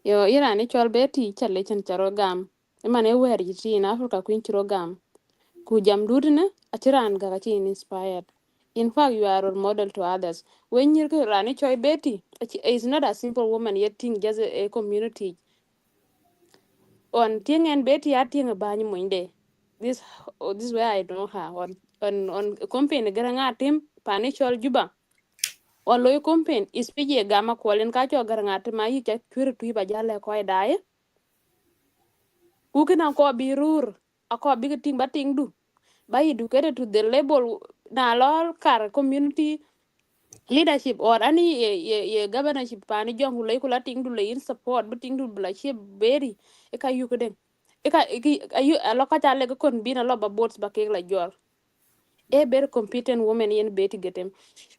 Yo ira ni chol beti chale chan charo gam. Emane wer yiti in Africa kuin chiro gam. Ku jam dudine achiran ga chi inspired. In fact, you are a role model to others. When you rani choi Betty, is not a simple woman yet think just a community. On Ting and Betty, I think a bany muinde. This this way I know her. On company garanga team panichol juba. On loy company is piji gamma kwalen kacho garanga team I check pure to ba jale koi die. Who can ko birur? A ko big thing but do. By educated to the level na lor kar community leadership or any governorship pani jong lay kula ting du lay in support but ting du bla she berry e ka yu keden e ka ayu aloka cha le kon bina lo ba boats ba ke la jor e ber competent woman yen Betty Gatem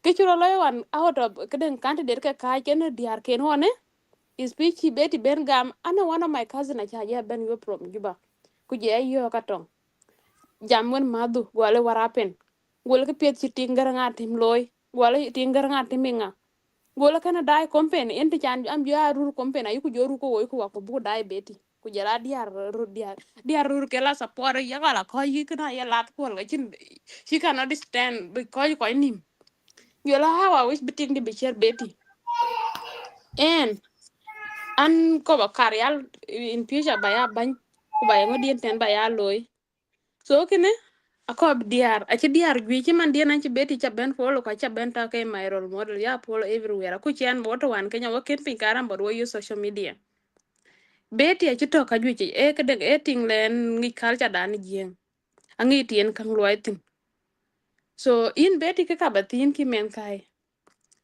ke churo lo wan out of keden candidate ka ken diar ken one is speech Betty Ben gam ana one of my cousin a cha ya ben yo from Juba kuje yo katong jamwen madu gwale warapen gwale ke pet ci tingara ngatim loy gwale tingara ngatim minga gwale kana dai company enti chan am ya rur company ayu ku joru ko woy ko wa ko bu dai Betty ku jara diar ru diar rur ke la sapore ya gala ko yi kana ya lat ko la chin she cannot understand because ko nim yola hawa wish biting di bicher Betty and an ko ba karyal in future ba ya ban ku ba ngodi ten ba ya loy so kene ako diar achi diar gwi chi man dian anchi Betty cha ben follow ka cha ben ta ke my role model ya follow everywhere ku chen boto wan kenya wa ken pin karam bod wo use social media Betty achi to ka gwi chi e ke de e ting len ngi culture dan jien angi tien kang loitin so in Betty ke ka batin ki men kai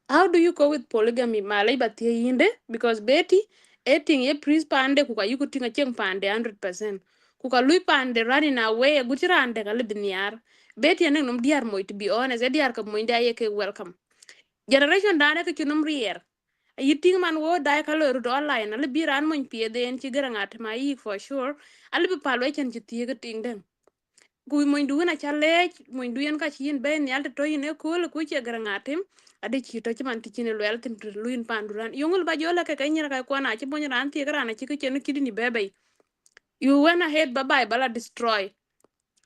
how do you go with polygamy malai batie yinde because Betty eting ye priest pande ku ka yuko tinga cheng pande 100% ku ka lui pande running away gutirande ka libniar Betty ene num diar moy to be honest e diar ka moy ndaye ke welcome generation dane ke kinum rier yiting man wo dai ka lo ru online ali biran mon pie den ci garangat ma yi for sure ali bi palo chen ci tie ga ting den ku moy du na chale moy du yen ka chin ben yal to yin e ko ku che garangatim ade ci to ci man ti chin lo yal tin luin panduran yongul ba jola ke kanyira ka ko na ci bon ran ti grana ci ke chen kidini bebe you went ahead bye bye bala destroy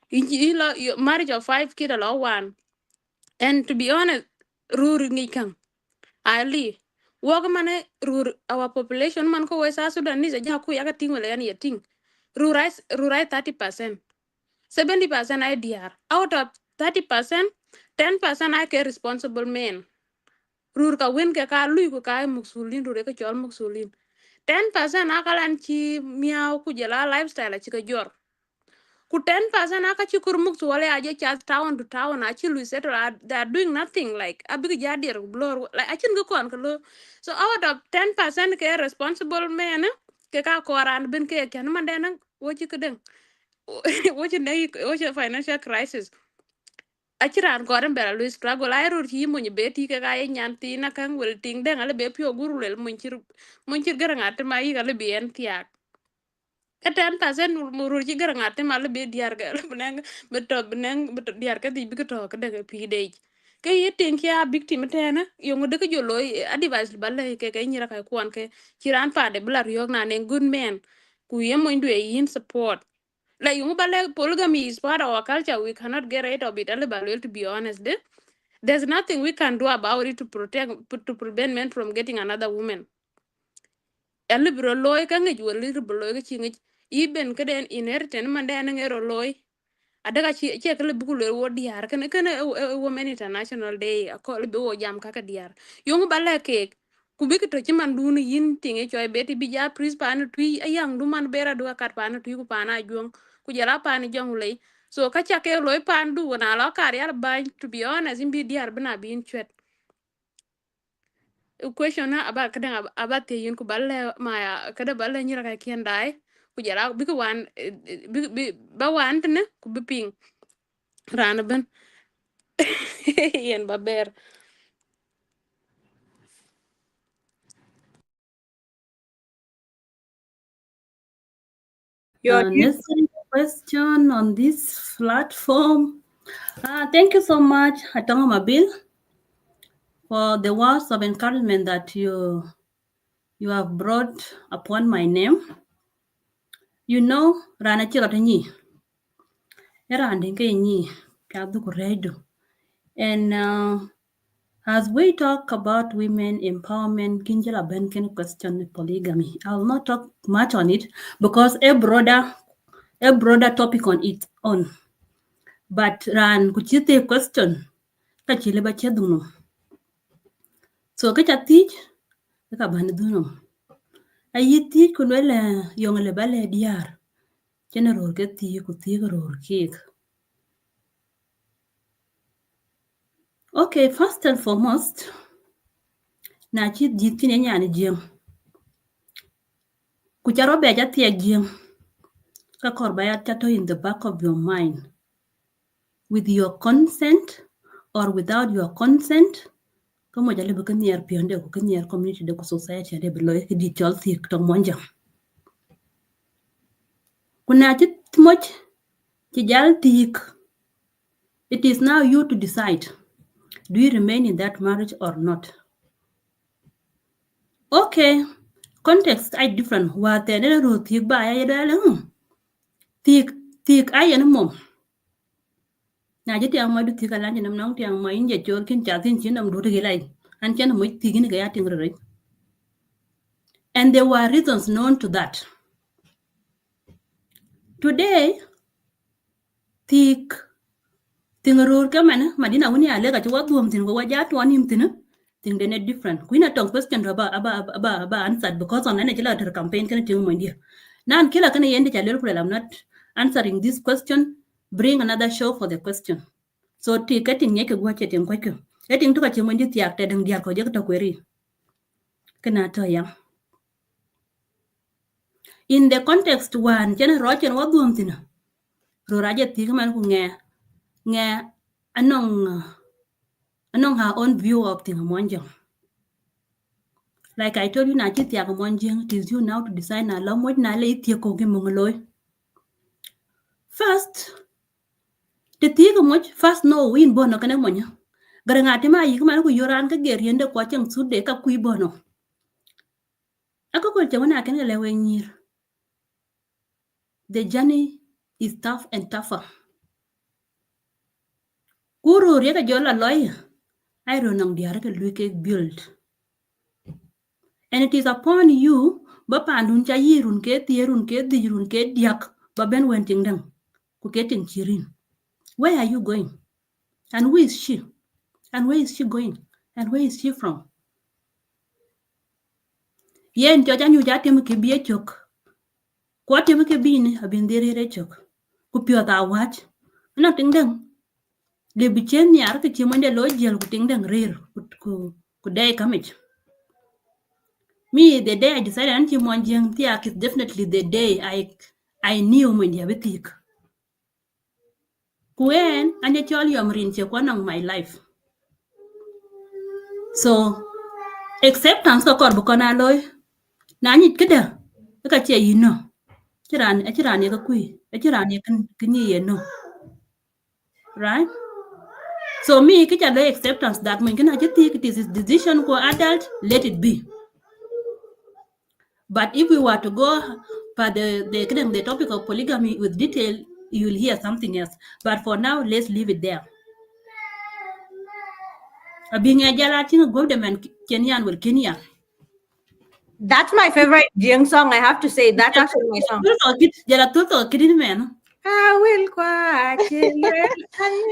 in lo marriage of 5 kid lo one and to be honest rur ngi kan ali woga mane rur our population man ko wesa sudan ni ja ku yaga ting wala yani yating rurai 30% 70% IDR out of 30% 10% I ke responsible men rur ka wen ke ka lui ko ka muksulin rur ke chol muksulin 10% akalan chi miao ku jela lifestyle chi ka jor ku 10% aka chi kurmuk to wale aje chat town to town achi lu settle they are doing nothing like a big jadir blur like achin go kon ko so out of 10% ke responsible men ke ka koran ben ke kan man den wo chi kedeng wo chi nei wo chi financial crisis achiran koran bela lu struggle ai ru hi mo ni beti ke ga nyan ti na kan wel ting den ale be pio guru lel mun chir garangat ma yi gale bien tiak ka 10% muru ci gar ngate mal be diar ga benang beto benang beto diar ka di bi to ka daga pi de ke yeten kya victim tena yo ngode ko jolo advice balle ke nyira ka kwan ke kiran pa de blar yo na ne good man ku yemo ndu e yin support like yo balle polygamy is part of our culture we cannot get rid of it alle balle to be honest there's nothing we can do about it to protect to prevent men from getting another woman ali bro loy ka ngi wali bro loy ka chi ngi iben keden inheritance man den ngero loy adaga chi kle bugu lo wo diar kan women international day ko le wo jam kaka diar yong bale ke ku bi to chi man dunu yin tinge choy Betty bi ja pris pan tui ayang du man bera du kat pan tui ku pana jong ku jara pan jong le so ka cha ke loy pan du na lo kar yar ban to be honest in bi diar bana bin chwet question na aba kada aba te yin ku balle ma kada balle nyira ka kien dai ku jara bi ku wan ba wan ne ku bi ping rana ben yen ba ber Your Necessary question on this platform. Thank you so much, Atanga Mabil, for the words of encouragement that you have brought upon my name. You know, Rana Chirotanyi, Erandinke Kadukuredo. And as we talk about women empowerment, Kinjala Benken question polygamy. I'll not talk much on it because a broader topic on its own. But ran kuchite question kachile ba chedunum. So kacha teach ka banduno. Ayi teach kunwele yongele bale diar. General ke ti ku ti ror cake. Okay, first and foremost, na chi jitin nyani jeng. Kucharo be ja tie jeng. Ka korbaya chato in the back of your mind. With your consent or without your consent, kamo jale bu kanier pionde ku kanier community de ku society de beloy ki di chol thik to monja. Kuna chit much chijal tik. It is now you to decide. Do you remain in that marriage or not? Okay, context is different. What the other thik ba ay dale thik ay an mom. Na jeti ang madu thik alan nam nong tiang mo inje chor kin chatin chinam do gilai. An chen mo tigin ga yating right. And there were reasons known to that. Today, thik tingarur kamana madina wuni alega chwa duom tin go waja to anim tin thing they net different. Queen tong question aba answered because on an agila campaign can tell my dear. Nan kila kana yende chalel kula I'm not answering this question. Bring another show for the question. So getting yeke gwache tin kwake. Getting to kachi mundi tiak tedeng dia ko jek to query. Kana to ya. In the context one, jena rochen wa duom tin. Roraje tigman ku nge anong her own view of thing monjang. Like I told you, na chit yak monjang, it is you now to decide na long what na le tia ko mongoloy. First, the tia much first no win bono kana monya. Garangati ma yik man ku yoran ka geriende kwa chang sude ka kui bono. Ako ko chawana kan lewe nyir. The journey is tough and tougher. Kuru rieka jola loy. I don't know the luke build. And it is upon you, Bapandun Chayirun ke Tierun ke Dirun ke Diak, Baben wenting them, Kuketing Chirin. Where are you going? And who is she? And where is she going? And where is she from? Yen Jojan you jatim ke be a chok. Quatim ke bean have been there chok. Kupio ta watch. Nothing them. They be chen the archimende logial putting them rare. Could they come it? Me, the day I decided anti-monjang tiak is definitely the day I knew when diabetic. When and it all your marine one of my life. So acceptance of corbukana loy. Nani kida. Look at you know. Chirani a kui. A chirani can ye no. Right? So me kitchen acceptance that when can I just take it is his decision for adult, let it be. But if we were to go for the topic of polygamy with detail, you will hear something else. But for now, let's leave it there. Being a Jalatin government Kenyan will Kenya. That's my favorite Jiang song. I have to say that's actually my song. I will quite.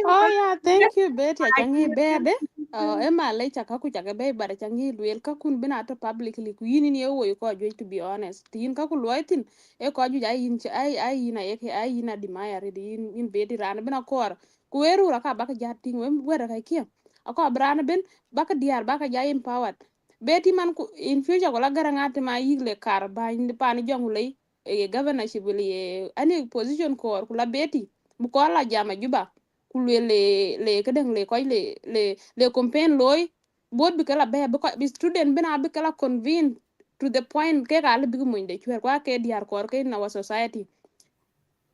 Oh yeah, thank you, Betty. Changi bebe. Emma later kaku chaga be but changi luel kakun been at publicly ku yini ni ewo ko joy to be honest. Tin kaku loitin e ko ju ai ina eke ai ina dimaya ready in Betty ran bena kor ku eru raka baka jating wem wera kai kia. Ako brana ben baka diar baka ja empowered. Betty man ku in future ko la garangate ma yigle kar ba ni pani jongulei e governorship li any position ko kula Betty bukola jama juba le kadang le koy le campaign loy board bi kala be bi student bina bi kala convene to the point ke ga le bi mo inde chwer kwa ke diar kor ke in our society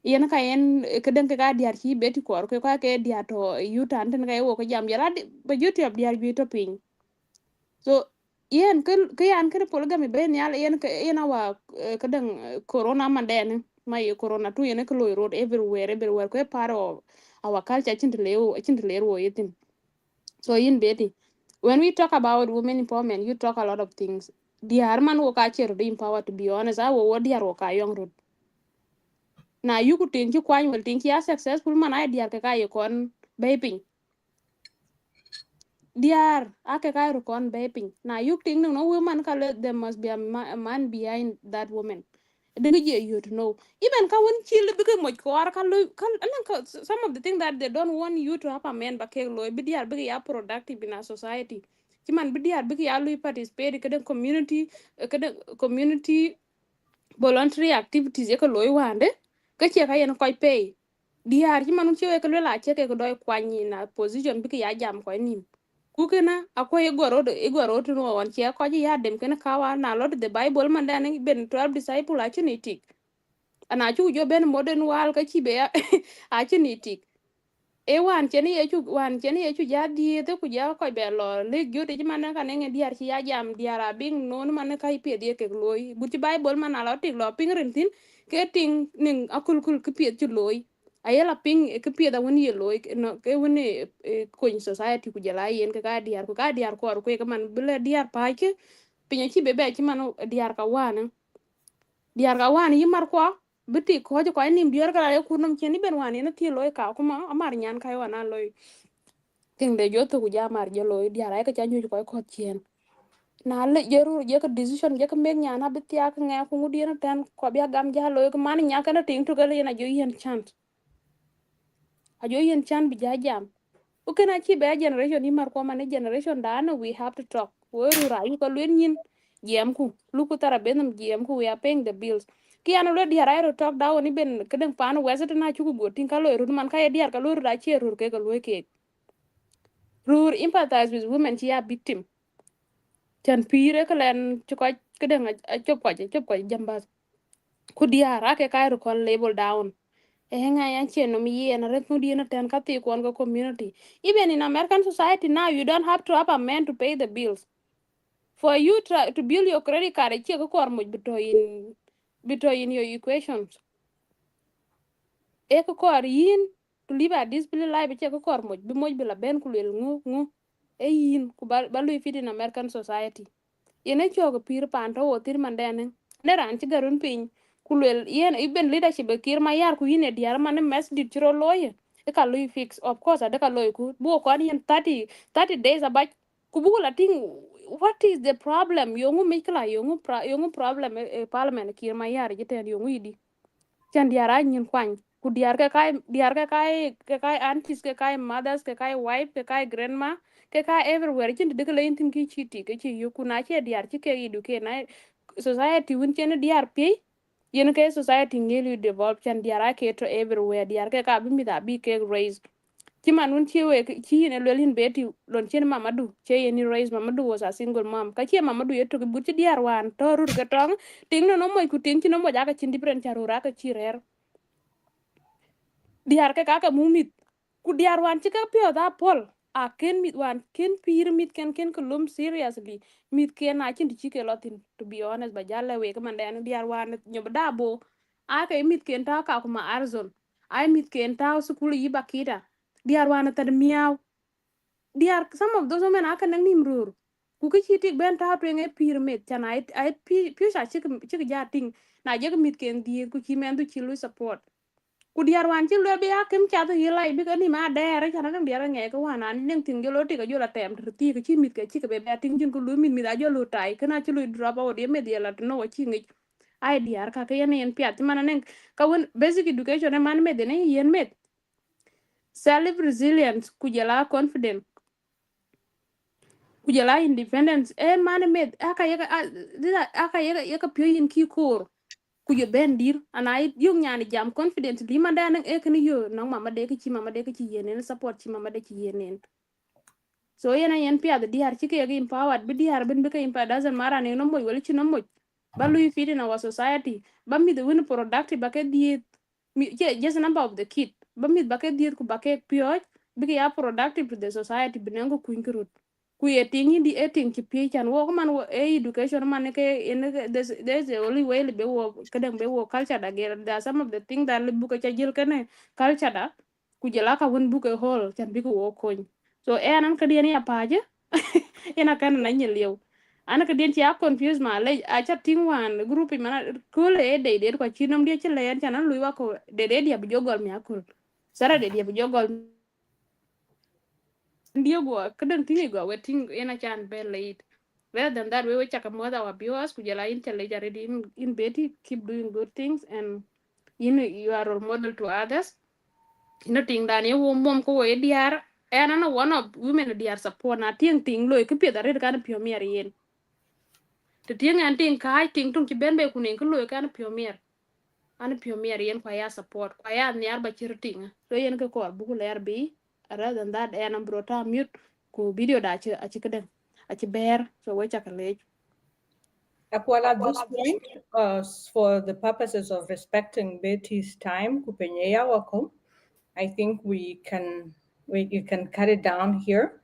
yen ka yen kedeng ka diar chi beti kor ke ka ke diar to yutan ten ka wo ko jam jara ba juti ab diar bi to pin so yen ke yan ke polygamy ben yal yen awa kedeng corona manden my corona tu yen ko loy road everywhere ko part of our culture chintleo yitin so yin beti when we talk about women empowerment you talk a lot of things diar man wo ka chero de empower to be honest awo wo diar wo ka yong road na yuku tinki kwany wel tinki ya successful man ay diar ke kay kon vaping diar ake kay kon vaping na yuk ting no woman ka there must be a man behind that woman dinga je you to know even ka won chill bi ko moj ko ar kan lo kan some of the things that they don't want you to have a man ba ke lo bi diar bi ya productive in a society ci man bi diar bi ya lo participate ke community voluntary activities ye ko lo wande ka che ka yen koy pay diar ci manu ci we ko la che ke ko doy kwani na position bi ya jam ko nim ku kena ako igoro to no wan che ko ya dem kena kawa na lot the bible man dan ben 12 disciple a chinitik ana chu jo ben modern wal ka chi be a chinitik e wan cheni ye chu ja di te ku ja ko be lo le gyo de man ka ne diar ci ya jam diara bing non man ka ipie de ke loy bu ci bible man ala tik lo ping rin tin ke ting ning akul kul ke pie chu loy ayela ping ke pie da woni ye loy no ke woni ko in society ku jala yen ka diar ko ko man bele diar pa ke pinya ci be ci man diar ka wan yimar ko biti ko ko ni diar ka le kunum cheni ben wan ina ti loy ka kuma amar nyan kai wana loy ting de joto ku jamar je loy diar ay ka chanyu ko chien na le jeru je ka decision je ka meg nyana biti ak nga ku ngudi na tan ko bia gam ja loy ko man nya kana ting to gale na jo yen chant a jo yen chan bi ja jam o kana chi be generation yimar ko man generation dana we have to talk wo ru ra yu ko len yin jam ku lu ku tara benam jam ku we are paying the bills ki ana lo diar ay ro talk da woni ben kedeng pan wese na chu ku go tin ka lo ru man ka diar ka lo ra che ru ke ka lo ke rur empathize with women chi a victim chan pire ka len chu ko kedeng a chop ko jambas ku diar ake ka ru kon label down nga yan chen no mi na ret no di na ten ka ti kon go community even in American society now you don't have to have a man to pay the bills for you to build your credit card che ko kor mo between your equations e ko kor yin to live a disciplined life che ko kor mo bi mo bi la ben ku lel ngu e yin ku ba lu fit in American society yene chogo pir pan to wotir mandene ne ran ci garun pin kulel yen iben leadership e kir ma yar ku yine diar man mes dit chiro loye e ka lui fix of course ade ka loy ku bo ko yen 30 days about ku bu la ting what is the problem yongu mikla yongu problem parliament kir ma yar jiten yongu idi chan diara nyin kwany ku diar ke kai aunties ke kai mothers ke kai wife ke kai grandma ke kai everywhere chin de kala intin ki chiti ke chi yu kuna che diar chi ke idu ke na society wun chen diar pe yen ke society ngeli develop chan diara ke to everywhere diar ke ka bi mi da bi ke raise chi man wun chi we chi ne lelin beti lon chen mamadu che yen raise mamadu was a single mom ka che mamadu yeto ke buti diar wan to rur ke tong ting no mo ku ting chi no mo ja ka chin different charura ka chi rer diar ke kaka mumit ku diar wan ci ka pio da pol a ken mit wan ken pir mit ken kulum seriously mit ken a cin ci ke lotin to be honest ba jalla we ko man den diar wan nyob dabo a ke mit ken ta ka kuma arzon ai mit ken ta sukulu yi bakita diar wan ta miaw diar some of those women aka nang nim rur ku ke ci tik ben ta to nge pir met tan ai pi sa ci ja ting na je mit ken di ku ci men du ci lu support ku diar wan ci lo be akem cha to yela bi ka ni ma dere cha na diar nge ko wana ni ning ting jolo ti ka jola tem ti ka ci mit ka ci ka be ting jin ku lu min mi da jolo tai kana ci lu drop out de me de la no ci ngi ai diar ka ka yen piat man nen ka won basic education man me de ne yen met self resilience ku jela confident ku jela independence e man me aka yeka pyo yin ki kor ku yo ben dir ana yung nyani jam confidence di manda nang e kini yo nang mama de ki yenen support ci mama de ki yenen so yena yen pia de diar ci ke empowered bi diar ben be ka empowered doesn't matter ne no moy wala ci no moy ba luy fit in our society ba mi de win productive ba ke di just a number of the kid ba mit ba ke diet ku ba ke pio be ya productive to the society binengo kunkurut ku ye tingi di eting ki pie chan wo man wo education man ke there's the only way be wo kadang be wo culture da there are some of the thing that buka cha jil kene culture da ku jela ka won buka hol chan bi ko wo kon so anan ka dia ni apaje ena kan na nyelio ana ka dien chia confuse ma le a cha ting wan group mana kule de ko chinom dia chele yan chana luiwa ko de dia bi jogol mi akul sara de dia bi jogol ndio go kadang tingi go weting ena chan be late rather than that we will check more our viewers kujala in chale jare in Betty keep doing good things and you are a role model to others ting dan ye mom ko we diar and ana one of women diar support na ting lo ke pie dare kan pio mier yen te ting an ting kai ting tung ki ben be kunen ko lo kan pio mier an pio mier yen kwa ya support kwa ya niar ba chir ting so yen ko ko bu ler bi rather than that and am brota mute ko video da chi a chi kaden a chi bear so we check le Well, at this point, for the purposes of respecting Betty's time, kupenyeya wako, I think you can cut it down here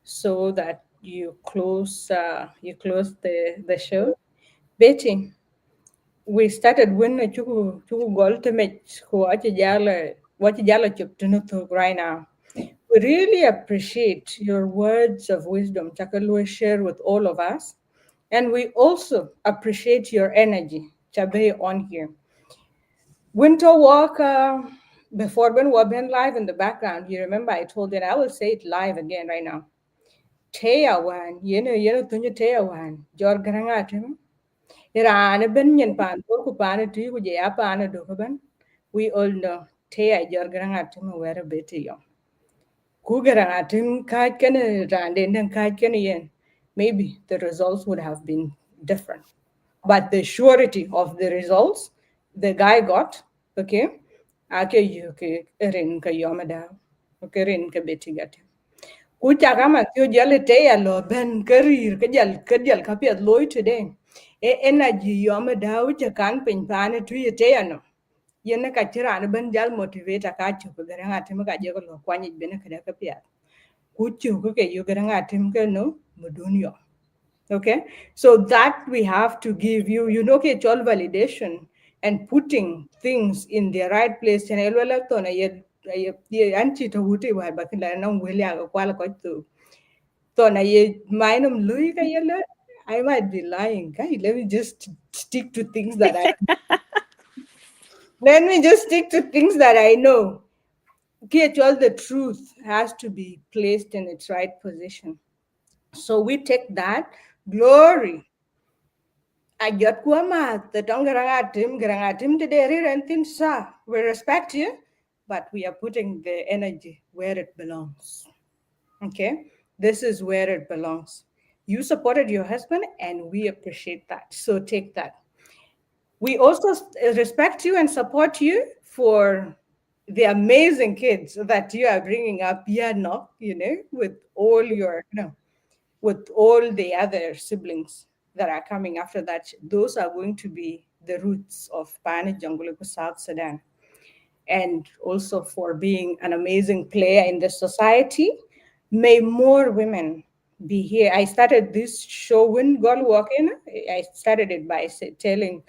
so that you close the show. Betty, we started when chuku gol to make wachi jala chup to right now. We really appreciate your words of wisdom, Chakalua share with all of us. And we also appreciate your energy, Chabe, on here. Winter walk, before when we've been live in the background, you remember I told you, and I will say it live again right now. Teya wan, tunyo teya wan, jor garangatim. Irana ben yen pan, porku pana tu you, ya pana dokuban. We all know teya jor garangatim, where a bit young. Kugaranatim kajken randin and kajken yen. Maybe the results would have been different. But the surety of the results the guy got, okay, ake yuke rin ka yomada, okay, rin ka beti gati. Kucha kama kyo jale te ya lo ben karir ka jal ka piat loy today. E energy yomada ucha kan pin pane tu ye te ya no. Yene ka tira ben jal motivate ka chu ko gara ngati ka je ko lo kwani bene ka ka piat. Kuchu ko ke yu gara ngati ka no mudunyo. Okay, so that we have to give you, okay, all validation and putting things in the right place. And elwela to na ye anchi to wuti wa ba kila na wele aga kwala ko to na ye mainum lui ka yela. I might be lying. Guy, let me just stick to things that I let me just stick to things that I know. Okay, all the truth has to be placed in its right position. So we take that glory. I got Kuama, the Tongarangatim today, and things sa. We respect you, but we are putting the energy where it belongs. Okay? This is where it belongs. You supported your husband, and we appreciate that. So take that. We also respect you and support you for the amazing kids that you are bringing up, with all your, with all the other siblings that are coming after that. Those are going to be the roots of Pani Janguluku, South Sudan. And also for being an amazing player in the society. May more women be here. I started this show when God walked in. I started it by telling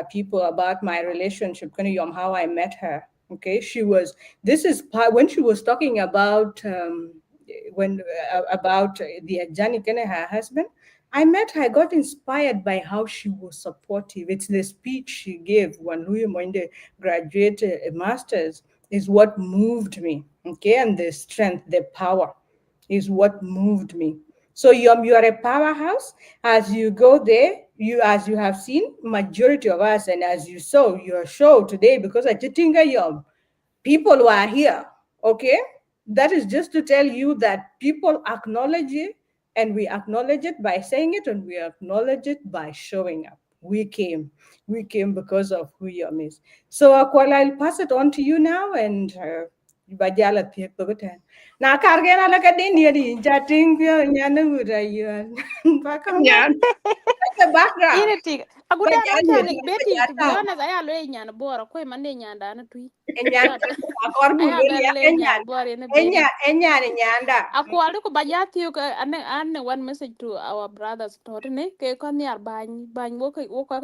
people about my relationship, how I met her. Okay, this is when she was talking about about the Ajani her husband. I met her, I got inspired by how she was supportive. It's the speech she gave when Louis Moinde graduated a master's is what moved me. Okay, and the strength, the power is what moved me. So you are a powerhouse. As you go there, as you have seen, majority of us, and as you saw your show today, because I think you people who are here, okay? That is just to tell you that people acknowledge it, and we acknowledge it by saying it, and we acknowledge it by showing up. We came because of who you are. So, Akwala, I'll pass it on to you now, and bajala thiek togoten. Na kargena la kadin yadi chatting pyo nyana ura yuan. Yeah. the background. Anything. Aku dah Bajal macam ni, ni Betty. To be bajal honest, ayah lo nyan bor. Aku mana nyan dah na tui. enyan akor Ayah dulu bel ya le nyan bor ini Betty. nyanda. Aku alu ko bajati ko ane one message to our brothers to ne ke ko niar bany wo ko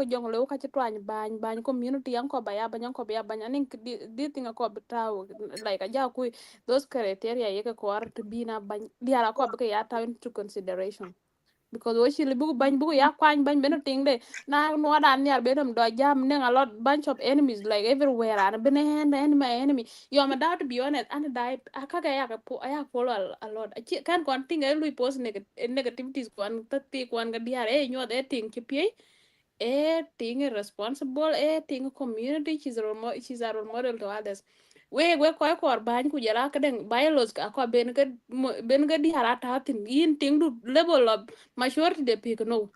jong le wo ka chitwany bany community yang ko baya bany ko baya bany anin di tinga ko bitaw like aja ku those criteria ye ko ar to be na bany diara ko be ya ta into consideration because wo shi buku bany buku ya kwany bany beno ting de na no da niar benum do jam ne a lot bunch of enemies like everywhere and bene enemy you am to be honest and die akaga ya ya follow a lot kan kon ting e lui post negativities kon tati kon ga diar e nyo de ting ki pi e ting responsible e ting community she's a role model to others we ko ban ku jara ka den bylaws ka ko ben ga di harata tin yin ting du level of maturity de pick no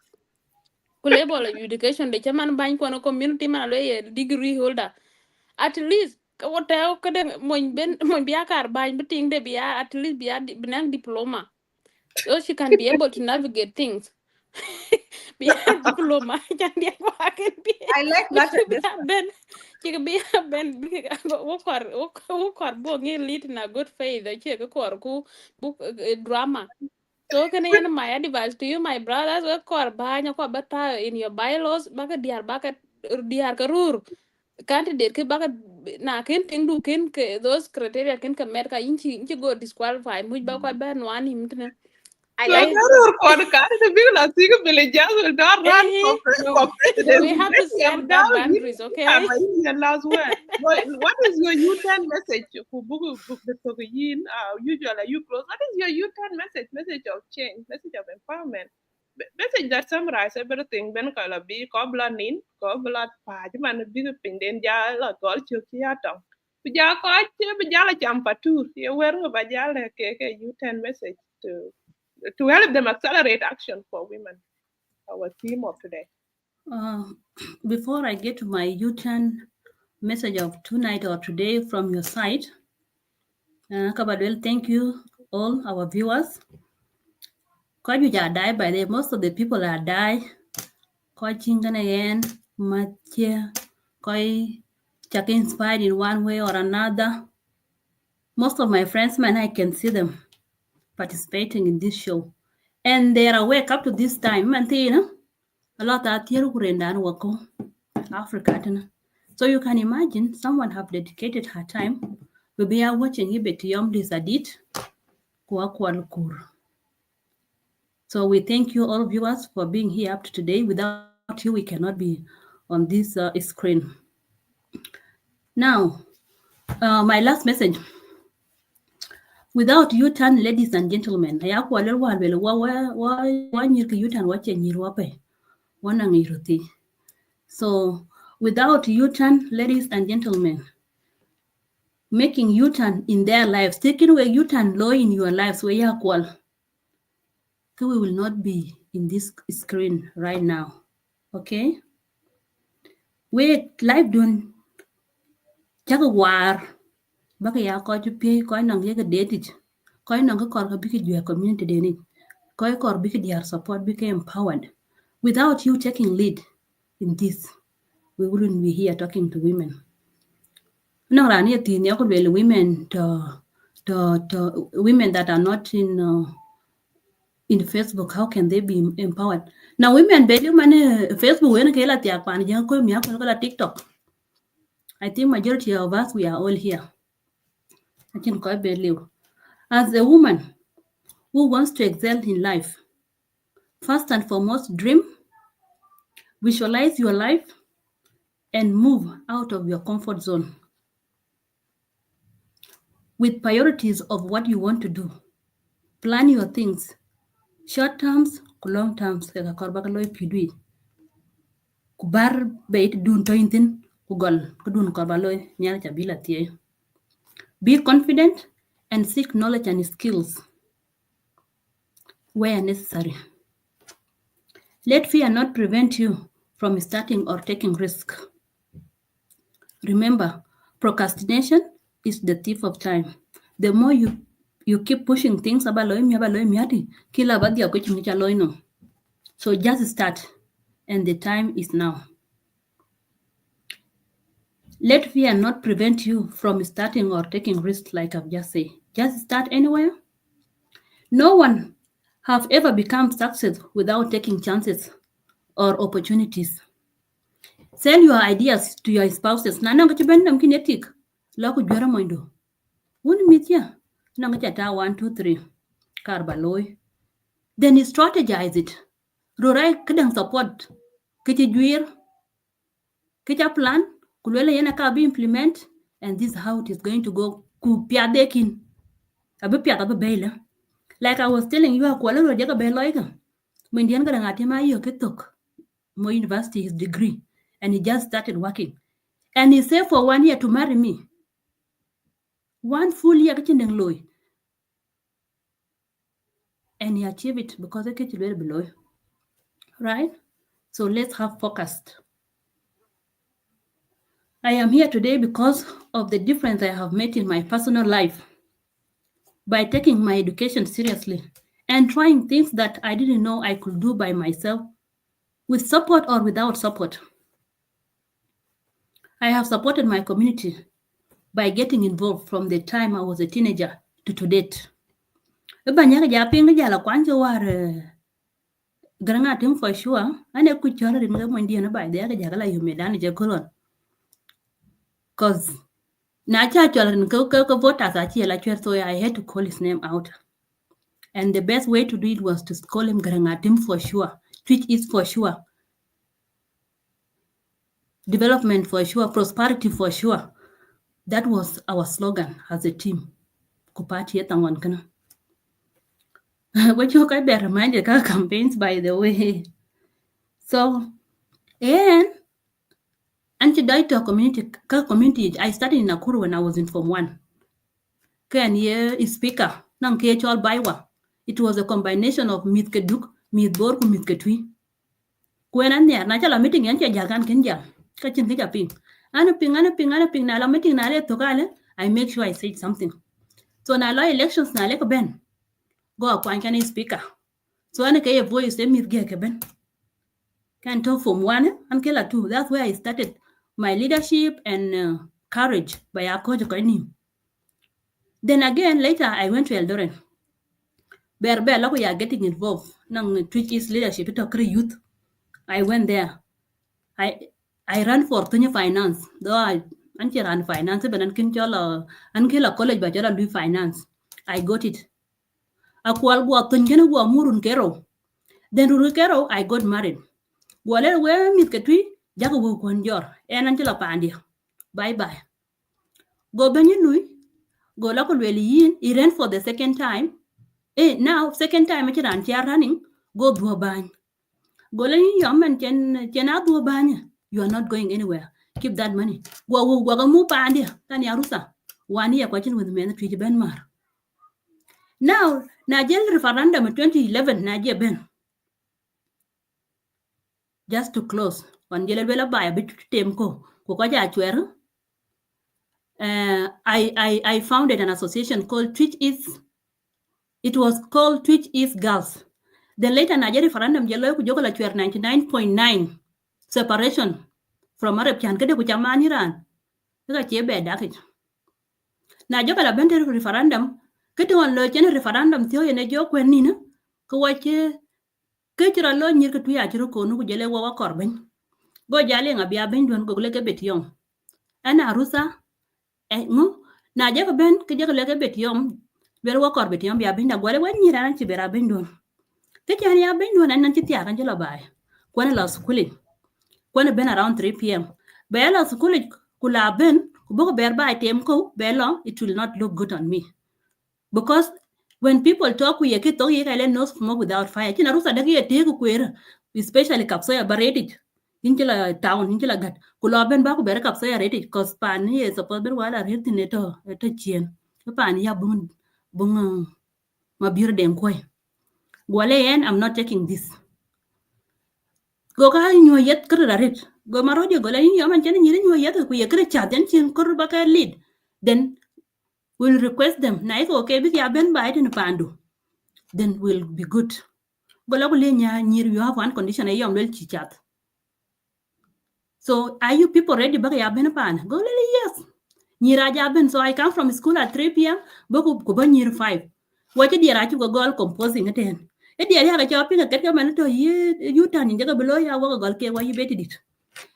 ku level of education de chaman ban ko no community man le ye degree holder at least what ka den mon biya kar ban biting de biya at least biya binang diploma so she can be able to navigate things be a diploma can dia ko akan be I like that. be ben chị be ben wo kor bo ngi lit na good faith chị ko kor ku book drama so can I my advice to you my brothers wo kor ba nya ko bata in your bylaws baka diar ka rur candidate ke baka na ken ting du ken ke those criteria ken ka mer ka inchi go disqualify mu ba ko ba no ani mtene I So like there for the card the big la single villages will not run eh for president. we have to set that boundaries okay Your last word. What is your U-turn message? Usually you close. What is your U-turn message? Message of change, message of empowerment. Message that summarize everything. Ben kala bi ko blood nin, ko blood pa. Cuman big pin den ja la gol chuki atong. Bija ko bija la champa tour. Ye wer ba jala ke U-turn message to help them accelerate action for women. Our theme of today. Uh, before I get to my U-turn message of tonight or today from your side, Kabadwell, thank you all our viewers. Quite you are die by the most of the people are die. Quite chingan again, Matya, quite check inspired in one way or another. Most of my friends, man, I can see them participating in this show. And they are awake up to this time, man, you know, a lot of Tirukurendan wako Africa. So you can imagine someone have dedicated her time. We are watching Ibetiyom Disadit Kwakwalkur. So we thank you all viewers for being here up to today. Without you, we cannot be on this screen. Now, my last message. Without U-turn, ladies and gentlemen, so without U-turn, ladies and gentlemen, making U-turn in their lives, taking away U-turn low in your lives, we will not be in this screen right now. Okay? Wait, live done. Chaka war. Baka ya ko ju pay ko nang ye date ko nang ko ko big your community deni ko big their support became empowered. Without you taking lead in this, we wouldn't be here talking to women. No rani tin ya ko women to women that are not in Facebook, how can they be empowered? Now women value money Facebook when kela tiak pan jang ko mi ko la TikTok. I think majority of us we are all here. I can quite believe. As a woman who wants to excel in life, first and foremost, dream, visualize your life, and move out of your comfort zone with priorities of what you want to do. Plan your things, short terms, long terms. Kubar bait dun tointin kugol kudun korbaloy nyal chabila tie. Be confident and seek knowledge and skills where necessary. Let fear not prevent you from starting or taking risk. Remember, procrastination is the thief of time. The more you keep pushing things, so just start. and the time is now. Let fear not prevent you from starting or taking risks like I've just said. Just start anywhere. No one have ever become success without taking chances or opportunities. Sell your ideas to your spouses. Nana nga chiben nam kinetic. Loko jwara moindo. Wun mitya. Nanga chata 1, 2, 3. Karbaloy. Then you strategize it. Rorai kadang support. Kichi juir. Kicha plan. Kulwela yena ka be implement. And this is how it is going to go. Ku piadekin. Abe piat abe baila. Like I was telling you, akwala rojeka beloiga. Mendian kadang atima iyo kitok. Mo university his degree. And he just started working. And he said for 1 year to marry me. 1 full year kitchen loy. And he achieved it because the kitchen very below. Right? So let's have focused. I am here today because of the difference I have made in my personal life by taking my education seriously and trying things that I didn't know I could do by myself, with support or without support. I have supported my community by getting involved from the time I was a teenager to date. Banyaga japinga jala kwanja war garanga tim for sure ane ku chora ringa mondi na by the jagala yumedani jakolon. Cause na cha chora ringa voters achi la chwer, so I had to call his name out. And the best way to do it was to call him Garangatim for sure, which is for sure, development for sure, prosperity for sure. That was our slogan as a team. Kupati etangwan kana. What you can be reminded of campaigns, by the way. So, and anti-diet community, I started in Nakuru when I was in Form 1. Can ye speaker? Nang kechol baiwa. It was a combination of Myth Keduk, Myth Borku, Myth Ketui. When I'm there, Nachala meeting and Jagan Kenja, catching the ping. Anna ping, Nala meeting Nale Togale, I make sure I say something. So now elections Naleka Ben. Go up one speaker. So I a voice, they meet Ben. Can talk from 1 and Killer 2. That's where I started my leadership and courage by our coach. Then again, later I went to Eldoret. Bear, we are getting involved. Nang Twitch's leadership, it occurred youth. I went there. I ran for Tunya Finance. Though I ran finance, but Ankila college, but I do finance. I got it. Akwal go Tunya go Murun Kero. Then Rurukero, I got married. Gwale we mit ketui, jago wo konjor. En Angela Pandi. Bye. Go Benny Louis. Go local yin. He ran for the second time. Now, second time, I running. Go do a bang. Go letting yum and chen out do a bang. You are not going anywhere. Keep that money. Go move pandi. Tani arusa. 1 year question with me and the Benmar. Now, Nigel referendum in 2011, Nigeria Ben. Just to close, on Jelabella by a bit to Temco, Kokaja Chuer. I founded an association called Twitch East. It was called Twitch East Girls. Then later, Nigeria referendum Jelo Jokola Chuer 99.9 separation from Arab Chankade Kuchamaniran. Look at your bed, Dakit. Najoka Benter referendum, getting on Lurchen referendum, Theo and a joke when Nina, Kawache, Ketcher alone near Katuya no Jele Wawa Corbin. Go jalling a biabin go like a bit young. And Arusa, no, Naja Ben, Kajaka like a bit young. Very walk or bit young, biabin, whatever 1 year and Chibera Bindon. Ketchania Bindon and Nantitia Angela by. When I lost schooling. When I been around 3 p.m. Bella schooling Kula Ben, Kubo Bear by Temco, Bella, it will not look good on me. Because when people talk, we get no smoke without fire. Chinarusa Dagi take queer, especially Capsoya barated. Injila town, Injila gat. Kulaben back bear Capsoya rated, cause Pani is supposed to while I hit in it at a chin. Pania bung my beard and quay. Gwalean, I'm not taking this. Go in your yet credit. Go Marodio, go in your man, you yet, we agree chat and chin Kurubaka lead. Then we'll request them. Naik okay with ya ben bite in a pandu. Then we'll be good. Golabulenya near you have one condition a young well chichat. So are you people ready? Baka ya ben pan? Go lily yes. Nyira jaben. So I come from school at 3 p.m. Boku kuba nyir 5. Wacha dira chu go gol composing again. E dia ya ga chopping a ketka man to ye you turn in jaga below ya waga gol ke wa you betted it.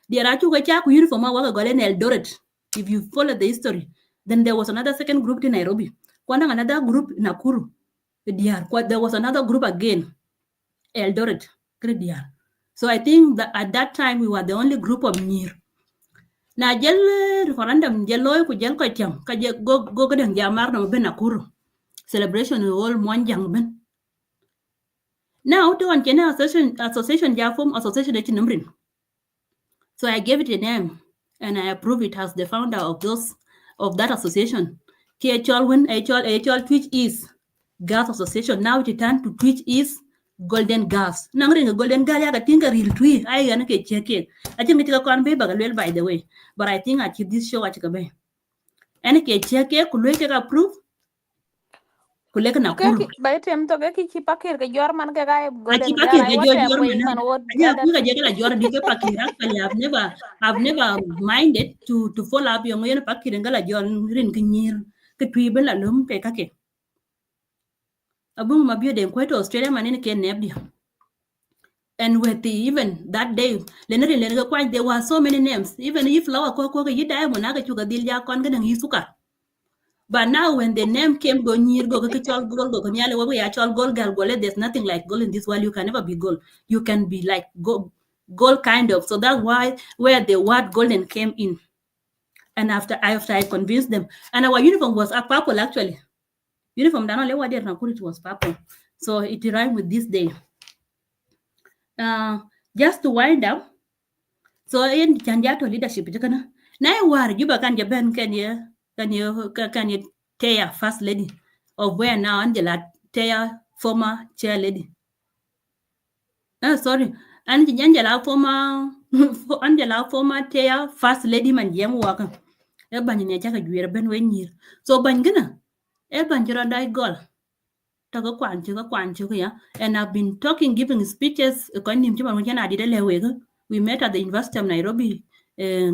Dira chu go cha ku uniform waga gol en Eldoret. If you follow the history, then there was another second group in Nairobi. Kwana another group in Nakuru. There was another group again, Eldoret. So I think that at that time we were the only group of Nyir. Na jel referendum jelo ku jel ko tiam ka je go gadang jamar no ben Nakuru. Celebration all Mwanjang ben. Now to one Kenya association Jafum association numrin. So I gave it a name and I approve it as the founder of that association. HL Twitch is Gas Association. Now it turned to Twitch is Golden Gas. Nangring Golden Gas ya tinga real tree. I gonna check it. I think it's a con be bagal by the way. But I think at this show at Chikabe. And ke check it, could we approve? Kulek Nakuru. Okay, by time to get ki pakir ke jor man ke kai Achi golden pakir gara ke what jor way mana. man what Aja other aku ka thing. jaga jor di ke pakir actually I've never minded to follow up yung yun pakir ngala jor rin kenyir ke tui bela lum pe kake. Abung mabio dem kweto Australia manene ke nebdi. And with even that day, there were so many names. Even if Lawa Koko Yida Monaga Chugadilja Kongan Yisuka. But now when the name came go near go kichol gold go nyale we actual gold girl gole, there's nothing like gold in this world. You can never be gold. You can be like gold kind of. So that's why where the word golden came in. And after I convinced them, and our uniform was a purple actually. Uniform Danole Wadir Nakuri it was purple. So it rhymed with this day. Just to wind up, so in Chanjato leadership, na war Juba kan jaben can you Taya first lady of where now Angela Taya former chair lady. Sorry, Angela former former Taya first lady man jam waka. Eban ni chaka juere ben wenyir. So bangana eban jira dai gol. And I've been giving speeches. We met at the University of Nairobi. I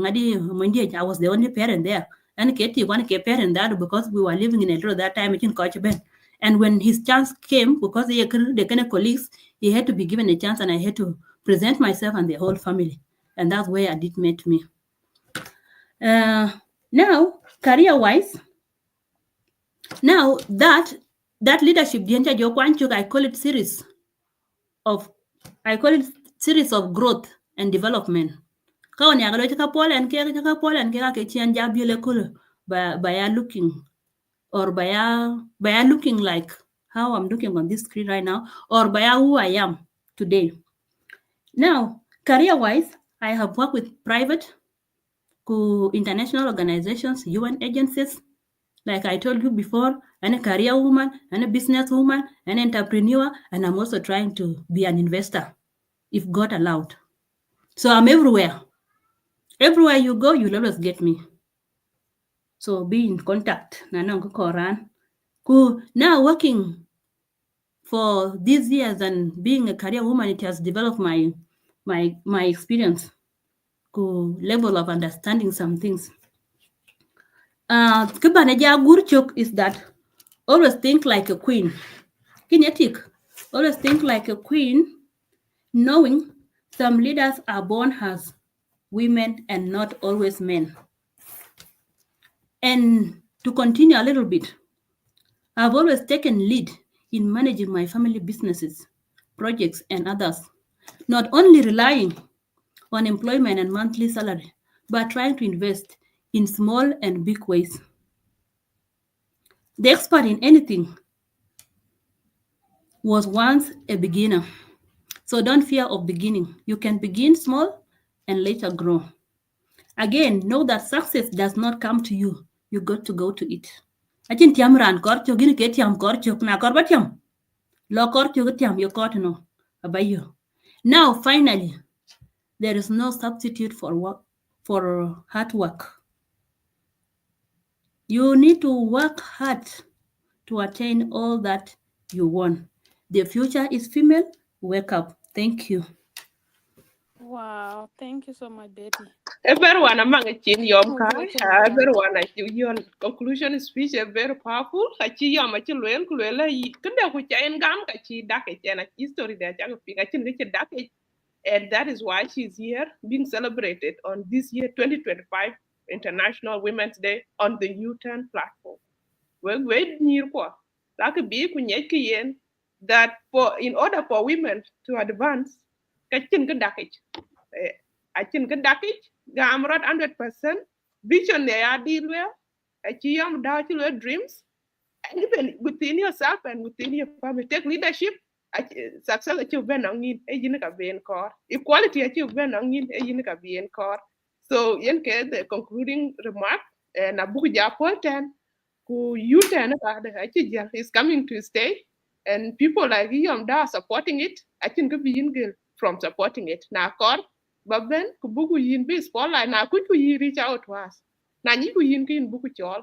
was the only parent there. And Katie, one parent there because we were living in Eldoret that time in Coach Ben. And when his chance came, because the kind of colleagues, he had to be given a chance and I had to present myself and the whole family. And that's where I did meet me. Now, career-wise, now that leadership, I call it series of growth and development. By looking like how I'm looking on this screen right now, or by who I am today. Now, career-wise, I have worked with private, international organizations, UN agencies. Like I told you before, I'm a career woman, I'm a business woman, an entrepreneur, and I'm also trying to be an investor, if God allowed. So I'm everywhere. Everywhere you go, you'll always get me. So be in contact. Now working for these years and being a career woman, it has developed my experience, level of understanding some things. Is that always think like a queen. Kinetic, always think like a queen, knowing some leaders are born as women and not always men. And to continue a little bit, I've always taken lead in managing my family businesses, projects, and others, not only relying on employment and monthly salary, but trying to invest in small and big ways. The expert in anything was once a beginner. So don't fear of beginning. You can begin small and later grow. Again, know that success does not come to you. You got to go to it. Achin tiam ran korcho gini ke tiam korcho na korba tiam. Lo korcho ke tiam yo kot no abayo. Now finally, there is no substitute for hard work. You need to work hard to attain all that you want. The future is female. Wake up. Thank you. Wow, thank you so much, Betty. Everyone among a chin yom kai, Much love. everyone at your conclusion speech is very powerful. A chi yom a chi luel kulela kada ku chain gam ka chi dake and a history that I'm a chin dake. And that is why she's here being celebrated on this year 2025 International Women's Day on the U-Turn platform. We near kwa like be kunyeki yen that for in order for women to advance kachin ka dakich achin ka dakich gamrat 100% vision they are deal well achiyam dachi dreams and even within yourself and within your family take leadership success achieve ben angin e yin ka ben kor equality achieve ben angin e yin ka ben kor so yen ke the concluding remark and abu ja polten who you can is coming to stay and people like you are supporting it I can be in from supporting it now kor baben ku bugu yin be spotlight na ku reach out to us na ni ku yin kin buku chol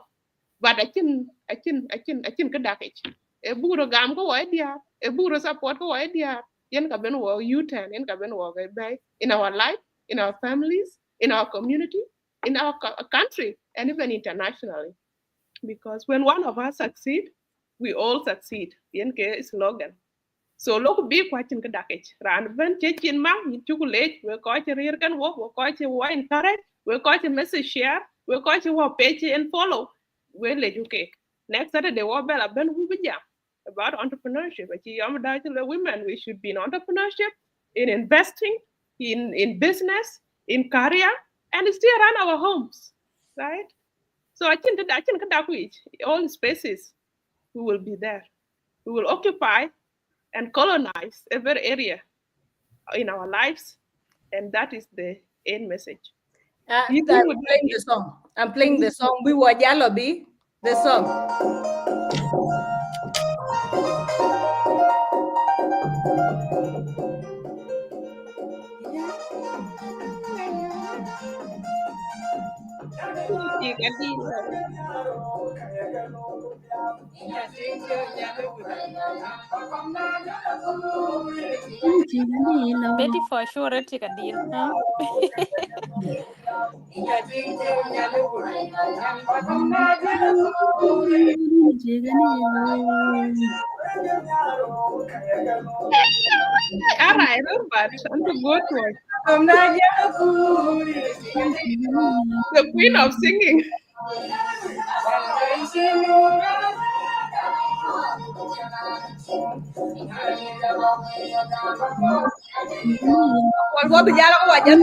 but I can ka dakich e buro gam ko idea e buro support ko idea yen ka ben wo u10 yen ka ben wo bay in our life in our families in our community in our country and even internationally because when one of us succeed we all succeed yen ke slogan so loko bi kwatin ka dakich ran ben che chin ma ni chukulet we ko che rir kan wo ko che wo encourage we ko che message share we ko che wo page and follow we le juke next Saturday wo bela ben hu bija about entrepreneurship achi yam da to the women we should be in entrepreneurship in investing in business in career and still run our homes right so I think all spaces we will be there we will occupy and colonize every area in our lives, and that is the end message. You I'm would playing the song. I'm playing the song. We were Jalobi. The song. you can be Betty for sure take a deal, huh? all right, but I'm to go to it. The queen of singing. What we Jalo was just